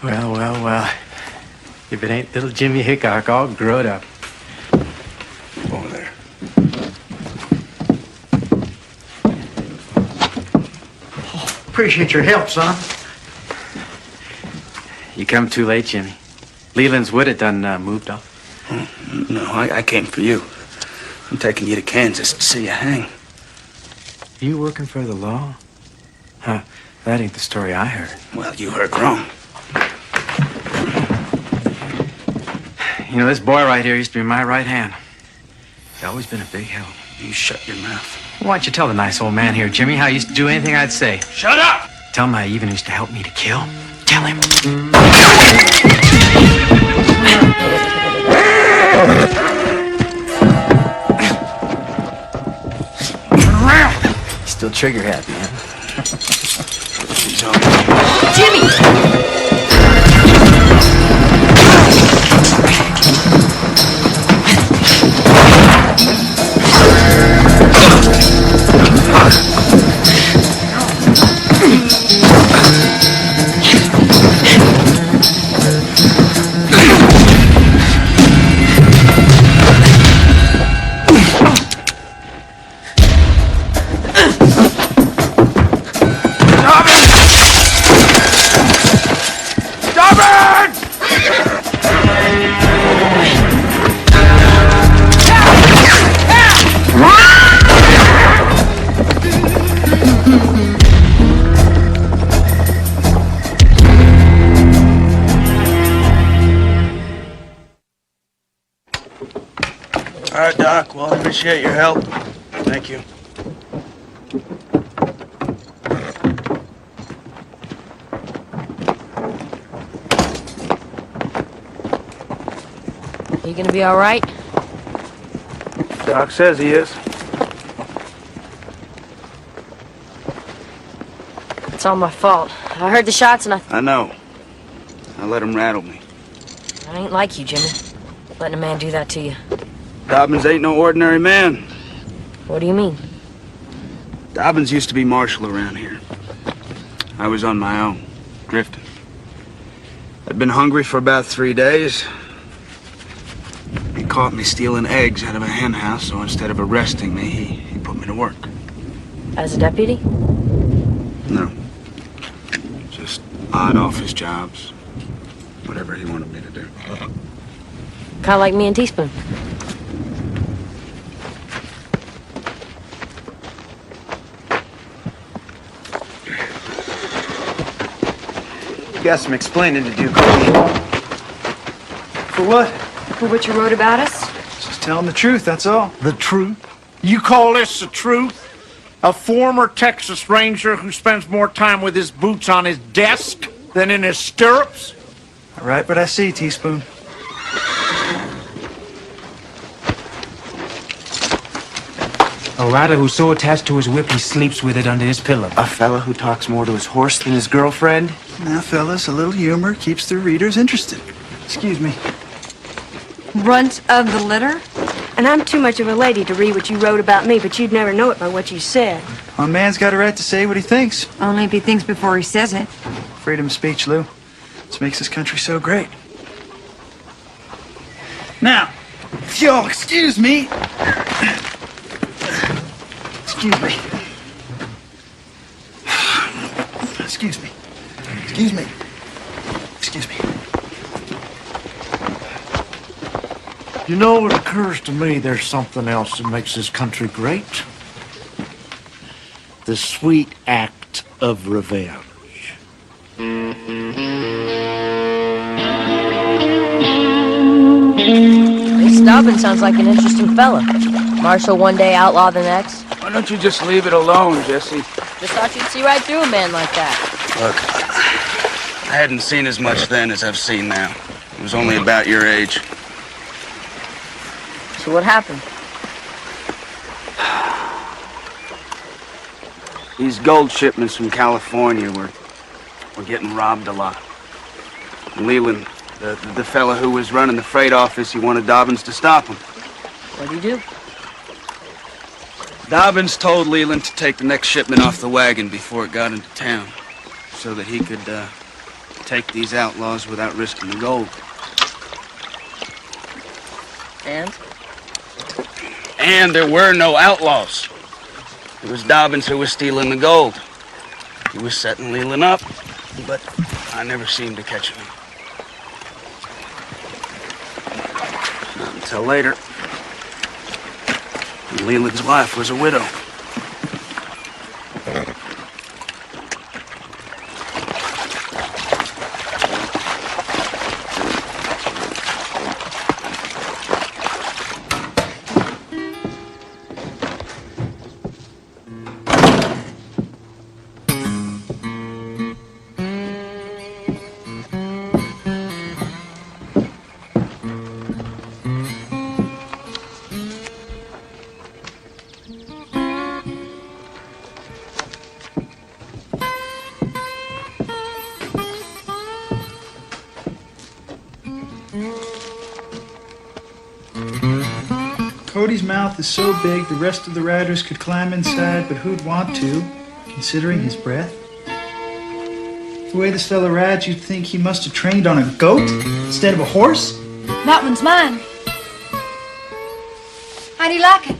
Well. If it ain't little Jimmy Hickok all growed up. Over there. Appreciate your help, son. You come too late, Jimmy. Leland's would have done moved off. No, I came for you. I'm taking you to Kansas to see you hang. You working for the law? Huh, that ain't the story I heard. Well, you heard wrong. You know, this boy right here used to be my right hand. He's always been a big help. You shut your mouth. Why don't you tell the nice old man here, Jimmy, how he used to do anything I'd say? Shut up! Tell him I even used to help me to kill. Tell him. Still trigger happy, huh? Jimmy! All right, Doc. Well, I appreciate your help. Thank you. You gonna be all right? Doc says he is. It's all my fault. I heard the shots and I know. I let him rattle me. I ain't like you, Jimmy. Letting a man do that to you. Dobbins ain't no ordinary man. What do you mean? Dobbins used to be marshal around here. I was on my own, drifting. I'd been hungry for about 3 days. He caught me stealing eggs out of a hen house, so instead of arresting me, he put me to work. As a deputy? No. Just odd office jobs. Whatever he wanted me to do. Kind of like me and Teaspoon. You got some explaining to do, Cody. For what? For what you wrote about us? Just telling the truth, that's all. The truth? You call this the truth? A former Texas Ranger who spends more time with his boots on his desk than in his stirrups? All right, but I see, Teaspoon. A rider who's so attached to his whip he sleeps with it under his pillow. A fella who talks more to his horse than his girlfriend? Now, fellas, a little humor keeps the readers interested. Excuse me. Runt of the litter? And I'm too much of a lady to read what you wrote about me, but you'd never know it by what you said. A man's got a right to say what he thinks. Only if he thinks before he says it. Freedom of speech, Lou. This makes this country so great. Now, if you'll excuse me. Excuse me. Excuse me. Excuse me. Excuse me. You know, it occurs to me there's something else that makes this country great. The sweet act of revenge. This Dobbins sounds like an interesting fella. Marshal one day, outlaw the next. Why don't you just leave it alone, Jesse? Just thought you'd see right through a man like that. Look, I hadn't seen as much then as I've seen now. It was only about your age. So what happened? These gold shipments from California were getting robbed a lot. Leland, the fella who was running the freight office, he wanted Dobbins to stop him. What'd he do? Dobbins told Leland to take the next shipment off the wagon before it got into town, so that he could take these outlaws without risking the gold. And there were no outlaws. It was Dobbins who was stealing the gold. He was setting Leland up, but I never seemed to catch him. Till later. And Leland's wife was a widow. Cody's mouth is so big the rest of the riders could climb inside, but who'd want to, considering his breath? The way this fella rides, you'd think he must have trained on a goat instead of a horse. That one's mine. How do you like it?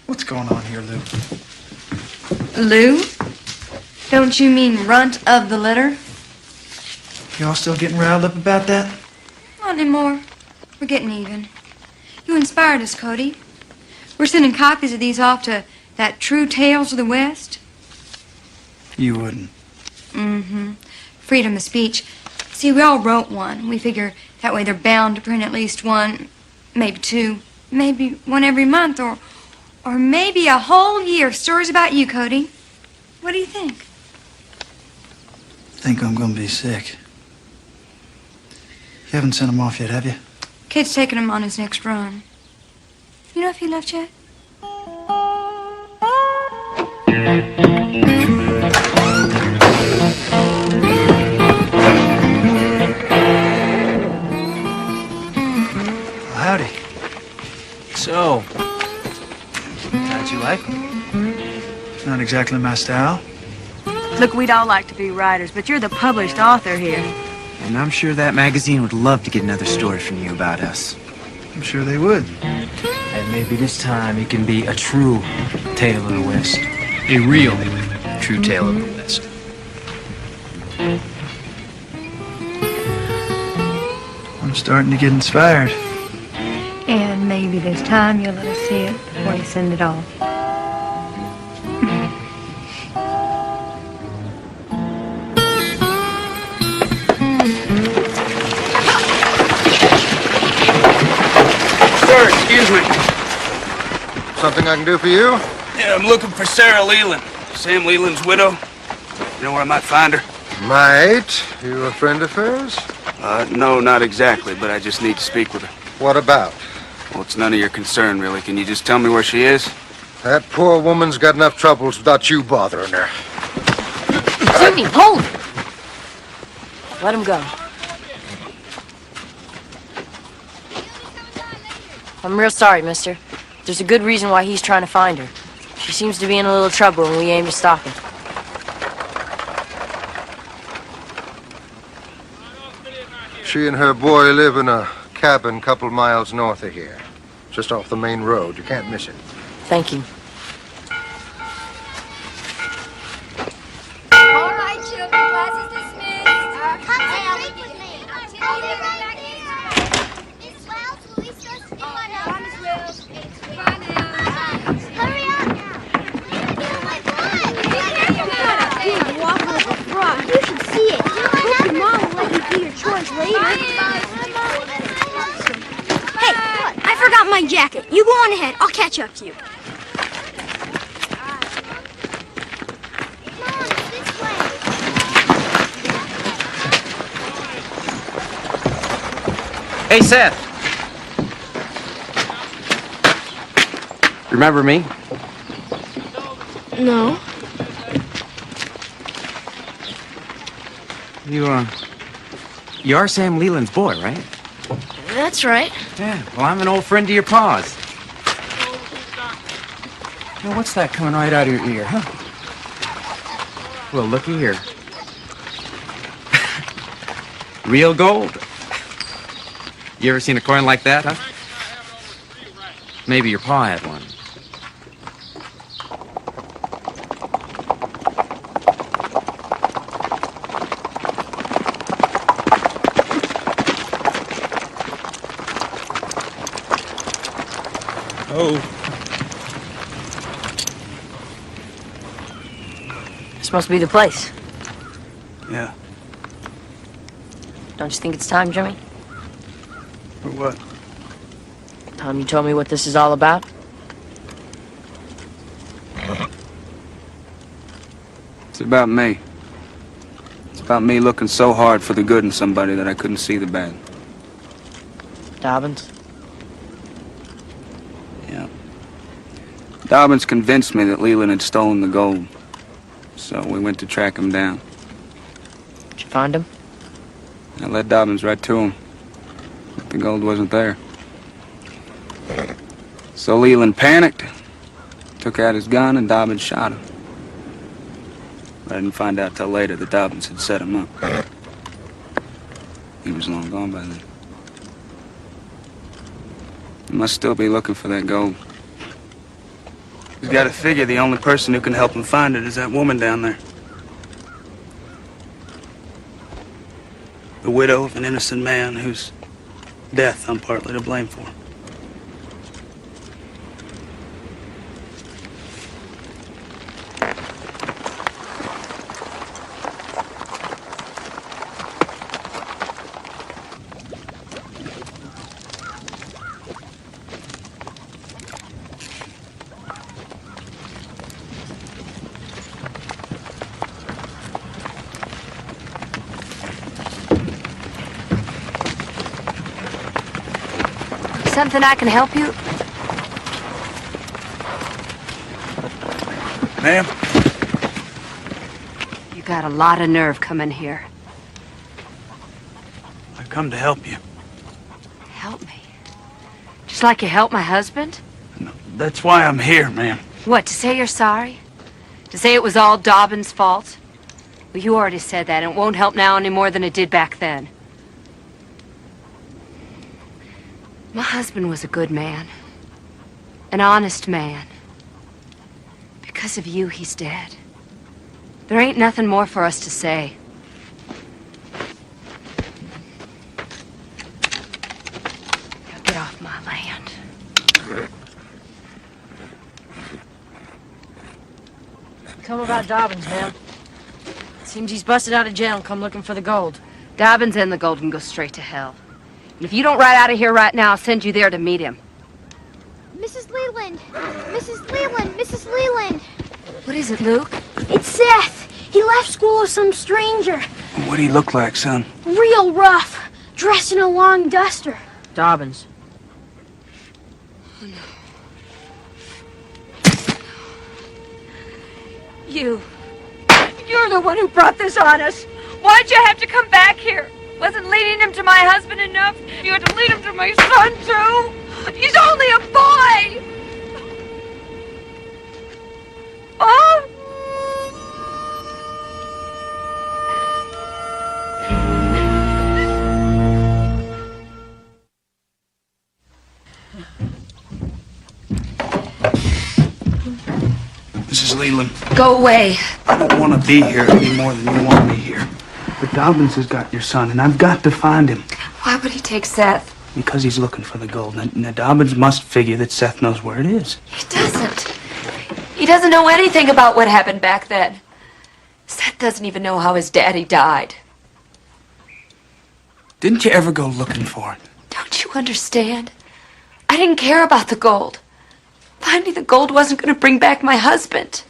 What's going on here, Lou? Lou? Don't you mean runt of the litter? Y'all still getting riled up about that? Not anymore. We're getting even. You inspired us, Cody. We're sending copies of these off to that True Tales of the West. You wouldn't. Mm-hmm. Freedom of speech. See, we all wrote one. We figure that way they're bound to print at least one, maybe two, maybe one every month, or maybe a whole year of stories about you, Cody. What do you think? Think I'm gonna be sick. You haven't sent him off yet, have you? Kid's taking him on his next run. You know if he left yet? Well, howdy. So, how'd you like it? Not exactly my style. Look, we'd all like to be writers, but you're the published author here. And I'm sure that magazine would love to get another story from you about us. I'm sure they would. And maybe this time it can be a true tale of the West. A real true tale of the West. I'm starting to get inspired. And maybe this time you'll let us see it before you send it off. Sir, excuse me. Something I can do for you? Yeah, I'm looking for Sarah Leland. Sam Leland's widow. You know where I might find her? Might. You a friend of hers? No, not exactly, but I just need to speak with her. What about? Well, it's none of your concern, really. Can you just tell me where she is? That poor woman's got enough troubles without you bothering her. Jimmy, hold! Let him go. I'm real sorry, mister. There's a good reason why he's trying to find her. She seems to be in a little trouble and we aim to stop her. She and her boy live in a cabin a couple miles north of here. Just off the main road. You can't miss it. Thank you. All right, children, class is dismissed. Come sleep with me. I'll be right back. Miss Wells, will we still see what Miss Wells. Bye now. Hurry up. Big waffle of a frog. You should see it. Hope your mom will let you do your chores later. Hey, I forgot my jacket. You go on ahead. I'll catch up to you. Hey, Seth. Remember me? No. You are Sam Leland's boy, right? That's right. Yeah, well, I'm an old friend of your pa's. Now, what's that coming right out of your ear, huh? Well, looky here. Real gold. You ever seen a coin like that, huh? Maybe your pa had one. Oh. This must be the place. Yeah. Don't you think it's time, Jimmy? For what? Time you told me what this is all about? It's about me. It's about me looking so hard for the good in somebody that I couldn't see the bad. Dobbins? Yeah. Dobbins convinced me that Leland had stolen the gold. So we went to track him down. Did you find him? I led Dobbins right to him. But the gold wasn't there. So Leland panicked, took out his gun, and Dobbins shot him. But I didn't find out till later that Dobbins had set him up. He was long gone by then. He must still be looking for that gold. He's got to figure the only person who can help him find it is that woman down there. The widow of an innocent man whose death I'm partly to blame for. Something I can help you? Ma'am? You got a lot of nerve coming here. I come to help you. Help me? Just like you helped my husband? That's why I'm here, ma'am. What, to say you're sorry? To say it was all Dobbins' fault? Well, you already said that, and it won't help now any more than it did back then. My husband was a good man. An honest man. Because of you, he's dead. There ain't nothing more for us to say. Now get off my land. Tell me about Dobbins, ma'am. Seems he's busted out of jail and come looking for the gold. Dobbins and the gold can go straight to hell. And if you don't ride out of here right now, I'll send you there to meet him. Mrs. Leland! Mrs. Leland! Mrs. Leland! What is it, Luke? It's Seth. He left school with some stranger. What'd he look like, son? Real rough. Dressed in a long duster. Dobbins. You're the one who brought this on us. Why'd you have to come back here? Wasn't leading him to my husband enough? You had to lead him to my son, too? He's only a boy! Oh! Mrs. Leland. Go away. I don't want to be here any more than you want me here. But Dobbins has got your son, and I've got to find him. Why would he take Seth? Because he's looking for the gold. Now, Dobbins must figure that Seth knows where it is. He doesn't. He doesn't know anything about what happened back then. Seth doesn't even know how his daddy died. Didn't you ever go looking for it? Don't you understand? I didn't care about the gold. Finding the gold wasn't going to bring back my husband.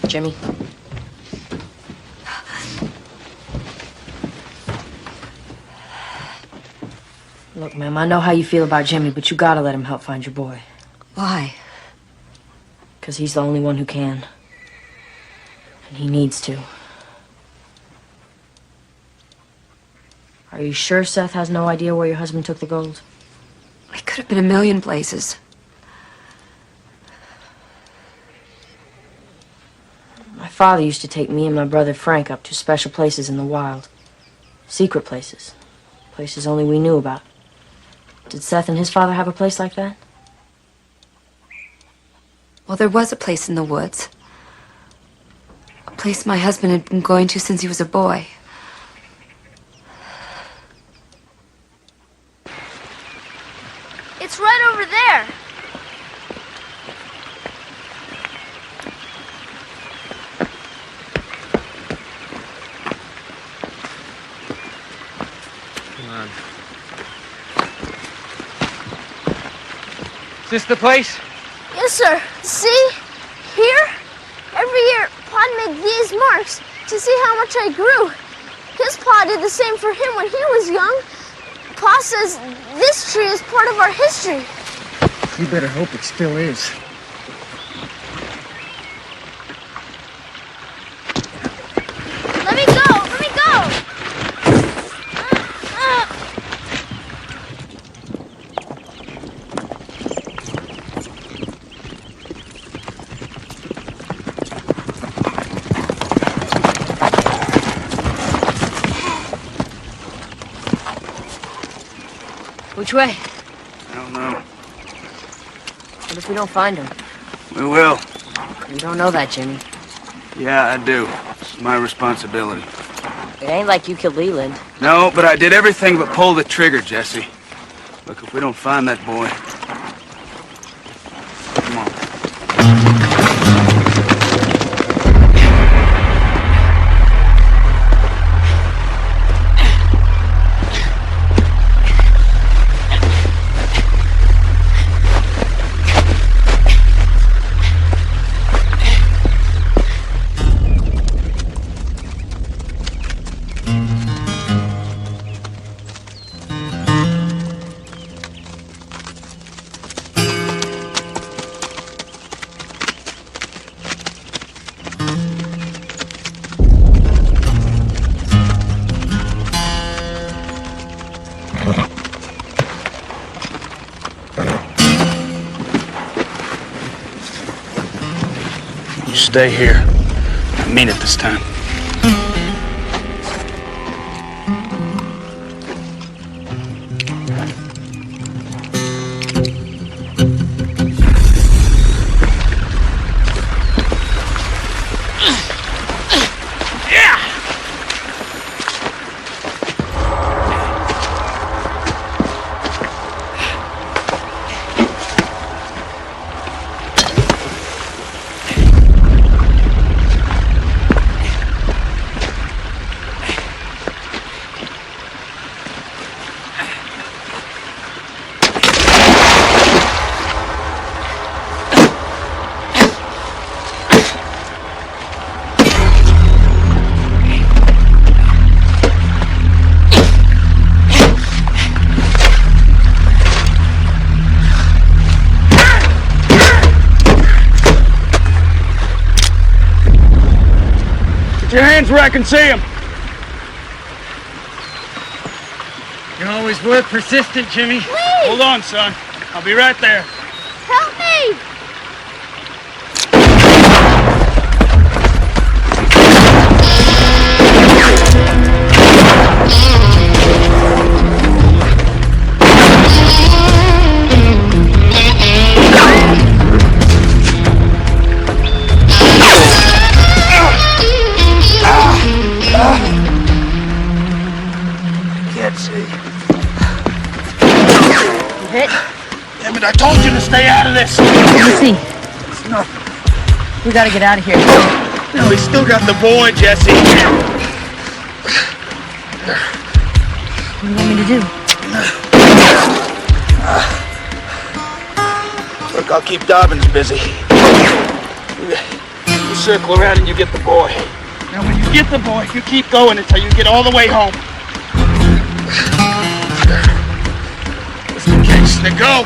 Jimmy. Look, ma'am, I know how you feel about Jimmy, but you gotta let him help find your boy. Why? Because he's the only one who can. And he needs to. Are you sure Seth has no idea where your husband took the gold? It could have been a million places. My father used to take me and my brother Frank up to special places in the wild. Secret places. Places only we knew about. Did Seth and his father have a place like that? Well, there was a place in the woods. A place my husband had been going to since he was a boy. It's right there. Come on. Is this the place? Yes, sir. See? Here? Every year, Pa'd made these marks to see how much I grew. His Pa did the same for him when he was young. Pa says this tree is part of our history. You better hope it still is. Let me go! Let me go! Which way? I don't know. What if we don't find him? We will. You don't know that, Jimmy. Yeah, I do. It's my responsibility. It ain't like you killed Leland. No, but I did everything but pull the trigger, Jesse. Look, if we don't find that boy... Come on. You stay here. I mean it this time. Your hands where I can see them. You always were persistent, Jimmy. Please! Hold on, son. I'll be right there. Help me! Can't see. You hit? Damn it, I told you to stay out of this. Let me see. It's nothing. We gotta get out of here. No, we still got the boy, Jesse. What do you want me to do? Look, I'll keep Dobbins busy. You circle around and you get the boy. Now, when you get the boy, you keep going until you get all the way home. Just in case. Now go.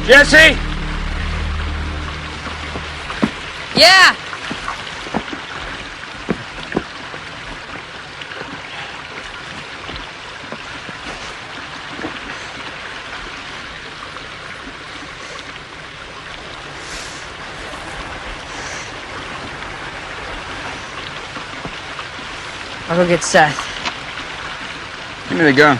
Jesse? Yeah. I'll go get Seth. Give me the gun.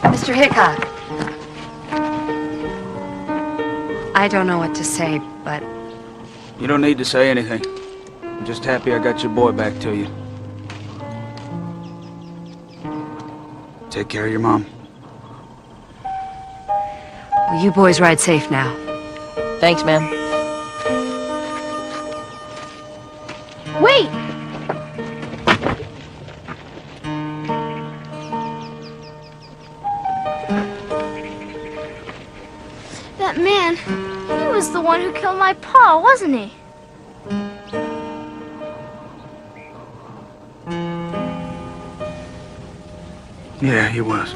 Mr. Hickok. I don't know what to say, but You don't need to say anything. I'm just happy I got your boy back to you. Take care of your mom. well, you boys ride safe now. Thanks, ma'am. Wait! That man, he was the one who killed my pa, wasn't he? Yeah, he was.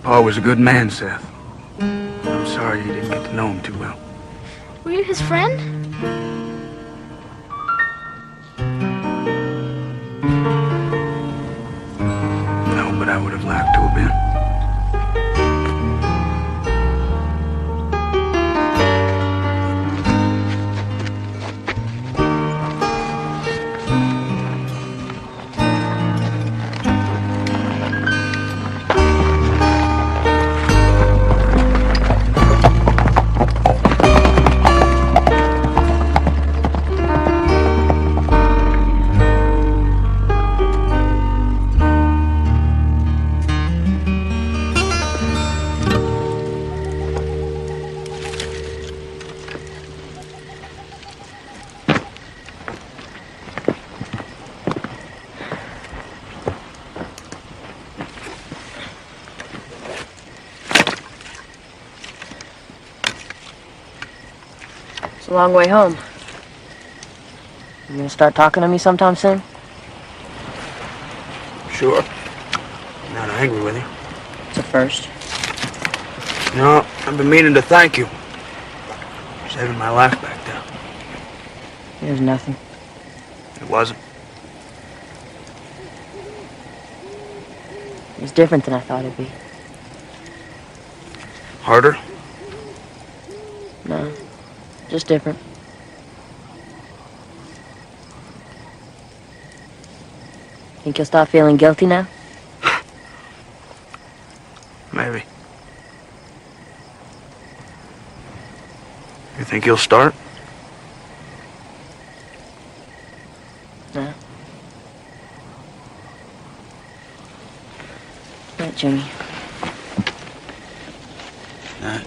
Pa was a good man, Seth. I'm sorry you didn't get to know him too well. Were you his friend? No, but I would have liked to have been. It's a long way home. You gonna start talking to me sometime soon? Sure. Not angry with you. It's a first. No, I've been meaning to thank you. Saving my life back then. It was nothing. It wasn't. It was different than I thought it'd be. Harder? No, just different. Think you'll stop feeling guilty now? Maybe. You think you'll start? No. Right, Jimmy. Night.